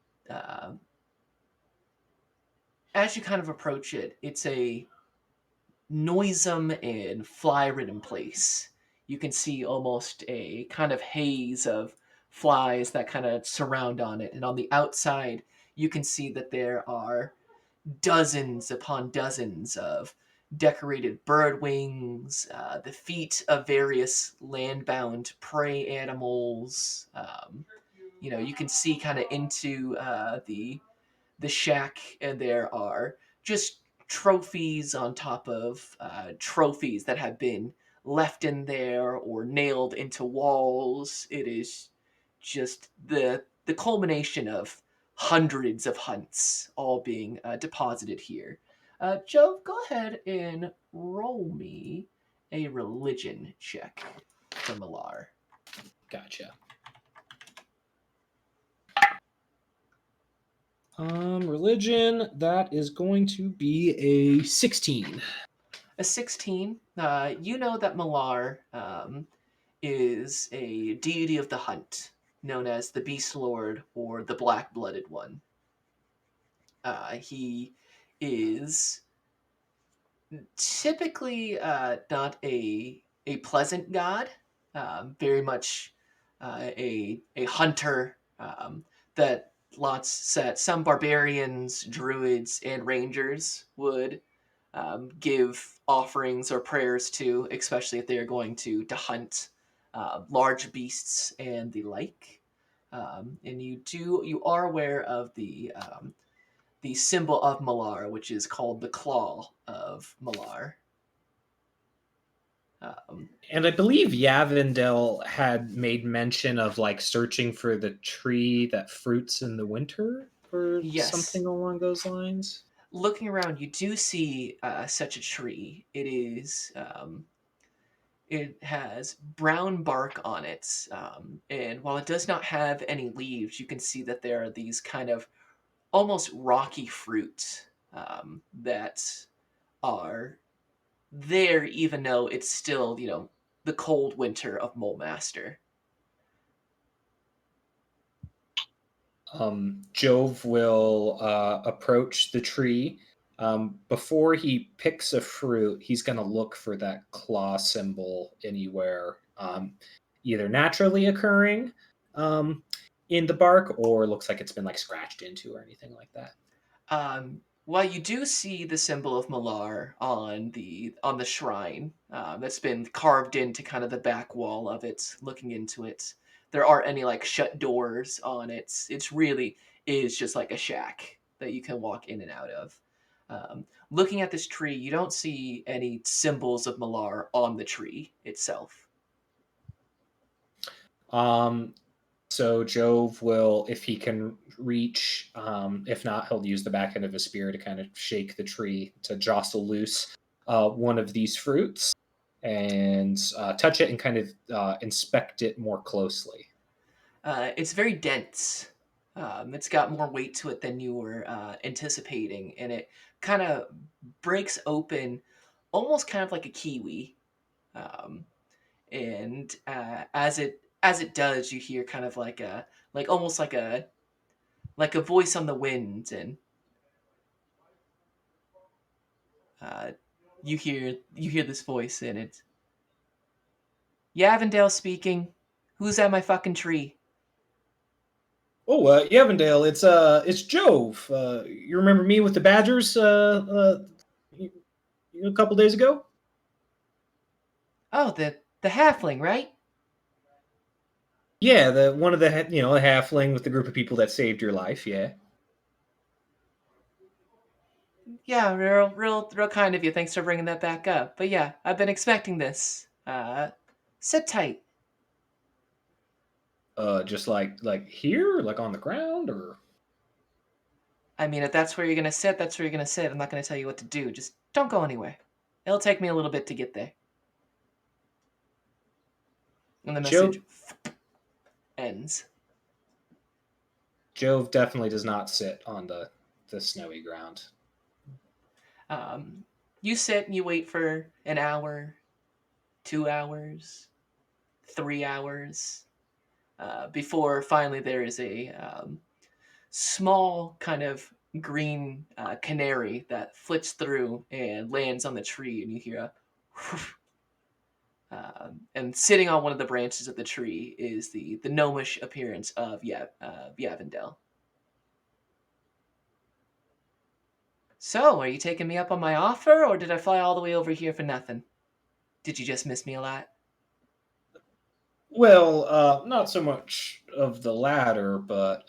as you kind of approach it, it's a noisome and fly-ridden place. You can see almost a kind of haze of flies that kind of surround on it. And on the outside, you can see that there are dozens upon dozens of decorated bird wings, the feet of various land-bound prey animals. You can see kind of into the shack, and there are just trophies on top of trophies that have been left in there or nailed into walls. It is just the culmination of hundreds of hunts all being deposited here. Jove, go ahead and roll me a religion check for Malar. Gotcha. Religion, that is going to be a 16. A 16, you know that Malar is a deity of the hunt, known as the Beast Lord or the Black-Blooded One. He is typically not a pleasant god, very much a hunter that some barbarians, druids, and rangers would give offerings or prayers to, especially if they are going to hunt large beasts and the like. And you are aware of the symbol of Malar, which is called the Claw of Malar. And I believe Yavindel had made mention of like searching for the tree that fruits in the winter or Yes. something along those lines. Looking around, you do see such a tree. It has brown bark on it, and while it does not have any leaves, you can see that there are these kind of almost rocky fruit that are there, even though it's still, the cold winter of Mulemaster. Jove will approach the tree. Before he picks a fruit, he's going to look for that claw symbol anywhere, either naturally occurring in the bark, or looks like it's been like scratched into or anything like that. While you do see the symbol of Malar on the shrine that's been carved into kind of the back wall of it, looking into it, there aren't any like shut doors on it. It's really is just like a shack that you can walk in and out of. Looking at this tree, you don't see any symbols of Malar on the tree itself. So Jove will, if he can reach, if not, he'll use the back end of his spear to kind of shake the tree to jostle loose one of these fruits and touch it and kind of inspect it more closely. It's very dense. It's got more weight to it than you were anticipating, and it kind of breaks open, almost kind of like a kiwi. And as it does, you hear kind of almost like a voice on the wind, and you hear this voice, and it's Yavindale speaking. Who's at my fucking tree? Oh, Yavindale, it's Jove. You remember me with the Badgers a couple days ago? Oh, the halfling, right? Yeah, the one of the the halfling with the group of people that saved your life. Yeah. Yeah, real kind of you. Thanks for bringing that back up. But yeah, I've been expecting this. Sit tight. Just like here, like on the ground, or I mean, if that's where you're gonna sit, that's where you're gonna sit. I'm not gonna tell you what to do. Just don't go anywhere. It'll take me a little bit to get there. And the message ends. Jove definitely does not sit on the snowy ground. You sit and you wait for an hour, 2 hours, 3 hours, before finally there is a small kind of green canary that flits through and lands on the tree, and you hear a and sitting on one of the branches of the tree is the gnomish appearance of Yavindel. So, are you taking me up on my offer, or did I fly all the way over here for nothing? Did you just miss me a lot? Well, not so much of the latter, but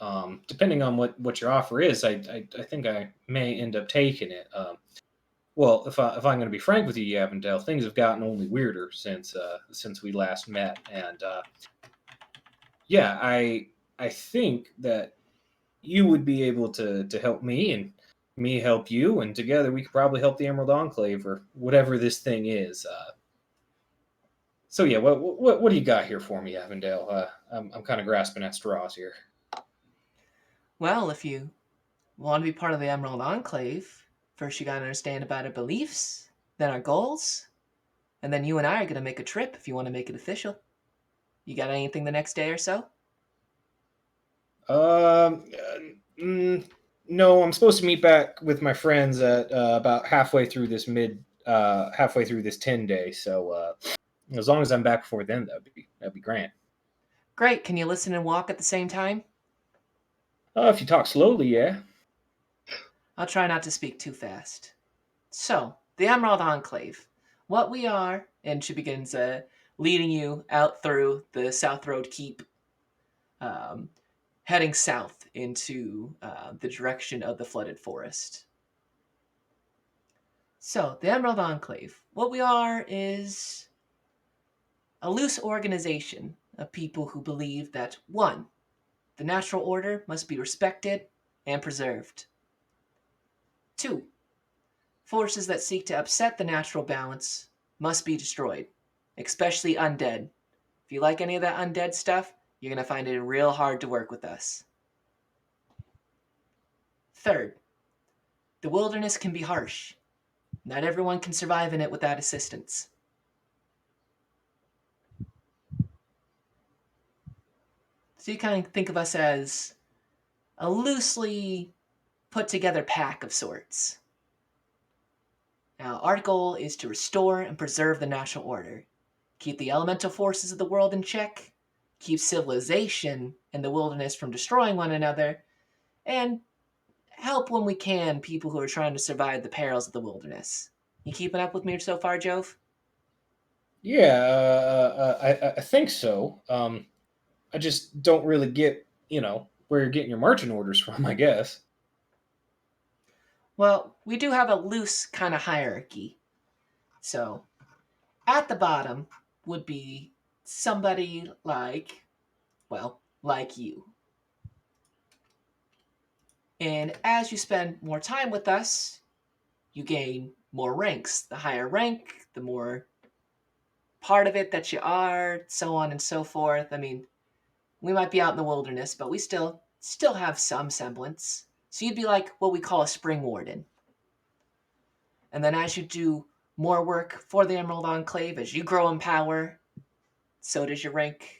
depending on what your offer is, I think I may end up taking it. Well, if I'm going to be frank with you, Yavindel, things have gotten only weirder since we last met, and yeah, I think that you would be able to help me, and me help you, and together we could probably help the Emerald Enclave or whatever this thing is. So yeah, what do you got here for me, Avondale? I'm kind of grasping at straws here. Well, if you want to be part of the Emerald Enclave, first you gotta understand about our beliefs, then our goals, and then you and I are gonna make a trip if you want to make it official. You got anything the next day or so? Um, no, I'm supposed to meet back with my friends at about halfway through this 10 day. So as long as I'm back before then, that'd be grand. Great. Can you listen and walk at the same time? If you talk slowly, yeah. I'll try not to speak too fast. So, the Emerald Enclave. What we are, and she begins leading you out through the South Road Keep, um, heading south into the direction of the flooded forest. So, the Emerald Enclave. What we are is a loose organization of people who believe that, one, the natural order must be respected and preserved. Two, forces that seek to upset the natural balance must be destroyed, especially undead. If you like any of that undead stuff, you're going to find it real hard to work with us. Third, the wilderness can be harsh. Not everyone can survive in it without assistance. So you kind of think of us as a loosely put together pack of sorts. Now, our goal is to restore and preserve the natural order, keep the elemental forces of the world in check, keep civilization and the wilderness from destroying one another, and help when we can people who are trying to survive the perils of the wilderness. You keeping up with me so far, Jove? Yeah, I think so. I just don't really get, where you're getting your marching orders from, I guess. Well, we do have a loose kind of hierarchy. So, at the bottom would be somebody like you. And as you spend more time with us, you gain more ranks. The higher rank, the more part of it that you are, so on and so forth. I mean, we might be out in the wilderness, but we still have some semblance. So you'd be like what we call a spring warden. And then as you do more work for the Emerald Enclave, as you grow in power, so does your rank,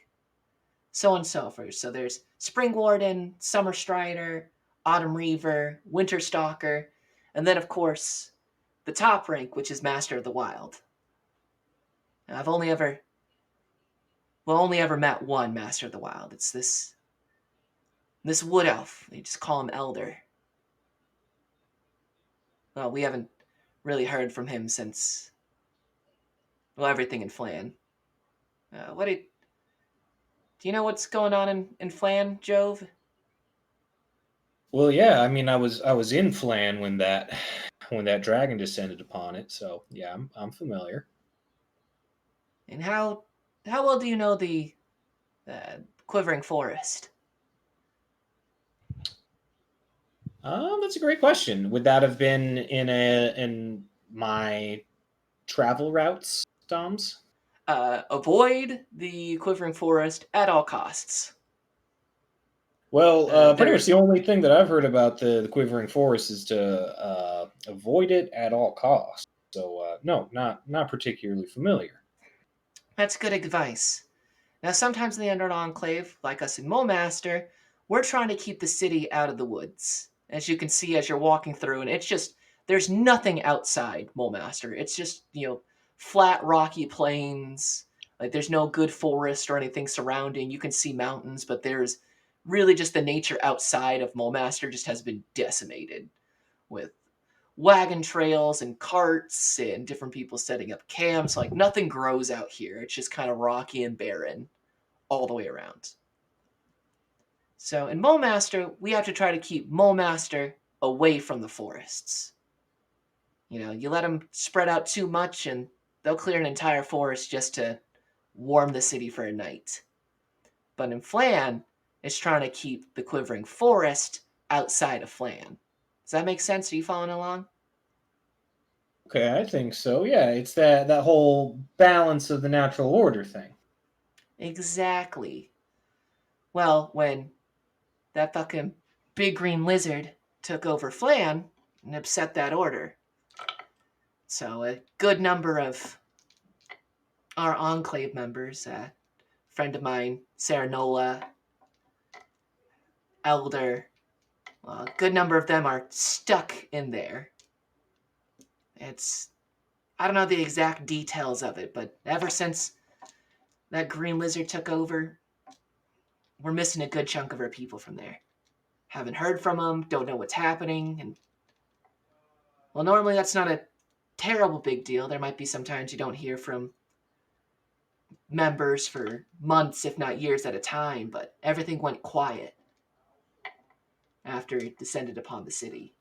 so on and so forth. So there's Spring Warden, Summer Strider, Autumn Reaver, Winter Stalker, and then of course the top rank, which is Master of the Wild. Now, I've only ever met one Master of the Wild. It's this wood elf. They just call him Elder. Well, we haven't really heard from him since everything in Flan. Do you know what's going on in Flan, Jove? Well, yeah, I mean, I was in Flan when that dragon descended upon it, so yeah, I'm familiar. And how well do you know the Quivering Forest? That's a great question. Would that have been in my travel routes, Doms? Avoid the Quivering Forest at all costs. Well, pretty much There's the only thing that I've heard about the Quivering Forest is to avoid it at all costs. So no, not particularly familiar. That's good advice. Now, sometimes in the Underdark Enclave, like us in Mulmaster, we're trying to keep the city out of the woods. As you can see as you're walking through, and it's just, there's nothing outside Mulmaster. It's just, flat, rocky plains. Like, there's no good forest or anything surrounding. You can see mountains, but there's really just the nature outside of Mulmaster just has been decimated with wagon trails and carts and different people setting up camps. Like, nothing grows out here. It's just kind of rocky and barren all the way around. So in Mulmaster, we have to try to keep Mulmaster away from the forests. You let them spread out too much and they'll clear an entire forest just to warm the city for a night. But in Flan, it's trying to keep the Quivering Forest outside of Flan. Does that make sense? Are you following along? Okay, I think so. Yeah, it's that whole balance of the natural order thing. Exactly. Well, when that fucking big green lizard took over Flan and upset that order, so a good number of our Enclave members, a friend of mine, Sarah Nola, Elder, a good number of them are stuck in there. I don't know the exact details of it, but ever since that green lizard took over, we're missing a good chunk of our people from there. Haven't heard from them, don't know what's happening, and well, normally that's not a terrible big deal. There might be sometimes you don't hear from members for months, if not years at a time, but everything went quiet after it descended upon the city.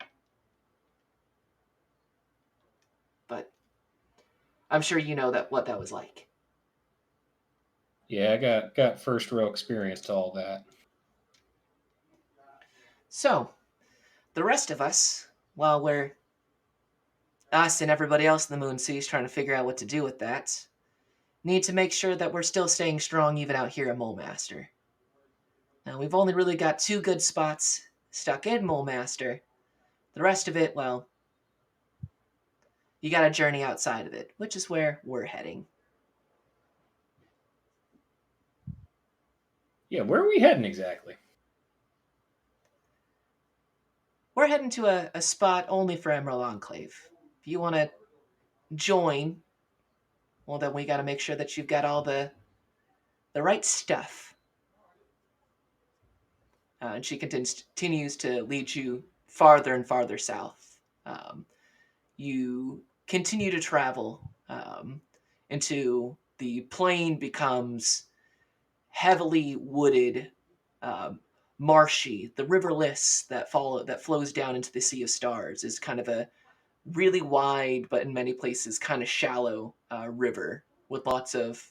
But I'm sure you know what that was like. Yeah, I got first row experience to all that. So, the rest of us, while we're us and everybody else in the Moon Seas trying to figure out what to do with that, need to make sure that we're still staying strong even out here at Molemaster. Now, we've only really got 2 good spots stuck in Molemaster. The rest of it, well, you got to journey outside of it, which is where we're heading. Yeah, where are we heading exactly? We're heading to a spot only for Emerald Enclave. If you want to join, well, then we got to make sure that you've got all the right stuff. And she continues to lead you farther and farther south. You continue to travel until the plain becomes heavily wooded, marshy. The river Liss that flows down into the Sea of Stars is kind of a really wide, but in many places kind of shallow river with lots of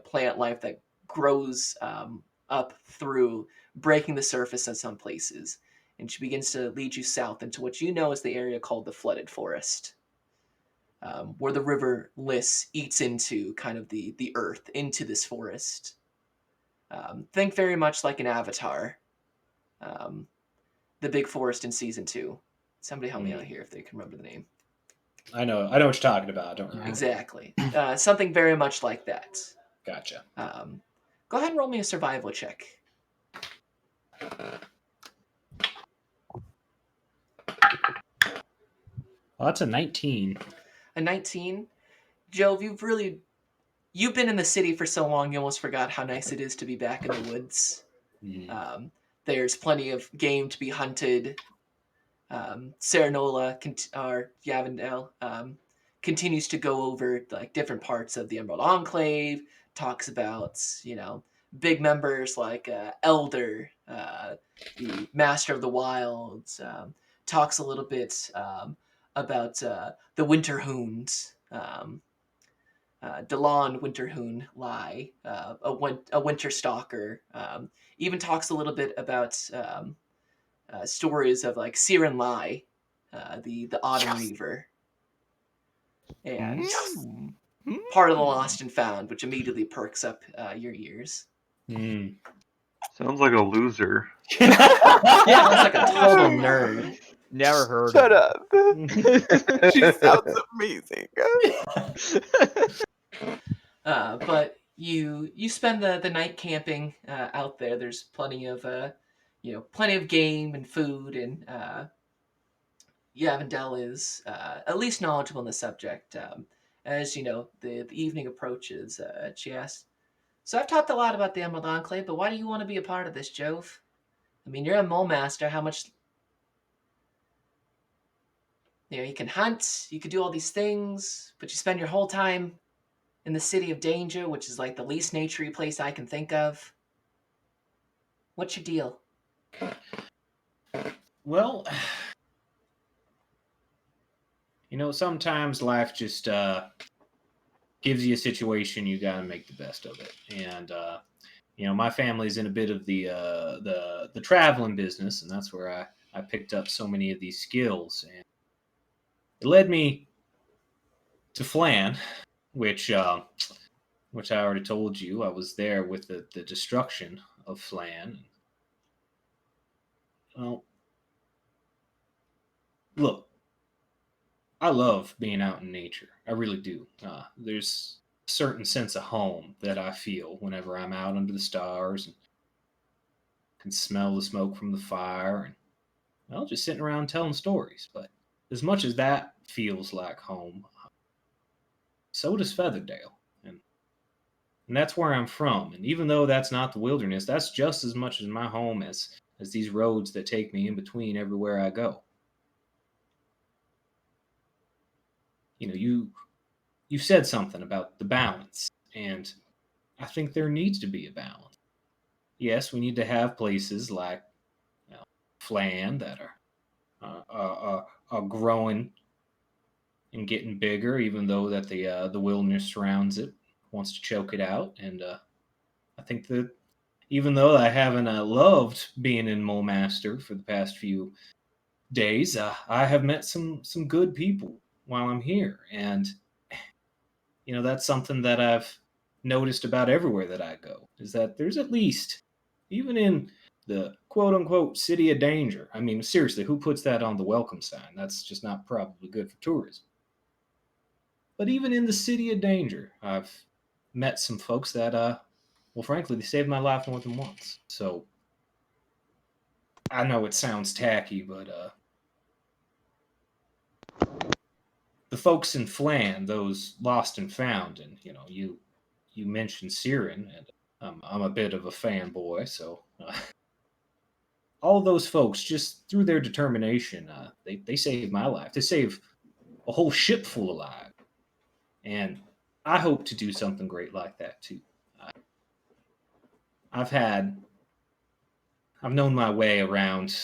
plant life that grows up through, breaking the surface in some places. And she begins to lead you south into what you know is the area called the Flooded Forest, where the river Liss eats into kind of the earth, into this forest. Think very much like an Avatar, the big forest in season 2. Somebody help me out here if they can remember the name. I know what you're talking about. I don't remember. Exactly. Something very much like that. Gotcha. Go ahead and roll me a survival check. Well, that's a 19. A 19? Jove, you've been in the city for so long, you almost forgot how nice it is to be back in the woods. There's plenty of game to be hunted. Serenola, or Yavendale, continues to go over like different parts of the Emerald Enclave, talks about, big members like Elder, the Master of the Wilds, talks a little bit about the Winterhound, Delon Winterhoon Lai, a Winter Stalker. Even talks a little bit about stories of like Siren Lai, the Autumn Reaver, and part of the Lost and Found, which immediately perks up your ears. Sounds like a loser. Yeah, sounds like a total nerd. Never heard Shut of up. She sounds amazing. But you spend the night camping out there. There's plenty of game and food, and Yavendell is at least knowledgeable in the subject. As the evening approaches, she asks, "So I've talked a lot about the Emerald Enclave, but why do you want to be a part of this, Jove? I mean, you're a mole master. How much? You can hunt, you could do all these things, but you spend your whole time in the City of Danger, which is like the least naturey place I can think of. What's your deal?" Well, sometimes life just gives you a situation, you got to make the best of it. And my family's in a bit of the traveling business, and that's where I picked up so many of these skills, and it led me to Flan, which I already told you. I was there with the destruction of Flan. Well, look, I love being out in nature. I really do. There's a certain sense of home that I feel whenever I'm out under the stars and can smell the smoke from the fire and, well, just sitting around telling stories. But as much as that feels like home, so does Featherdale. And that's where I'm from. And even though that's not the wilderness, that's just as much as my home as these roads that take me in between everywhere I go. You know, you said something about the balance, and I think there needs to be a balance. Yes, we need to have places like, you know, Flan that are growing and getting bigger, even though that the wilderness surrounds it, wants to choke it out. And I think that even though I haven't loved being in Mole Master for the past few days, I have met some good people while I'm here, and you know that's something that I've noticed about everywhere that I go is that there's at least, even in the quote unquote city of danger. I mean, seriously, who puts that on the welcome sign? That's just not probably good for tourism. But even in the city of danger, I've met some folks that, well, frankly, they saved my life more than once. So I know it sounds tacky, but the folks in Flan, those lost and found, and you know, you mentioned Siren, and I'm a bit of a fanboy, so all those folks, just through their determination, they saved my life. They saved a whole ship full of lives, and I hope to do something great like that too. Uh, I've had, I've known my way around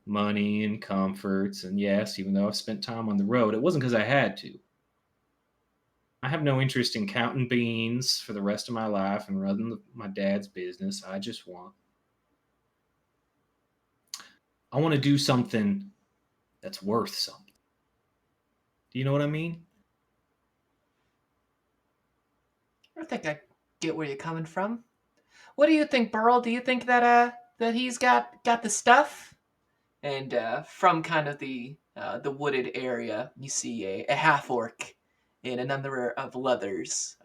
money and comforts, and yes, even though I've spent time on the road, it wasn't because I had to. I have no interest in counting beans for the rest of my life and running my dad's business. I want to do something that's worth something. Do you know what I mean? I think I get where you're coming from. What do you think, Burl? Do you think that that he's got the stuff? And from kind of the wooded area, you see a half orc in a number of leathers,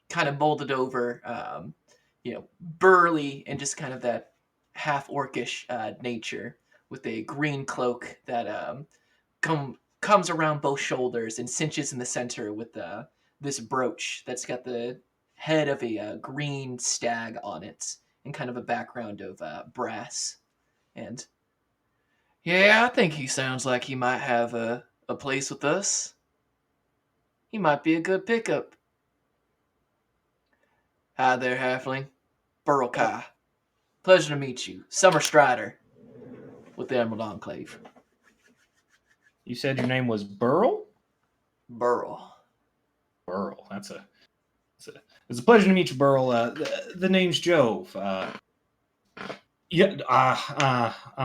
kind of molded over, burly and just kind of that half orcish nature, with a green cloak that comes around both shoulders and cinches in the center with this brooch that's got the head of a green stag on it and kind of a background of brass. And yeah, I think he sounds like he might have a place with us. He might be a good pickup. Hi there, Halfling. Burl Kai. Pleasure to meet you. Summer Strider with the Emerald Enclave. You said your name was Burl? Burl. Burl. It's a pleasure to meet you, Burl. The name's Jove. I'm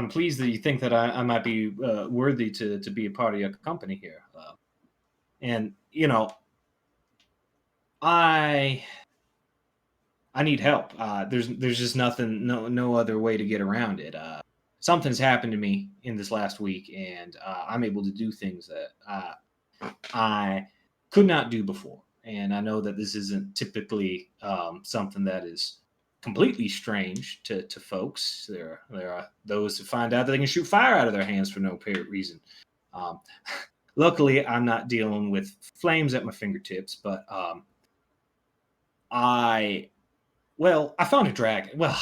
pleased that you think that I might be worthy to be a part of your company here. And you know, I need help. There's just nothing, no other way to get around it. Something's happened to me in this last week, and I'm able to do things that I could not do before. And I know that this isn't typically something that is completely strange to folks. There are those who find out that they can shoot fire out of their hands for no apparent reason. Um, luckily, I'm not dealing with flames at my fingertips, but I found a dragon. Well,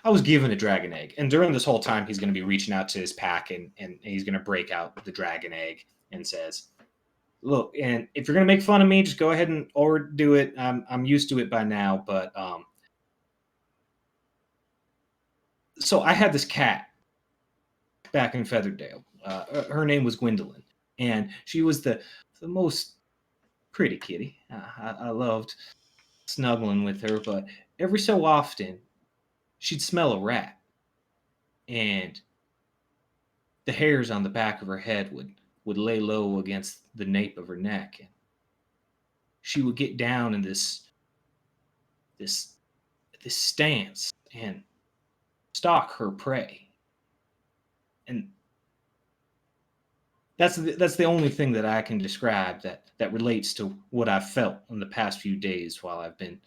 I was given a dragon egg, and during this whole time, he's going to be reaching out to his pack, and he's going to break out the dragon egg and says, "Look, and if you're going to make fun of me, just go ahead and overdo it. I'm used to it by now, but so I had this cat back in Featherdale. Her name was Gwendolyn, and she was the most pretty kitty. I loved snuggling with her, but every so often she'd smell a rat, and the hairs on the back of her head would lay low against the nape of her neck. And she would get down in this this stance and stalk her prey. And that's the only thing that I can describe that relates to what I've felt in the past few days while I've been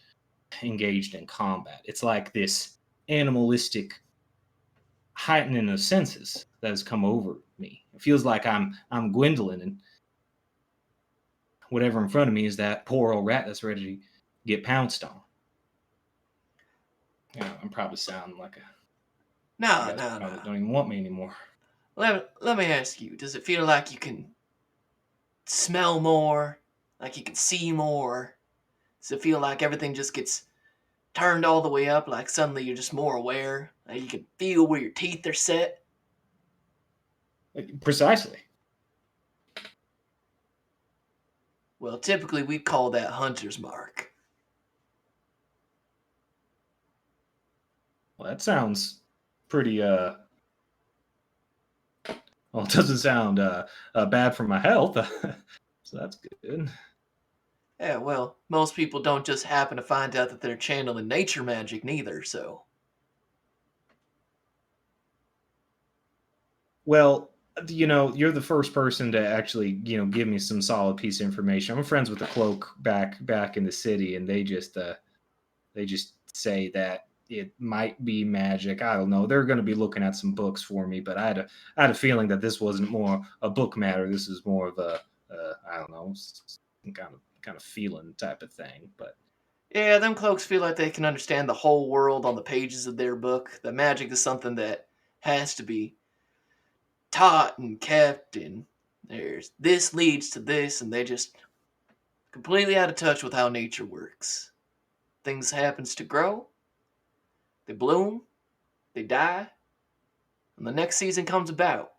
engaged in combat. It's like this animalistic heightening of senses that has come over me. It feels like I'm Gwendolyn, and whatever in front of me is that poor old rat that's ready to get pounced on. I'm probably sounding like a No, you guys no, probably no. don't even want me anymore. Let me ask you, does it feel like you can smell more? Like you can see more? Does it feel like everything just gets turned all the way up? Like suddenly you're just more aware? Like you can feel where your teeth are set? Precisely. Well, typically we call that hunter's mark. Well, that sounds pretty well, it doesn't sound bad for my health. So that's good. Yeah, well, most people don't just happen to find out that they're channeling nature magic neither, so. Well, you're the first person to actually, give me some solid piece of information. I'm friends with the cloak back in the city, and they just say that it might be magic. I don't know. They're going to be looking at some books for me, but I had a feeling that this wasn't more a book matter. This is more of a I don't know, some kind of feeling type of thing. But Yeah, them cloaks feel like they can understand the whole world on the pages of their book. The magic is something that has to be taught and kept, and there's this leads to this, and they just completely out of touch with how nature works. Things happens to grow, they bloom, they die, and the next season comes about.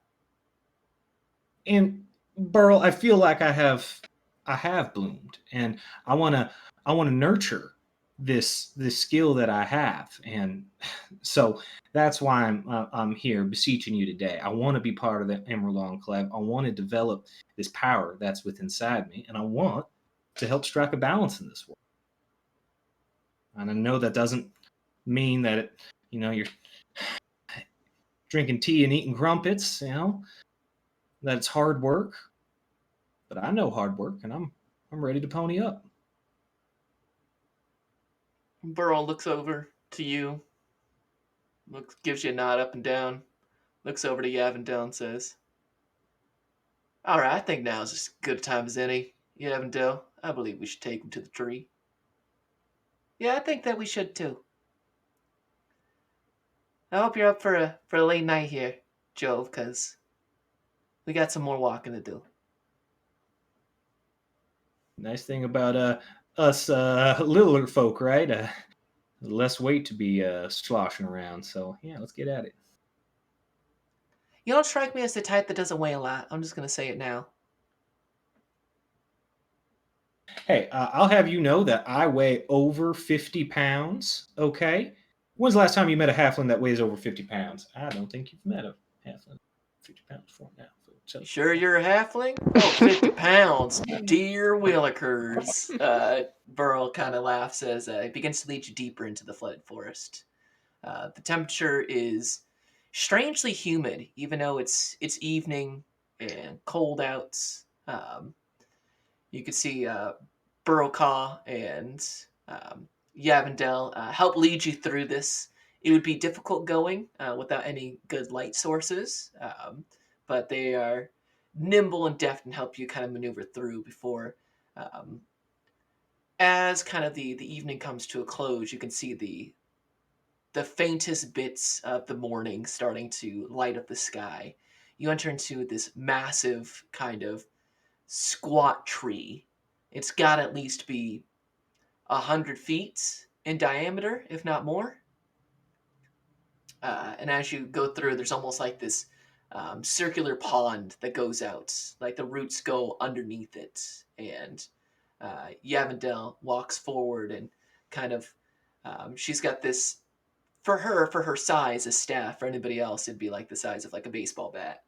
and Burl, I feel like I have bloomed, and I want to nurture this skill that I have, and so that's why I'm here beseeching you today. I want to be part of the Emerald Enclave. I want to develop this power that's within inside me, and I want to help strike a balance in this world. And I know that doesn't mean that you're drinking tea and eating crumpets. That it's hard work, but I know hard work, and I'm ready to pony up. Burl looks over to you, gives you a nod up and down, looks over to Yavendell and says, "All right, I think now's as good a time as any. Yavendell, I believe we should take him to the tree." "Yeah, I think that we should too. I hope you're up for a late night here, Jove, because we got some more walking to do." Nice thing about us littler folk, right? Less weight to be sloshing around. So yeah, let's get at it. You don't strike me as the type that doesn't weigh a lot. I'm just gonna say it now. Hey, I'll have you know that I weigh over 50 pounds. Okay. When's the last time you met a halfling that weighs over 50 pounds? I don't think you've met a halfling 50 pounds before now. So, You sure you're a halfling? Oh, 50 pounds. Dear Willikers. Burl kind of laughs as he begins to lead you deeper into the flooded forest. The temperature is strangely humid, even though it's evening and cold out. Um, you can see Burrow and Yavendell help lead you through this. It would be difficult going without any good light sources, but they are nimble and deft and help you kind of maneuver through before. Um, as kind of the evening comes to a close, you can see the faintest bits of the morning starting to light up the sky. You enter into this massive kind of squat tree. It's got to at least be 100 feet in diameter, if not more. And as you go through, there's almost like this circular pond that goes out. Like the roots go underneath it. And Yavendell walks forward and kind of, she's got this, for her size, a staff. For anybody else, it'd be like the size of like a baseball bat.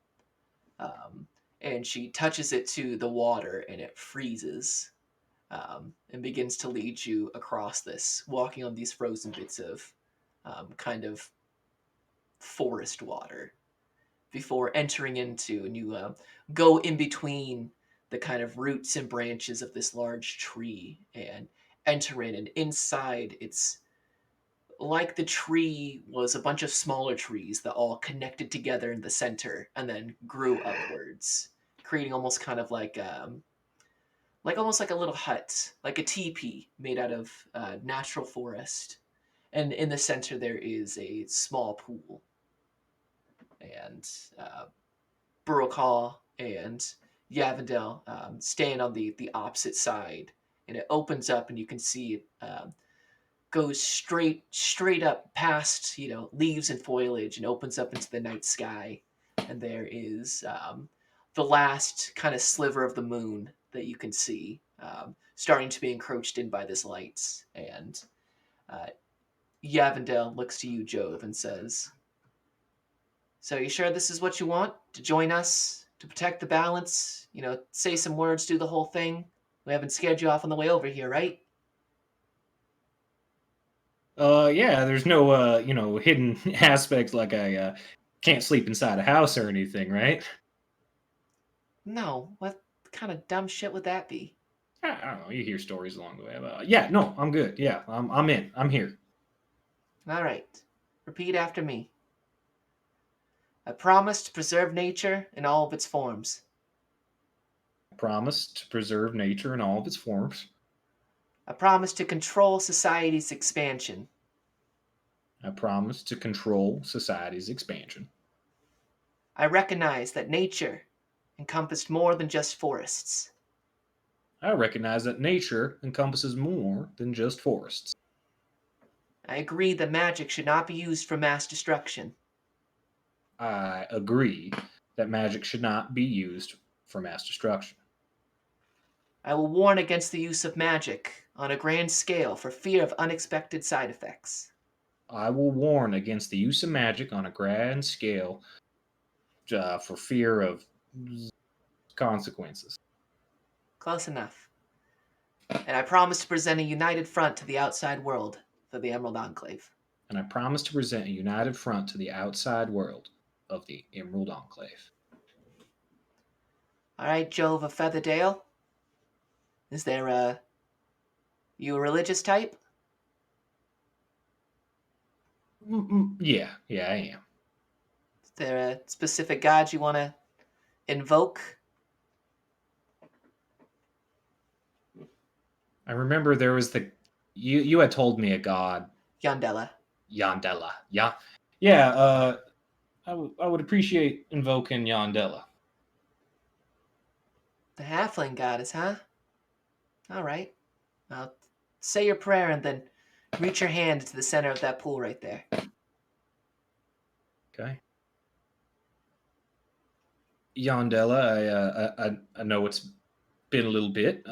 and she touches it to the water, and it freezes, and begins to lead you across this, walking on these frozen bits of kind of forest water before entering into, and you go in between the kind of roots and branches of this large tree and enter in, and inside it's like the tree was a bunch of smaller trees that all connected together in the center and then grew upwards, creating almost kind of like almost like a little hut, like a teepee made out of natural forest. And in the center there is a small pool, and Burokal and Yavendel stand on the opposite side, and it opens up, and you can see it goes straight up past leaves and foliage, and opens up into the night sky, and there is the last kind of sliver of the moon that you can see, starting to be encroached in by this light. And uh, Yavendel looks to you, Jove, and says, "So you sure this is what you want? To join us? To protect the balance? Say some words, do the whole thing? We haven't scared you off on the way over here, right?" Yeah, there's no hidden aspects like I can't sleep inside a house or anything, right? No, what kind of dumb shit would that be? I don't know. You hear stories along the way about. Yeah, no, I'm good. Yeah, I'm in. I'm here. All right. Repeat after me. I promise to preserve nature in all of its forms. I promise to preserve nature in all of its forms. I promise to control society's expansion. I promise to control society's expansion. I recognize that nature encompassed more than just forests. I recognize that nature encompasses more than just forests. I agree that magic should not be used for mass destruction. I agree that magic should not be used for mass destruction. I will warn against the use of magic on a grand scale for fear of unexpected side effects. I will warn against the use of magic on a grand scale for fear of consequences. Close enough. And I promise to present a united front to the outside world for the Emerald Enclave. And I promise to present a united front to the outside world of the Emerald Enclave. All right, Jove of Featherdale. Is there you a religious type? Yeah, I am. Is there a specific god you want to invoke? I remember there was you had told me a god, Yandela. Yandela. Yeah. I would appreciate invoking Yandela. The halfling goddess, huh? All right. Well, say your prayer and then reach your hand to the center of that pool right there. Okay. Yandela, I know it's been a little bit,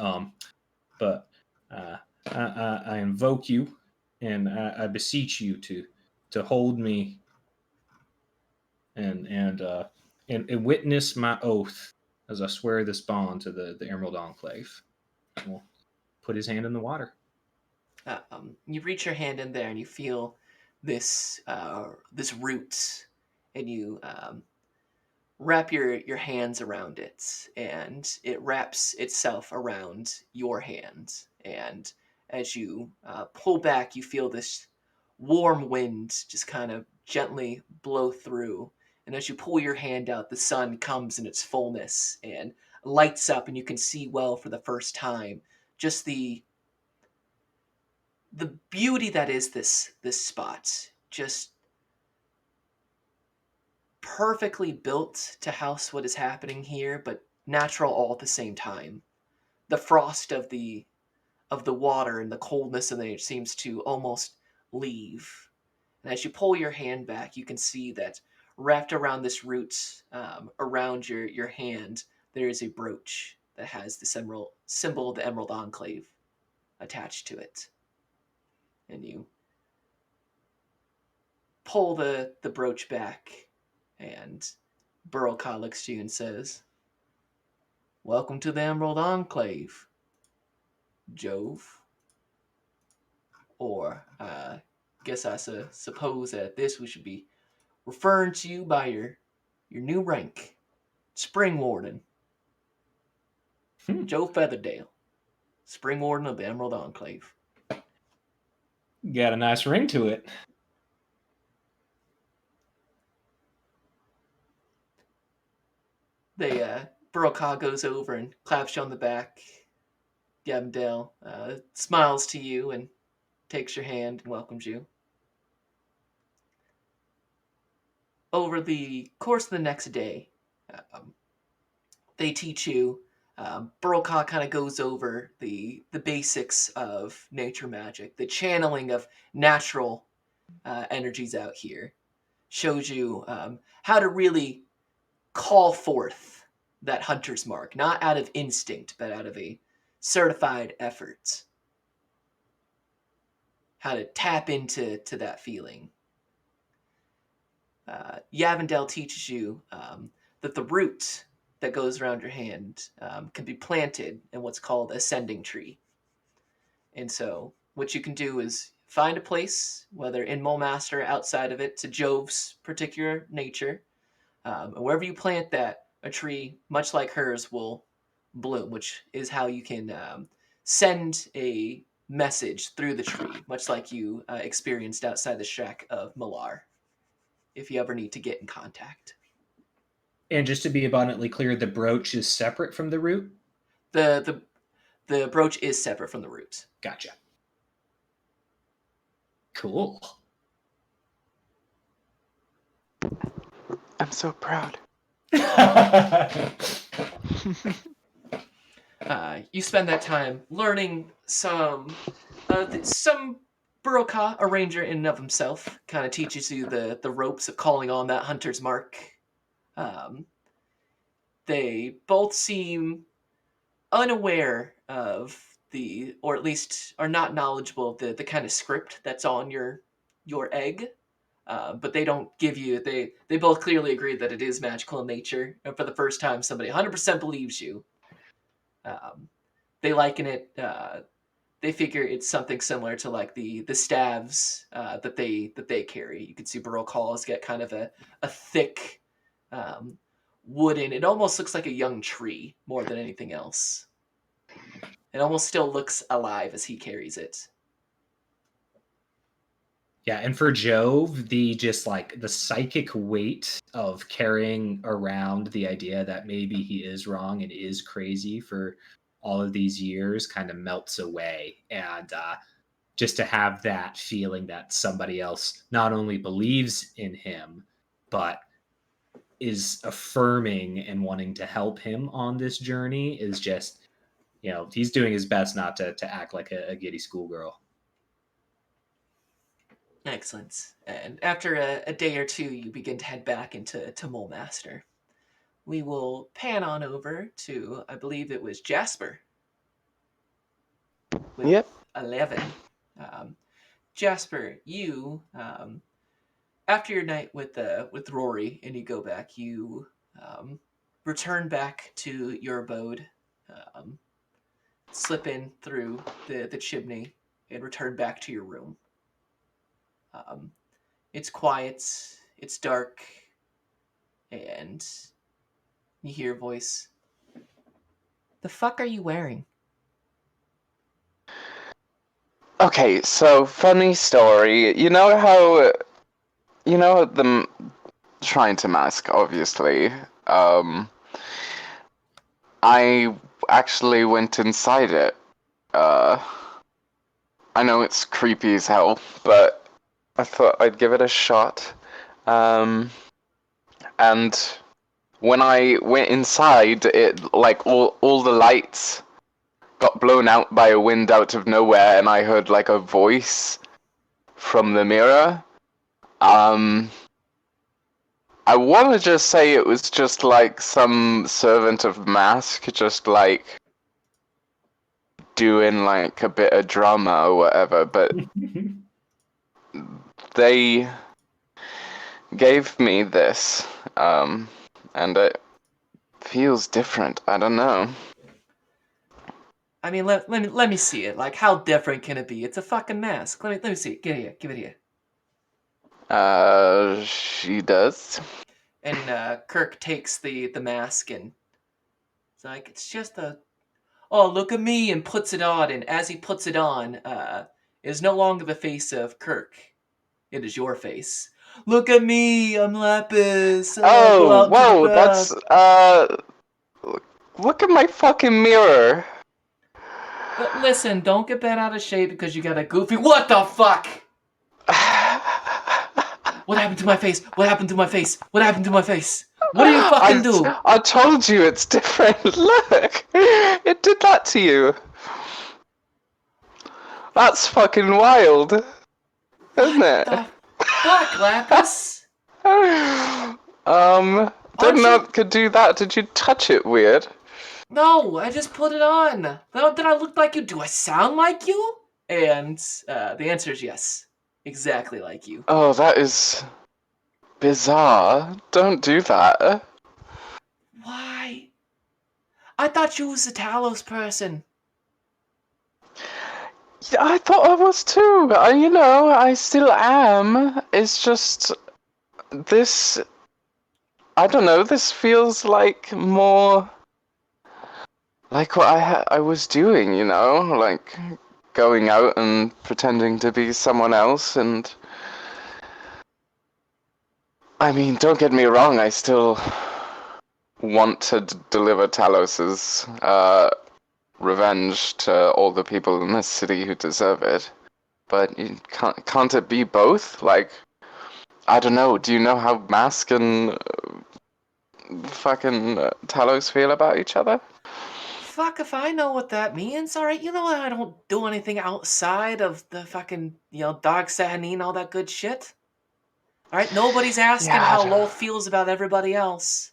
but I invoke you, and I beseech you to hold me and witness my oath as I swear this bond to the Emerald Enclave. We'll put his hand in the water. You reach your hand in there and you feel this this root, and you wrap your hands around it, and it wraps itself around your hand. And as you pull back, you feel this warm wind just kind of gently blow through. And as you pull your hand out, the sun comes in its fullness and lights up, and you can see well for the first time just the beauty that is this spot. Just perfectly built to house what is happening here, but natural all at the same time. The frost of the water and the coldness of it seems to almost leave. And as you pull your hand back, you can see that wrapped around this root, around your hand, there is a brooch that has the symbol of the Emerald Enclave attached to it. And you pull the brooch back, and Burl-Ka looks to you and says, "Welcome to the Emerald Enclave, Jove." Or, guess I suppose at this we should be referring to you by your new rank, Spring Warden. Joe Featherdale, Spring Warden of the Emerald Enclave. Got a nice ring to it. Burl-Ka goes over and claps you on the back. Yavendale smiles to you and takes your hand and welcomes you. Over the course of the next day, they teach you. Burl-Ka kind of goes over the basics of nature magic, the channeling of natural energies out here. Shows you how to really call forth that hunter's mark, not out of instinct, but out of a certified effort. How to tap into that feeling. Yavendale teaches you that the root that goes around your hand can be planted in what's called a sending tree. And so what you can do is find a place, whether in Mulmaster or outside of it, to Jove's particular nature. And wherever you plant that, a tree, much like hers, will bloom, which is how you can send a message through the tree, much like you experienced outside the shack of Malar, if you ever need to get in contact. And just to be abundantly clear, the brooch is separate from the root? The brooch is separate from the root. Gotcha. Cool. I'm so proud. You spend that time learning some Burl-Ka, a ranger in and of himself, kind of teaches you the ropes of calling on that hunter's mark. They both seem unaware of or at least are not knowledgeable of the kind of script that's on your egg. But they don't give you, they both clearly agree that it is magical in nature. And for the first time, somebody 100% believes you. They liken it, they figure it's something similar to like the staves that they carry. You can see Burl-Ka's got kind of a thick wooden, it almost looks like a young tree more than anything else. It almost still looks alive as he carries it. Yeah, and for Jove, the psychic weight of carrying around the idea that maybe he is wrong and is crazy for all of these years kind of melts away. And just to have that feeling that somebody else not only believes in him, but is affirming and wanting to help him on this journey is just, he's doing his best not to act like a giddy schoolgirl. Excellent. And after a day or two, you begin to head back into Mulmaster. We will pan on over to, I believe it was Jasper. With 11. Jasper, you, after your night with Rory and you go back, you return back to your abode, slip in through the chimney, and return back to your room. It's quiet, it's dark, and you hear a voice. The fuck are you wearing? Okay, so funny story. You know how, the trying to mask, obviously. I actually went inside it. I know it's creepy as hell, but I thought I'd give it a shot. And when I went inside, it like all the lights got blown out by a wind out of nowhere, and I heard like a voice from the mirror. I want to just say it was just like some servant of Mask, just like doing like a bit of drama or whatever, but they gave me this, and and it feels different. I don't know. I mean, let me see it. Like, how different can it be? It's a fucking mask. Let me see it. Give it here. She does. And Kirk takes the mask and it's like, it's just a, oh, look at me, and puts it on. And as he puts it on, it is no longer the face of Kirk. It is your face. Look at me, I'm Lapis. Go Oh, out into the whoa, bath. that's, look at my fucking mirror. Listen, don't get bent out of shape because you got a goofy. What the fuck? What happened to my face? What happened to my face? What happened to my face? What do you fucking do? I told you it's different. Look, it did that to you. That's fucking wild, isn't What it? the fuck, Lapis? Didn't know it could do that. Did you touch it weird? No, I just put it on. Did I look like you? Do I sound like you? And the answer is yes. Exactly like you. Oh, that is bizarre. Don't do that. Why? I thought you was a Talos person. Yeah, I thought I was too. I still am. It's just this. I don't know. This feels like more like what I was doing. Like going out and pretending to be someone else. And I mean, don't get me wrong. I still want to deliver Talos's revenge to all the people in this city who deserve it. But can't it be both? Like, I don't know. Do you know how Mask and fucking Talos feel about each other? Fuck if I know what that means. Alright, you know what? I don't do anything outside of the fucking, dog Sahanine, all that good shit. Alright, nobody's asking Yeah, how Lowell feels about everybody else.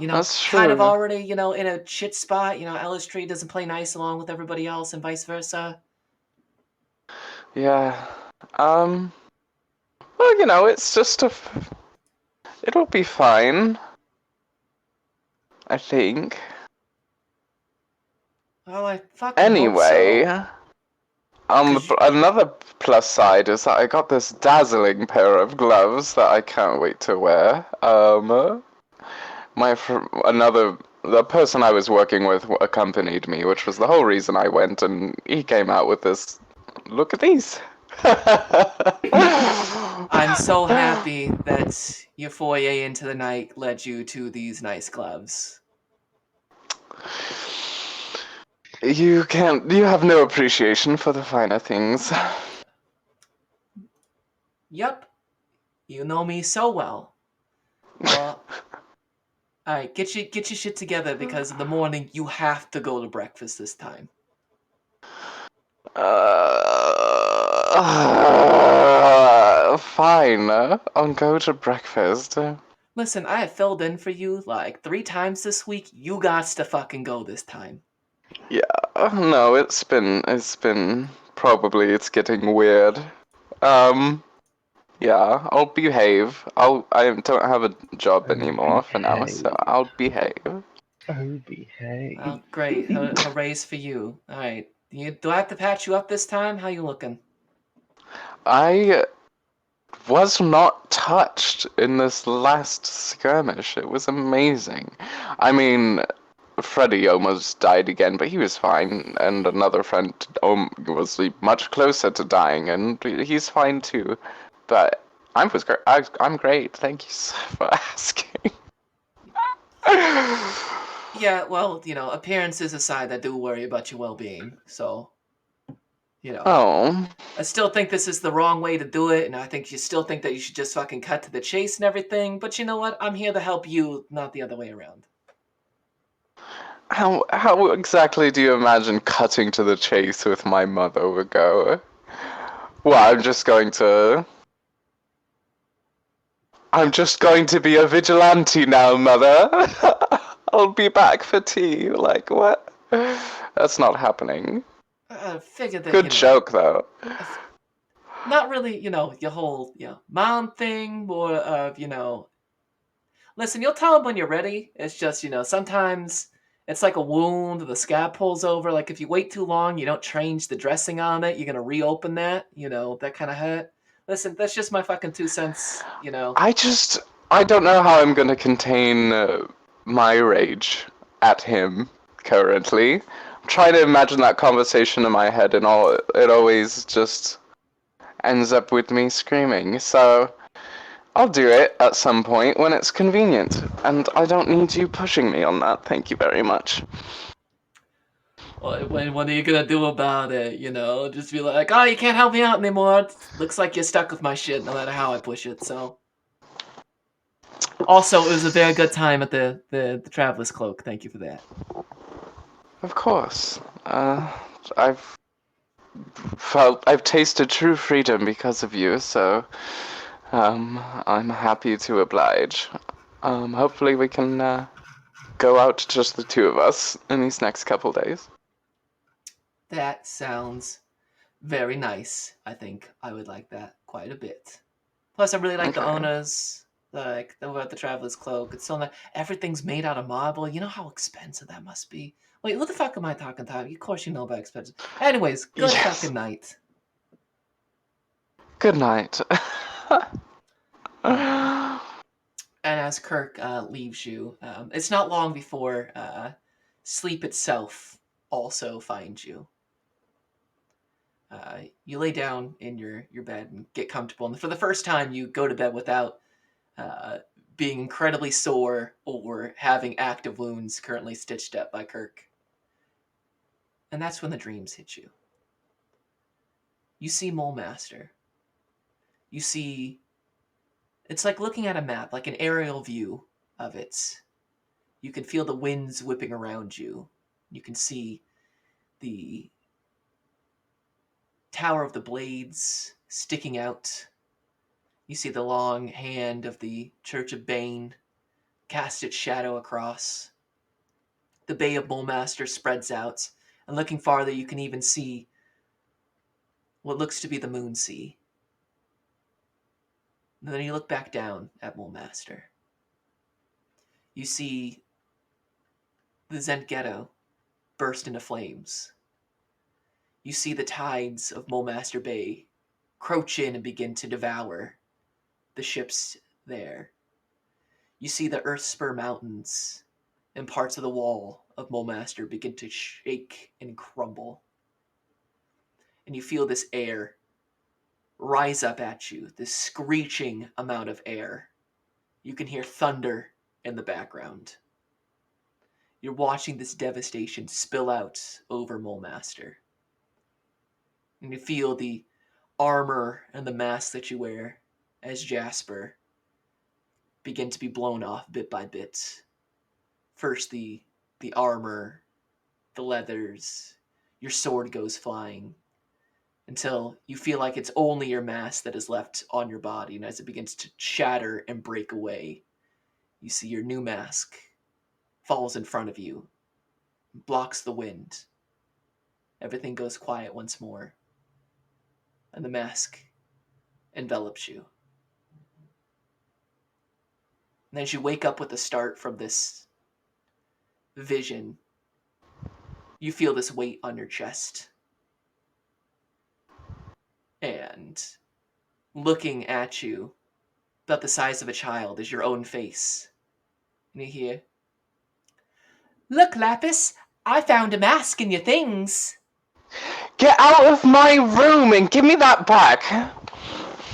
that's Kind of true. already, in a shit spot. Ellis Tree doesn't play nice along with everybody else and vice versa. Yeah. Well, it's just it'll be fine. I think. Well, I fucking hope so. Anyway, 'Cause another plus side is that I got this dazzling pair of gloves that I can't wait to wear. The person I was working with accompanied me, which was the whole reason I went, and he came out with this. Look at these. I'm so happy that your foray into the night led you to these nice gloves. You have no appreciation for the finer things. Yep. You know me so well. Well, alright, get your shit together because in the morning you have to go to breakfast this time. Fine. I'll go to breakfast. Listen, I have filled in for you like 3 times this week. You gots to fucking go this time. Yeah. No, it's probably it's getting weird. Yeah, I'll behave. I don't have a job anymore for now, so I'll behave. Oh, behave. Oh, great. Hoorays for you. Alright. Do I have to patch you up this time? How you looking? I was not touched in this last skirmish. It was amazing. I mean, Freddy almost died again, but he was fine, and another friend was much closer to dying, and he's fine too. But I'm great. Thank you for asking. Yeah, well, appearances aside, I do worry about your well-being. So, Oh. I still think this is the wrong way to do it, and I think you still think that you should just fucking cut to the chase and everything. But you know what? I'm here to help you, not the other way around. How exactly do you imagine cutting to the chase with my mother would go? Well, I'm just going to be a vigilante now, Mother. I'll be back for tea. Like, what? That's not happening. I figured that, Good joke, though. Not really, your whole, mom thing, more of, Listen, you'll tell him when you're ready. It's just, sometimes it's like a wound. The scab pulls over. Like if you wait too long, you don't change the dressing on it. You're gonna reopen that. That kind of hurt. Listen, that's just my fucking 2 cents. I don't know how I'm gonna contain my rage at him currently. I'm trying to imagine that conversation in my head, and it always just ends up with me screaming. So I'll do it at some point when it's convenient, and I don't need you pushing me on that. Thank you very much. What are you gonna do about it? Just be like, oh, you can't help me out anymore. It looks like you're stuck with my shit, no matter how I push it. So. Also, it was a very good time at the Traveler's Cloak. Thank you for that. Of course. I've tasted true freedom because of you, so I'm happy to oblige. Hopefully we can go out just the two of us in these next couple days. That sounds very nice. I think I would like that quite a bit. Plus, I really like the Okay. owners. Like over at the Traveler's Cloak. It's so nice. Everything's made out of marble. You know how expensive that must be. Wait, what the fuck am I talking about? Of course you know about expensive. Anyways, good Yes. fucking night. Good night. And as Kirk leaves you, it's not long before sleep itself also finds you. You lay down in your bed and get comfortable. And for the first time, you go to bed without being incredibly sore or having active wounds currently stitched up by Kirk. And that's when the dreams hit you. You see Mole Master. You see... It's like looking at a map, like an aerial view of it. You can feel the winds whipping around you. You can see the Tower of the Blades sticking out. You see the long hand of the Church of Bane cast its shadow across. The Bay of Mulemaster spreads out, and looking farther you can even see what looks to be the Moon Sea. And then you look back down at Mulemaster. You see the Zent Ghetto burst into flames. You see the tides of Mulemaster Bay crouch in and begin to devour the ships there. You see the Earthspur Mountains and parts of the wall of Mulemaster begin to shake and crumble. And you feel this air rise up at you, this screeching amount of air. You can hear thunder in the background. You're watching this devastation spill out over Mulemaster. And you feel the armor and the mask that you wear as Jasper begin to be blown off bit by bit. First the armor, the leathers, your sword goes flying, until you feel like it's only your mask that is left on your body. And as it begins to shatter and break away, you see your new mask falls in front of you, blocks the wind. Everything goes quiet once more, and the mask envelops you. And as you wake up with a start from this vision, you feel this weight on your chest. And looking at you, about the size of a child, is your own face. And you hear, "Look, Lapis, I found a mask in your things." Get out of my room and give me that back.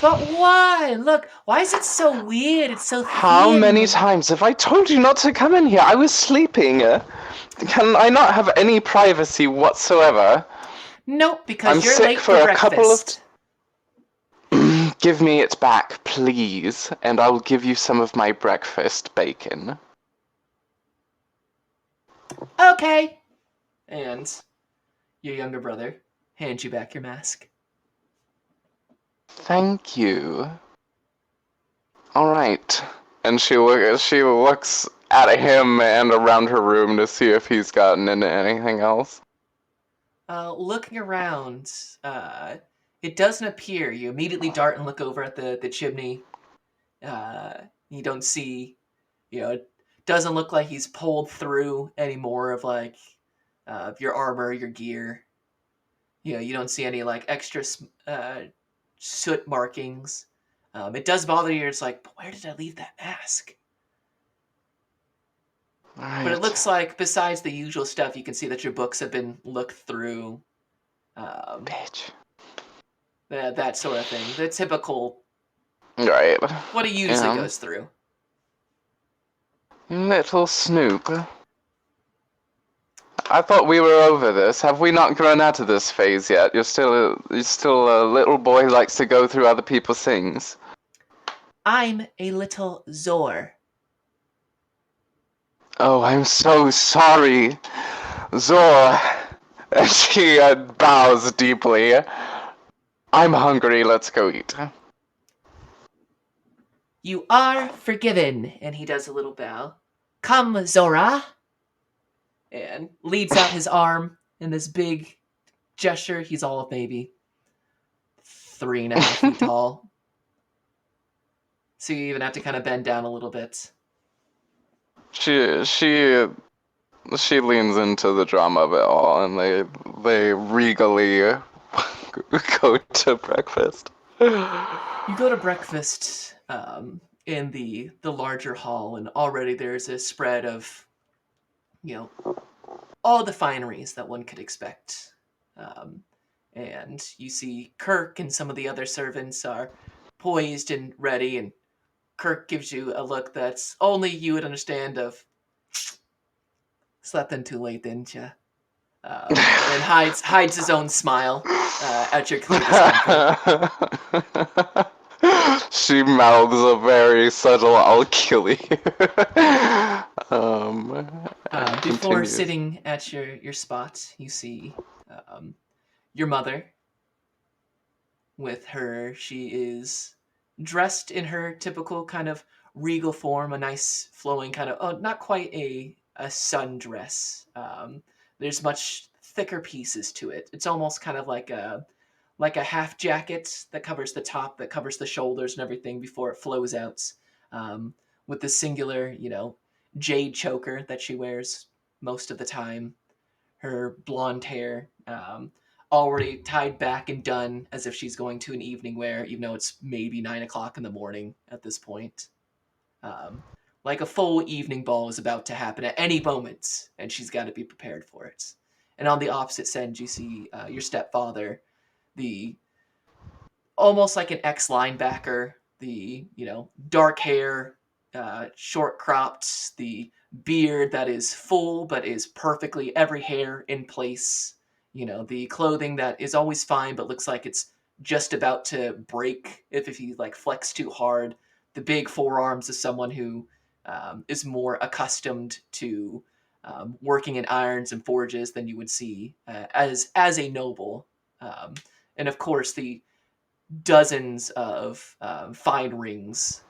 "But why? Look, why is it so weird? It's so How thin." many times have I told you not to come in here? I was sleeping. Can I not have any privacy whatsoever? Nope, because I'm you're sick late for for a couple of breakfast. Give me it back, please, and I'll give you some of my breakfast bacon. Okay. And your younger brother hands you back your mask. Thank you. Alright. And she looks at him and around her room to see if he's gotten into anything else. Looking around, it doesn't appear. You immediately dart and look over at the chimney. You don't see it doesn't look like he's pulled through any more of like your armor, your gear. You don't see any like extra soot markings. It does bother you. It's like, but where did I leave that mask? Right. But it looks like besides the usual stuff, you can see that your books have been looked through. Bitch. That sort of thing. The typical, Right. what he usually goes through. Little Snoop. I thought we were over this. Have we not grown out of this phase yet? You're still a little boy who likes to go through other people's things. I'm a little Zor. Oh, I'm so sorry, Zor. And she bows deeply. I'm hungry. Let's go eat. You are forgiven. And he does a little bow. Come, Zora. And leads out his arm in this big gesture. He's all of maybe 3.5 feet tall. So you even have to kind of bend down a little bit. She leans into the drama of it all, and they regally go to breakfast. You go to breakfast in the larger hall, and already there's a spread of, all the fineries that one could expect. And you see Kirk and some of the other servants are poised and ready, and Kirk gives you a look that's only you would understand of, slept in too late, didn't you? And hides his own smile at your clear discomfort. She mouths a very subtle "I'll kill you." Before continues. sitting at your spot, you see your mother with her. She is dressed in her typical kind of regal form, a nice flowing kind of, not quite a sundress. There's much thicker pieces to it. It's almost kind of like a half jacket that covers the top, that covers the shoulders and everything before it flows out, with the singular, jade choker that she wears most of the time. Her blonde hair, already tied back and done as if she's going to an evening wear, even though it's maybe 9 o'clock in the morning at this point. Like a full evening ball is about to happen at any moment, and she's got to be prepared for it. And on the opposite end, you see your stepfather, the almost like an ex-linebacker, the dark hair, short cropped, the beard that is full but is perfectly every hair in place. The clothing that is always fine but looks like it's just about to break if you like flex too hard. The big forearms of someone who is more accustomed to working in irons and forges than you would see as a noble. And of course, the dozens of fine rings.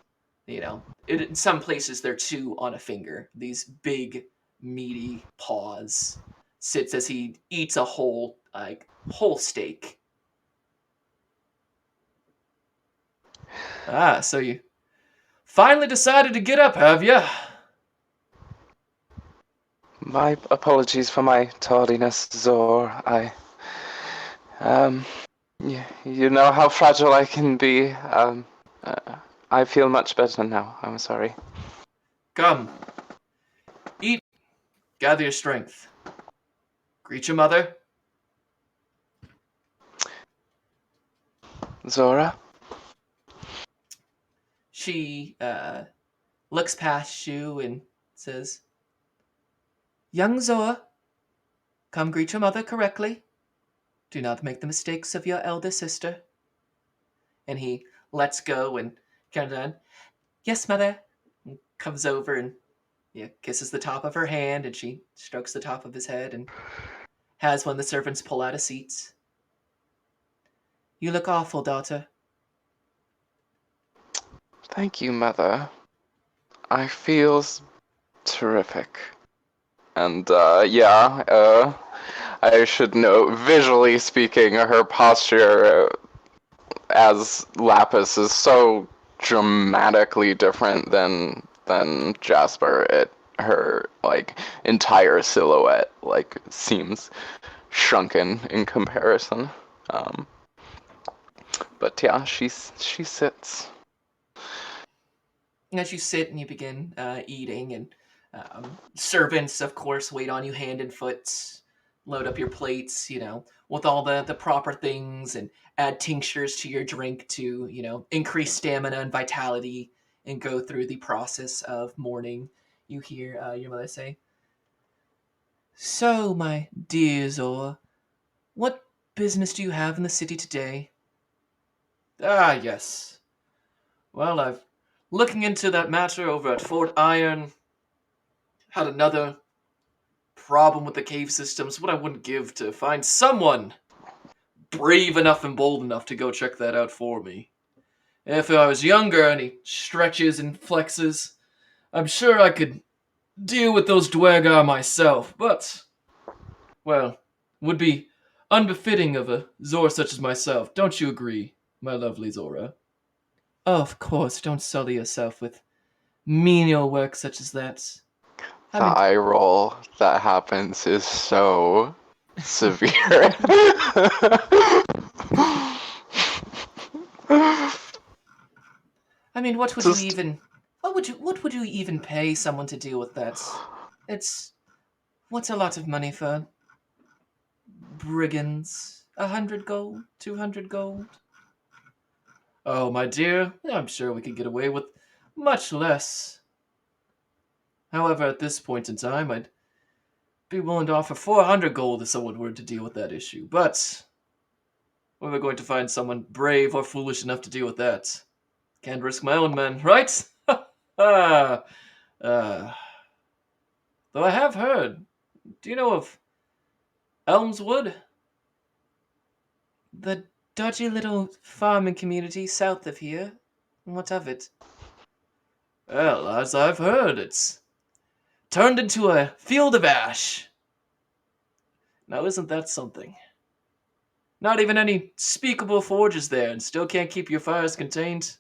In some places they're 2 on a finger. These big, meaty paws. Sits as he eats a whole steak. So you finally decided to get up, have you? My apologies for my tardiness, Zor. You know how fragile I can be. I feel much better now. I'm sorry. Come. Eat. Gather your strength. Greet your mother. Zora? She looks past you and says, Young Zora, come greet your mother correctly. Do not make the mistakes of your elder sister. And he lets go and kind of, yes, mother. And comes over and kisses the top of her hand, and she strokes the top of his head and has one of the servants pull out a seat. You look awful, daughter. Thank you, Mother. I feel terrific. And, I should note, visually speaking, her posture as Lapis is so dramatically different than than Jasper. Her like entire silhouette like seems shrunken in comparison. But yeah, she sits. As you sit and you begin eating, and servants, of course, wait on you hand and foot, load up your plates, with all the proper things, and add tinctures to your drink to, increase stamina and vitality, and go through the process of mourning. You hear your mother say, "So, my dear Zora, what business do you have in the city today?" "Ah, yes. Well, I've looking into that matter over at Fort Iron. Had another problem with the cave systems. What I wouldn't give to find someone brave enough and bold enough to go check that out for me. If I was younger and he stretches and flexes, I'm sure I could deal with those Dwergar myself, but, well, would be unbefitting of a Zora such as myself. Don't you agree, my lovely Zora?" "Oh, of course, don't sully yourself with menial work such as that. I The mean, eye roll that happens is so severe. what would you Just even pay someone to deal with that? It's what's a lot of money for brigands? 100 gold? 200 gold? Oh, my dear, I'm sure we could get away with much less. However, at this point in time, I'd be willing to offer 400 gold if someone were to deal with that issue. But we're going to find someone brave or foolish enough to deal with that. Can't risk my own men, right? Ah, uh, though I have heard. Do you know of Elmswood? The dodgy little farming community south of here. What of it?" "Well, as I've heard, it's turned into a field of ash. Now, isn't that something? Not even any speakable forges there, and still can't keep your fires contained.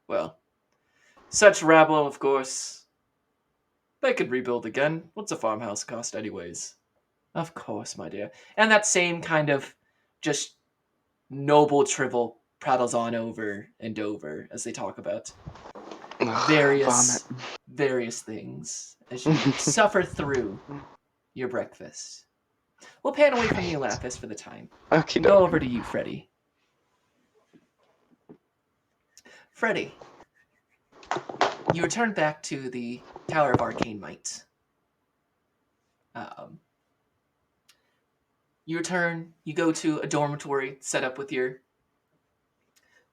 Well, such rabble, of course. They could rebuild again. What's a farmhouse cost, anyways?" "Of course, my dear." And that same kind of just noble trivial prattles on over and over as they talk about vomit. various things as you suffer through your breakfast. We'll pan away from the Elapis for the time Okie and go doke. over to you, Freddy. Freddy, you return back to the Tower of Arcane Might. You return, you go to a dormitory set up with your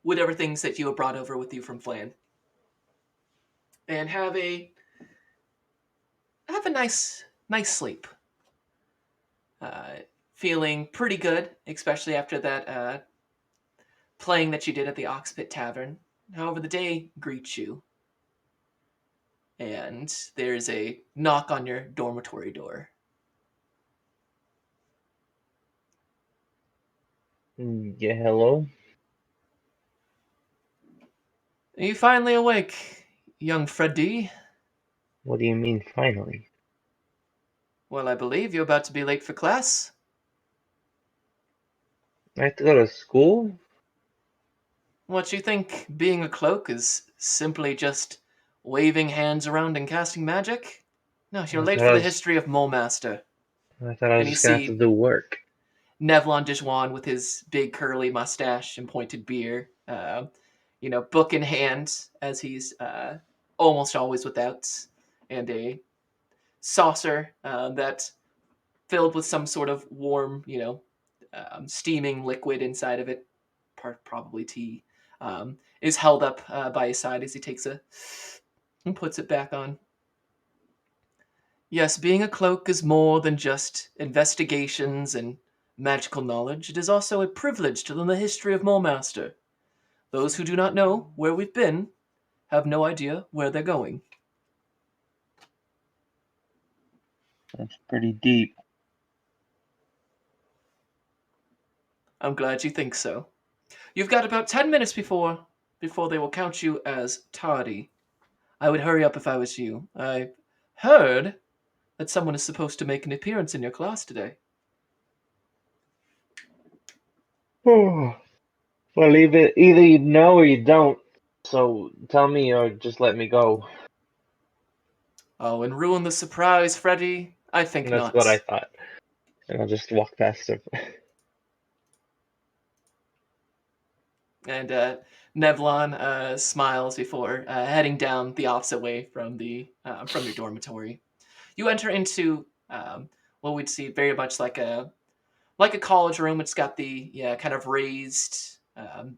whatever things that you have brought over with you from Flan, and have a nice sleep. Uh, Feeling pretty good, especially after that playing that you did at the Oxpit Tavern. However, the day greets you, and there's a knock on your dormitory door. Yeah, hello? "Are you finally awake, young Freddy?" What do you mean, finally? "Well, I believe you're about to be late for class." I have to go to school? "What, you think being a cloak is simply just waving hands around and casting magic? No, you're I late thought for I the was, history of Mulemaster." I thought I was And you just gonna have to see do work. Nevlon Dejuan with his big curly mustache and pointed beard, book in hand, as he's almost always without, and a saucer that filled with some sort of warm, steaming liquid inside of it, probably tea, is held up by his side as he takes and puts it back on. "Yes, being a cloak is more than just investigations and magical knowledge. It is also a privilege to learn the history of Mulemaster. Those who do not know where we've been have no idea where they're going." That's pretty deep. "I'm glad you think so. You've got about 10 minutes before they will count you as tardy. I would hurry up if I was you. I heard that someone is supposed to make an appearance in your class today. Well, either you know or you don't. So tell me or just let me go. Oh, and ruin the surprise, Freddy? I think And that's what I not. thought. And I'll just walk past him. And Nevlon smiles before heading down the opposite way from your dormitory. You enter into what we'd see very much like a college room. It's got the kind of raised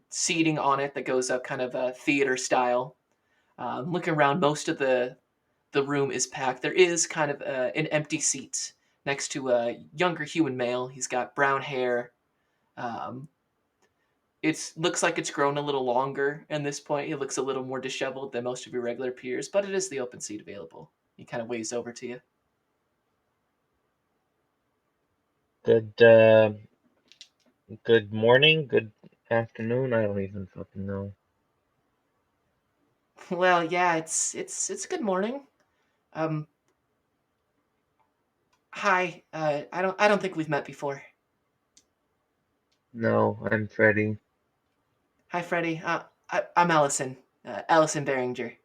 seating on it that goes up kind of theater style. Looking around, most of the room is packed. There is kind of an empty seat next to a younger human male. He's got brown hair. Um, it looks like it's grown a little longer at this point. He looks a little more disheveled than most of your regular peers, but it is the open seat available. He kind of waves over to you. Good morning, good afternoon. I don't even fucking know. Well, yeah, it's good morning. Um, Hi. I don't think we've met before. No, I'm Freddy. Hi, Freddie. I'm Allison. Allison Behringer.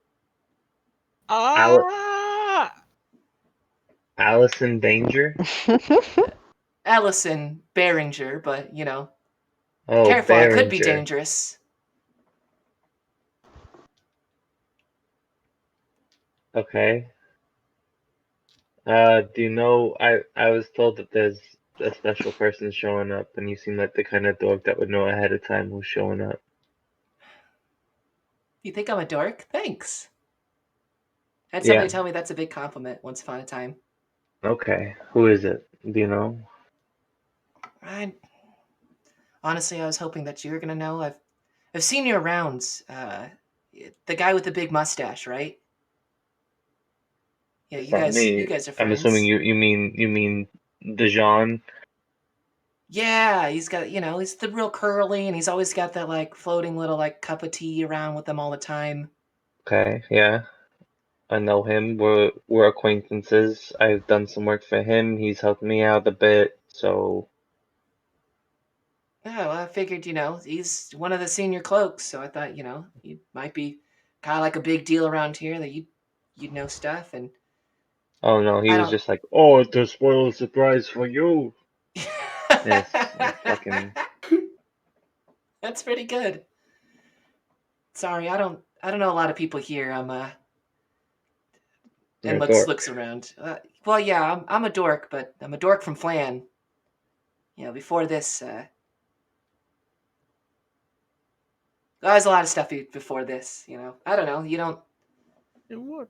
Ah! Allison Danger? Allison Behringer, but Oh, careful. I could be Behringer. dangerous. Okay. Do you know, I was told that there's a special person showing up, and you seem like the kind of dog that would know ahead of time who's showing up. You think I'm a dork? Thanks. Had Yeah, somebody tell me that's a big compliment once upon a time. okay. Who is it? Do you know? I honestly, I was hoping that you were gonna know. I've seen you around. The guy with the big mustache, right? Yeah, It's not you me. guys are I'm assuming friends. you mean Dijon? Yeah, he's got he's the real curly, and he's always got that like floating little like cup of tea around with him all the time. Okay, yeah. I know him. We're acquaintances. I've done some work for him. He's helped me out a bit, so Oh, well, I figured he's one of the senior cloaks, so I thought he might be kind of like a big deal around here that you'd know stuff, and oh no, he I was don't. just like, "Oh, to spoil a surprise for you." Yes, fucking That's pretty good. Sorry, I don't know a lot of people here. you're And a dork. looks around. Well, yeah, I'm a dork, but I'm a dork from Flan. Before this, there's a lot of stuff before this. I don't know. You don't. What?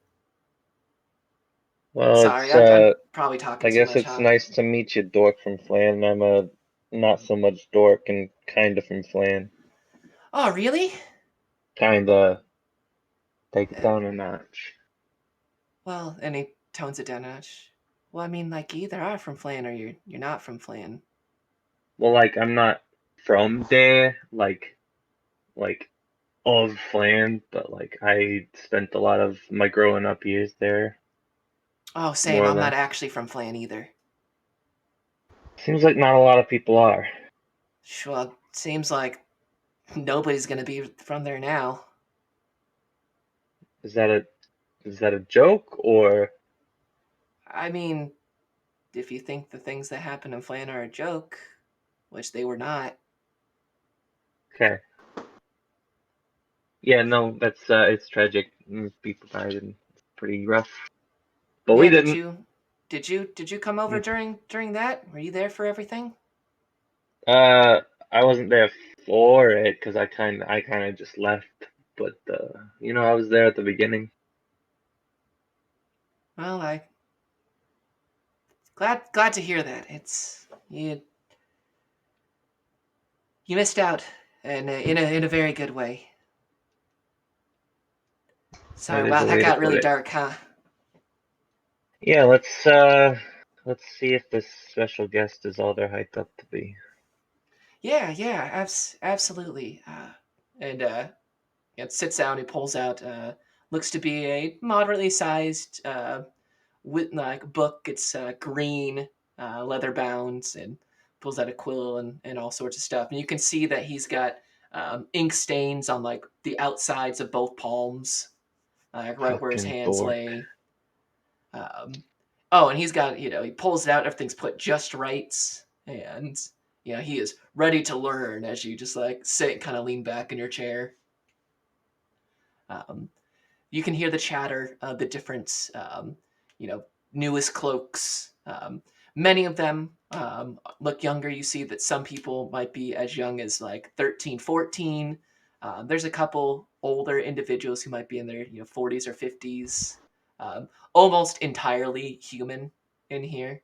Well, Sorry, it's I'm probably talking I too guess much, it's huh? nice to meet you, dork from Flan. I'm a not so much dork and kinda from Flan. Oh, really? Kinda take it Uh, down a notch. well, and he tones it down a notch. Well, I mean, like you either are from Flan or you're not from Flan. Well, like I'm not from there, like of Flan, but like I spent a lot of my growing up years there, Oh, more same. or I'm not less. actually from Flan either. Seems like not a lot of people are. Well, seems like nobody's gonna be from there now. Is that a joke or I mean, if you think the things that happen in Flan are a joke, which they were not. okay? Yeah, no, that's it's tragic. People died and it's pretty rough. But we Yeah, didn't. did you come over Mm. during that? Were you there for everything? Uh, I wasn't there for it because I kind of just left. But I was there at the beginning. Well, I glad to hear that. It's you missed out in a very good way. That Sorry, is wow, a that way to got put really it. dark, huh? Yeah, let's see if this special guest is all they're hyped up to be. Yeah, absolutely. And it sits down. He pulls out a looks to be a moderately sized with like book. It's green, leather bound, and pulls out a quill and all sorts of stuff. And you can see that he's got ink stains on like the outsides of both palms, right where his Fucking hands dork. lay. Oh, and he's got, he pulls it out, everything's put just right, and he is ready to learn as you just like sit and kind of lean back in your chair. Um, you can hear the chatter of the different, newest cloaks. Many of them look younger. You see that some people might be as young as like 13, 14. There's a couple older individuals who might be in their 40s or 50s. Almost entirely human in here.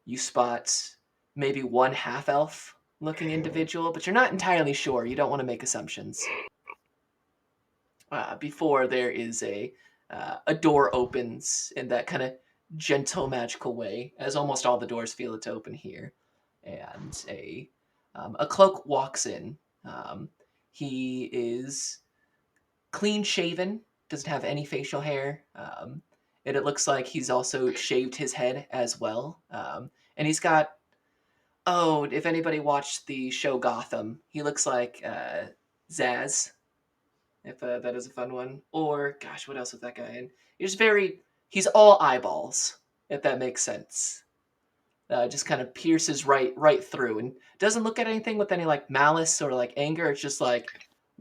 You spot maybe one half elf looking individual, but you're not entirely sure. You don't want to make assumptions. Before there is a door opens in that kind of gentle magical way, as almost all the doors feel it to open here, and a cloak walks in. He is clean shaven, doesn't have any facial hair, and it looks like he's also shaved his head as well. And he's got, oh, if anybody watched the show Gotham, he looks like Zaz, if that is a fun one. Or, gosh, what else was that guy in? He's all eyeballs, if that makes sense. Just kind of pierces right through and doesn't look at anything with any like malice or like anger. It's just like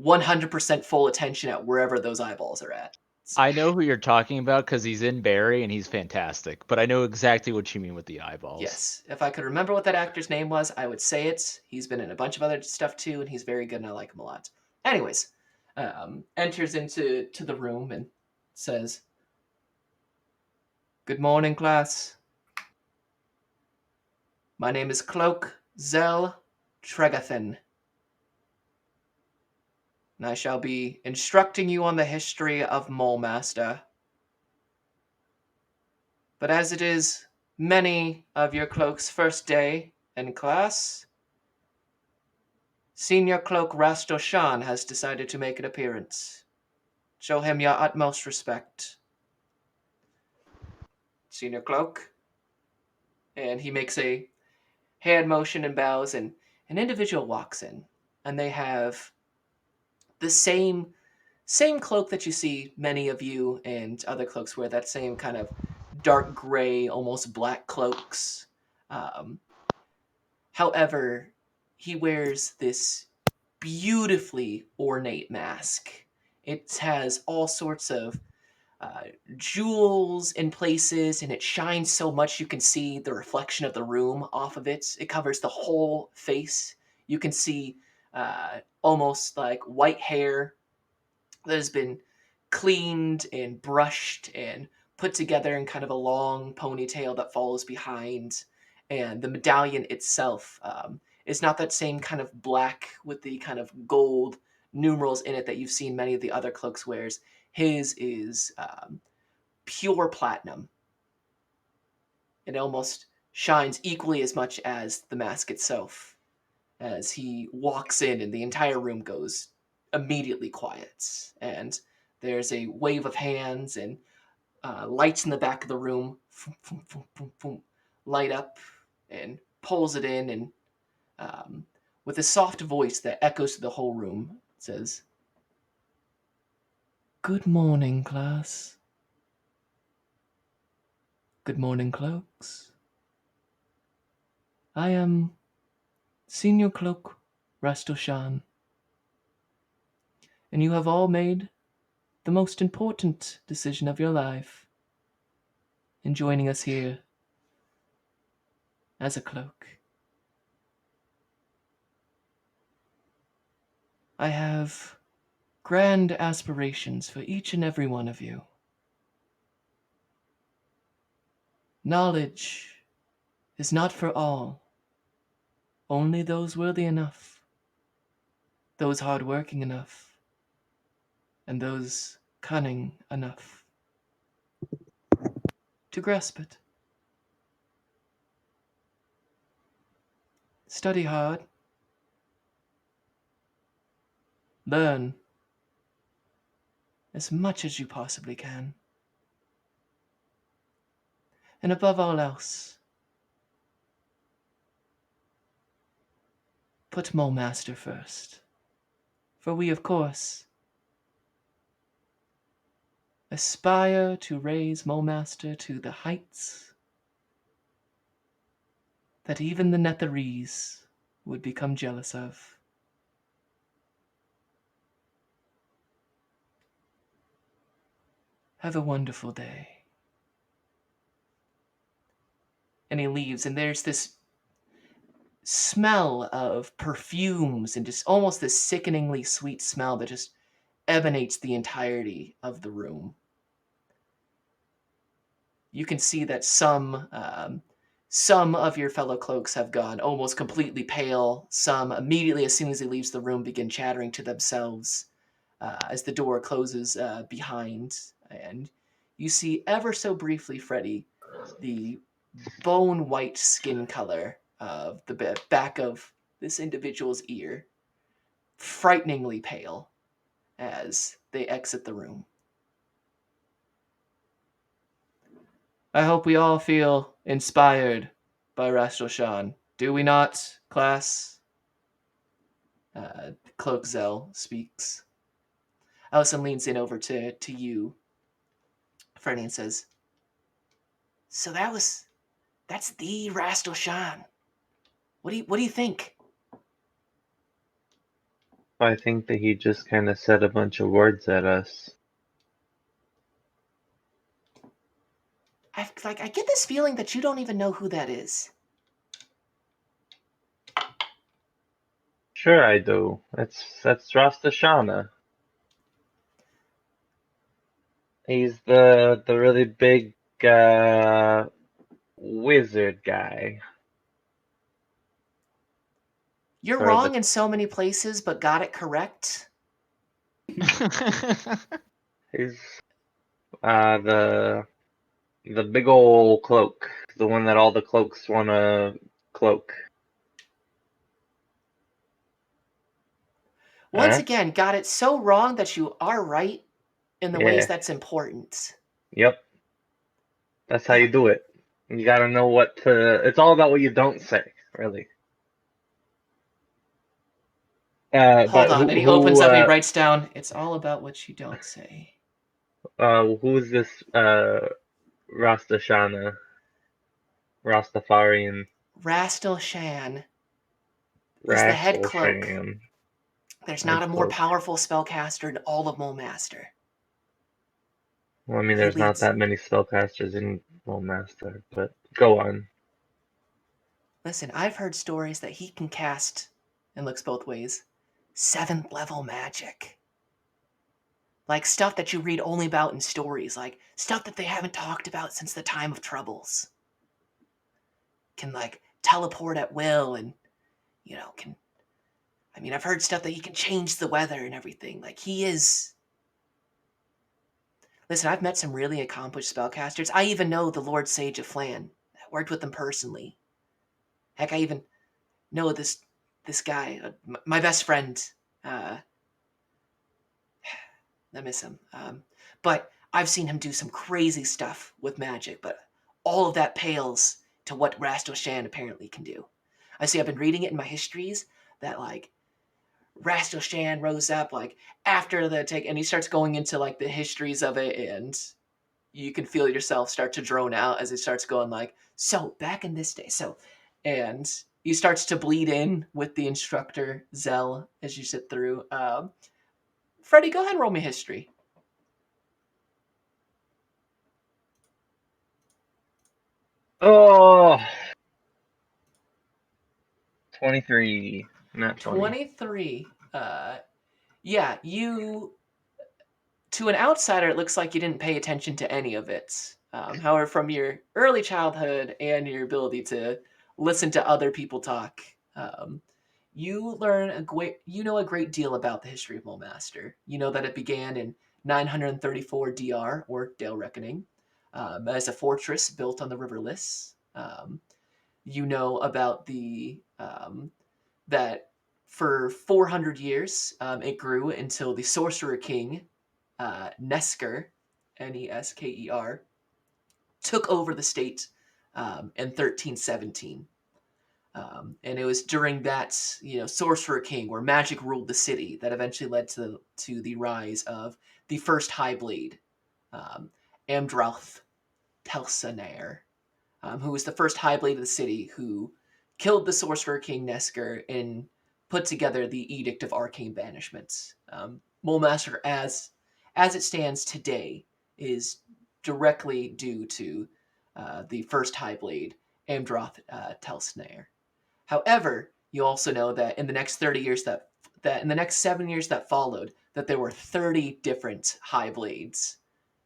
100% full attention at wherever those eyeballs are at. I know who you're talking about because he's in Barry and he's fantastic, but I know exactly what you mean with the eyeballs. Yes, if I could remember what that actor's name was, I would say it. He's been in a bunch of other stuff too, and he's very good, and I like him a lot. Anyways, enters into the room and says, "Good morning, class. My name is Cloak Zel Tregathan, and I shall be instructing you on the history of Mulemaster. But as it is many of your cloak's first day in class, Senior Cloak Rastoshan has decided to make an appearance. Show him your utmost respect." Senior Cloak. And he makes a hand motion and bows, and an individual walks in. And they have the same cloak that you see many of you and other cloaks wear, that same kind of dark gray, almost black cloaks. However, he wears this beautifully ornate mask. It has all sorts of jewels in places, and it shines so much you can see the reflection of the room off of it. It covers the whole face. You can see almost like white hair that has been cleaned and brushed and put together in kind of a long ponytail that follows behind. And the medallion itself is not that same kind of black with the kind of gold numerals in it that you've seen many of the other cloaks wears. His is pure platinum. It almost shines equally as much as the mask itself. As he walks in, and the entire room goes immediately quiet. And there's a wave of hands and lights in the back of the room light up and pulls it in, and with a soft voice that echoes to the whole room, says, "Good morning, class. Good morning, cloaks. I am Senior Cloak Rastoshan, and you have all made the most important decision of your life in joining us here as a cloak. I have grand aspirations for each and every one of you. Knowledge is not for all, only those worthy enough, those hard-working enough, and those cunning enough to grasp it. Study hard, learn, as much as you possibly can. And above all else, put Mole Master first. For we, of course, aspire to raise Mole Master to the heights that even the Netherese would become jealous of. Have a wonderful day. And he leaves, and there's this smell of perfumes and just almost this sickeningly sweet smell that just emanates the entirety of the room. You can see that some of your fellow cloaks have gone almost completely pale. Some immediately, as soon as he leaves the room, begin chattering to themselves as the door closes behind. And you see ever so briefly, Freddy, the bone white skin color of the back of this individual's ear, frighteningly pale as they exit the room. I hope we all feel inspired by Rastal Shan. Do we not, class? Cloak Zell speaks. Allison leans in over to you, Freddy, and says, "So that's the Rastal Shan. What do you think?" I think that he just kind of said a bunch of words at us. I get this feeling that you don't even know who that is. Sure, I do. That's Rastashana. He's the really big wizard guy. You're Or wrong the in so many places, but got it correct. he's the big ol' cloak, the one that all the cloaks wanna cloak. Once Huh? again, got it so wrong that you are right in the ways Yeah. that's important. Yep. That's how you do it. You gotta know what to. It's all about what you don't say, really. Hold But on, and he opens up and he writes down, "It's all about what you don't say." who's this Rastashana? Rastafarian Rastal Shan is the head Rascal cloak. Shan. There's not Head a more cloak. powerful spellcaster in all of Mole Master. Well, I mean, He there's not leads. that many spellcasters in Master, but go on. Listen, I've heard stories that he can cast, and looks both ways, 7th level magic. Like stuff that you read only about in stories, like stuff that they haven't talked about since the time of Troubles. Can like teleport at will and, I've heard stuff that he can change the weather and everything. Like he is. Listen, I've met some really accomplished spellcasters. I even know the Lord Sage of Flan. I worked with them personally. Heck, I even know this guy, my best friend. I miss him. But I've seen him do some crazy stuff with magic, but all of that pales to what Rastal Shan apparently can do. I've been reading it in my histories that like Rastal Shan rose up like after the take, and he starts going into like the histories of it, and you can feel yourself start to drone out as it starts going like, so back in this day, and he starts to bleed in with the instructor Zell as you sit through. Freddie, go ahead and roll me history. Oh, 23, not 20. 23. Yeah, you. To an outsider, it looks like you didn't pay attention to any of it. However, from your early childhood and your ability to listen to other people talk, you know a great deal about the history of Mole Master. You know that it began in 934 DR, or Dale Reckoning, as a fortress built on the River Liss. You know about that for 400 years, it grew until the Sorcerer King Nesker, Nesker, took over the state in 1317. And it was during that, Sorcerer King, where magic ruled the city, that eventually led to the rise of the first High Blade, Amdrauth Telsaner, who was the first High Blade of the city, who killed the Sorcerer King Nesker and put together the Edict of Arcane Banishments. Mulemaster, as it stands today, is directly due to the first High Blade, Amdroth Telsnair. However, you also know that in the next 30 years that in the next 7 years that followed, that there were 30 different High Blades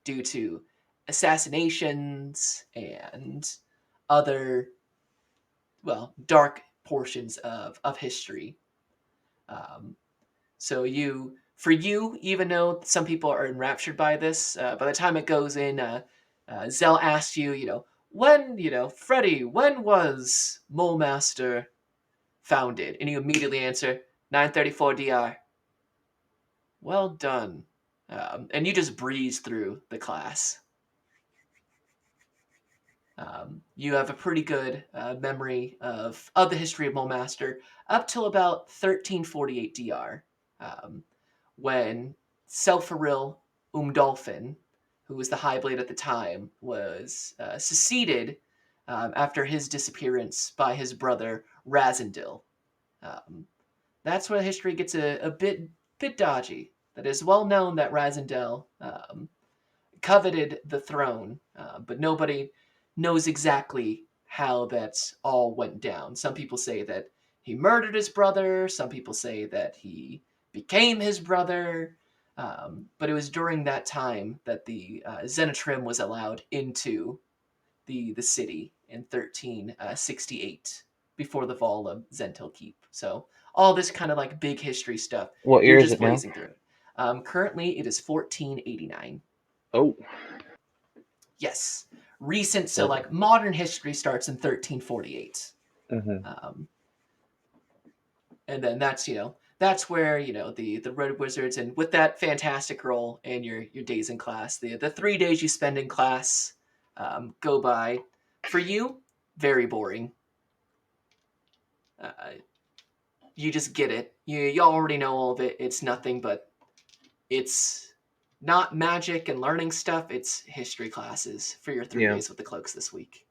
due to assassinations and other, dark portions of history. So for you, even though some people are enraptured by this, by the time it goes in, Zell asks you, when, Freddy, when was Mulemaster founded? And you immediately answer, 934 DR. Well done. And you just breeze through the class. You have a pretty good memory of the history of Mulemaster up till about 1348 DR, when Selfaril Umdolphin, who was the High Blade at the time, was succeeded after his disappearance by his brother Razendil. That's where history gets a bit dodgy. That is well known that Razendil coveted the throne, but nobody knows exactly how that all went down. Some people say that he murdered his brother. Some people say that he became his brother. But it was during that time that the Zenitrim was allowed into the city in 1368 before the fall of Zentil Keep. So all this kind of like big history stuff. What You're year is just it now? blazing through it. Currently, it is 1489. Oh, Yes, recent. So like modern history starts in 1348. And then that's where the Red Wizards, and with that fantastic roll and your days in class, the 3 days you spend in class go by. For you, very boring. You just get it. You already know all of it. It's nothing but it's not magic and learning stuff. It's history classes for your 3 days with the cloaks this week.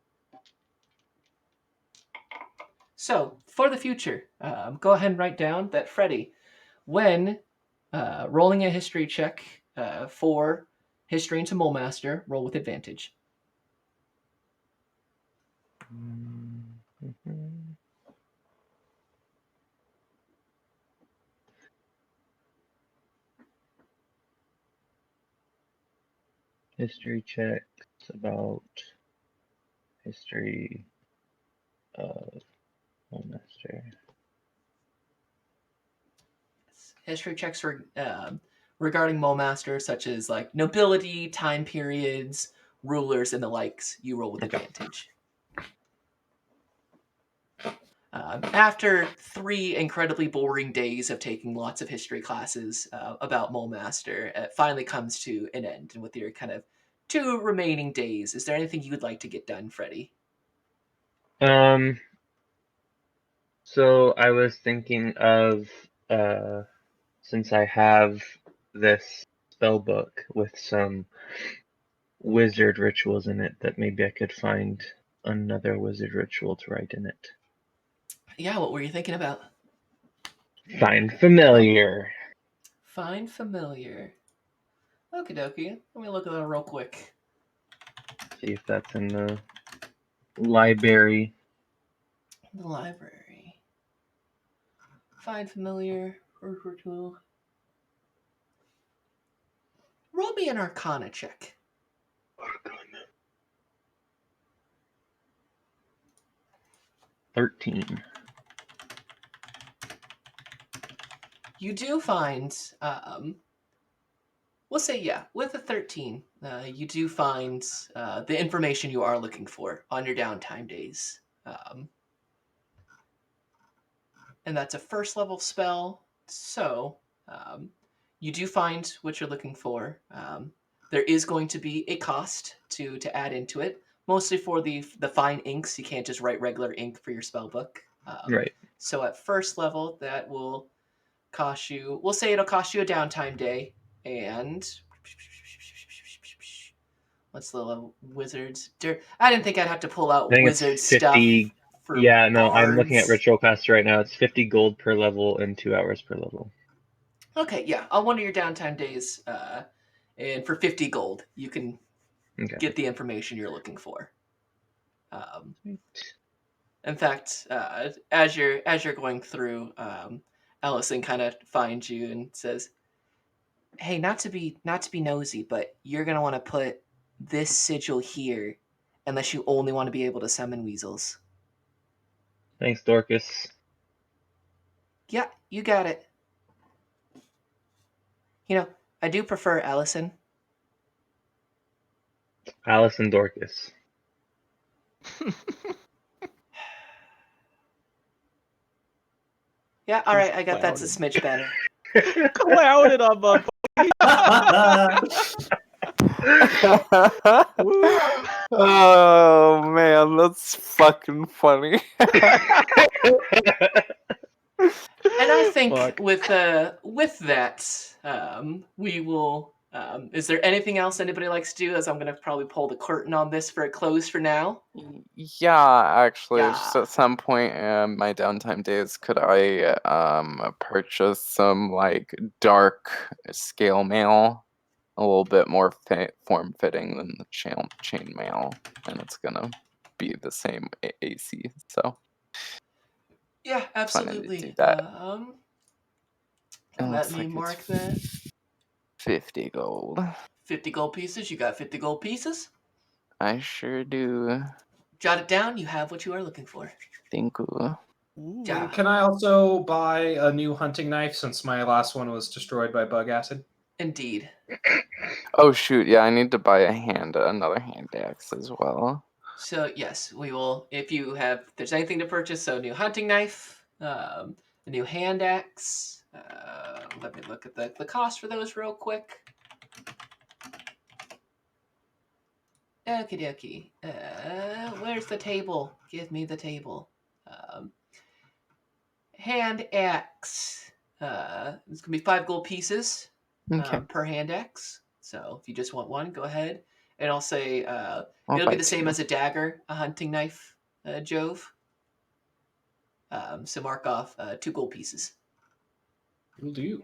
So, for the future, go ahead and write down that Freddy, when rolling a history check for history into Mulemaster, roll with advantage. History checks about history of Mulemaster. History checks regarding Mulemaster, such as like nobility, time periods, rulers, and the likes, you roll with advantage. After 3 incredibly boring days of taking lots of history classes about Mulemaster, it finally comes to an end. And with your kind of 2 remaining days, is there anything you would like to get done, Freddy? So I was thinking of, since I have this spell book with some wizard rituals in it, that maybe I could find another wizard ritual to write in it. Yeah, what were you thinking about? Find familiar. Find familiar. Okie dokie. Let me look at that real quick. See if that's in the library. The library. Find familiar. Ritual. Roll me an Arcana check. 13. You do find, we'll say, with a 13, you do find the information you are looking for on your downtime days. And that's a first level spell, so you do find what you're looking for. There is going to be a cost to add into it, mostly for the fine inks. You can't just write regular ink for your spell book. Right. So at first level, that will cost you. We'll say it'll cost you a downtime day, and what's the wizards? I didn't think I'd have to pull out I think wizard it's stuff 50. for Yeah, no, I'm looking at bards. ritual costs right now. It's 50 gold per level and 2 hours per level. Okay, yeah, on one of your downtime days, and for 50 gold, you can Okay. get the information you're looking for. In fact, as you're going through, Allison kind of finds you and says, "Hey, not to be nosy, but you're gonna want to put this sigil here, unless you only want to be able to summon weasels." Thanks, Dorcas. Yeah, you got it. You know, I do prefer Allison. Allison Dorcas. Yeah, all right, I got that's a smidge better. Clouded on my Woo. Oh man, that's fucking funny. And I think Fuck. with that, we will. Is there anything else anybody likes to do? As I'm going to probably pull the curtain on this for a close for now. Yeah, actually, just Yeah. at some point in my downtime days, could I purchase some like dark scale mail, a little bit more form fitting than the chain mail, and it's gonna be the same AC. So Yeah, planning to absolutely. do that. It Let looks me like mark it's that. 50 gold. 50 gold pieces. You got 50 gold pieces. I sure do. Jot it down. You have what you are looking for. Think. Yeah. Can I also buy a new hunting knife since my last one was destroyed by bug acid? Indeed. Oh shoot! Yeah, I need to buy another hand axe as well. So yes, we will. If there's anything to purchase, so a new hunting knife, a new hand axe. Let me look at the cost for those real quick. Okie dokie. Where's the table? Give me the table. Hand axe. It's gonna be 5 gold pieces Okay, per hand axe. So if you just want one, go ahead. And I'll say I'll it'll be buy the same 2. as a dagger, a hunting knife, Jove. So mark off 2 gold pieces. Will do.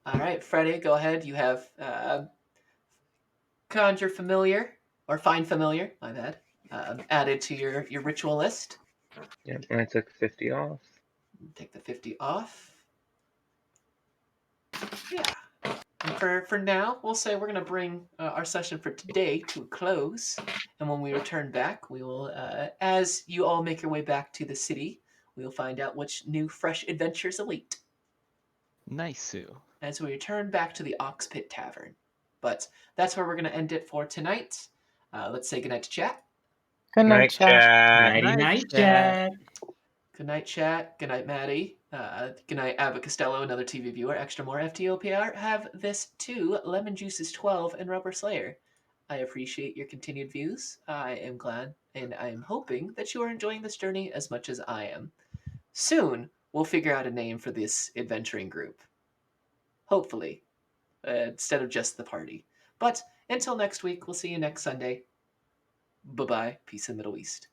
All right, Freddie, go ahead. You have conjure familiar or find familiar. My bad. Added to your ritual list. Yep, I took 50 off. Take the 50 off. Yeah. And for now, we'll say we're going to bring our session for today to a close. And when we return back, we will, as you all make your way back to the city, we will find out which new, fresh adventures await Nice, Sue. as we return back to the Ox Pit Tavern. But that's where we're going to end it for tonight. Let's say goodnight to chat. Good night, Night chat. chat. Nighty Night night, chat. chat. Good night, chat. Good night, Maddie. Good night, Ava Costello, another TV viewer. Extra more FTOPR. Have this too. Lemon Juice is 12 and Rubber Slayer. I appreciate your continued views. I am glad and I am hoping that you are enjoying this journey as much as I am. Soon, we'll figure out a name for this adventuring group. Hopefully, instead of just the party. But until next week, we'll see you next Sunday. Bye bye. Peace in the Middle East.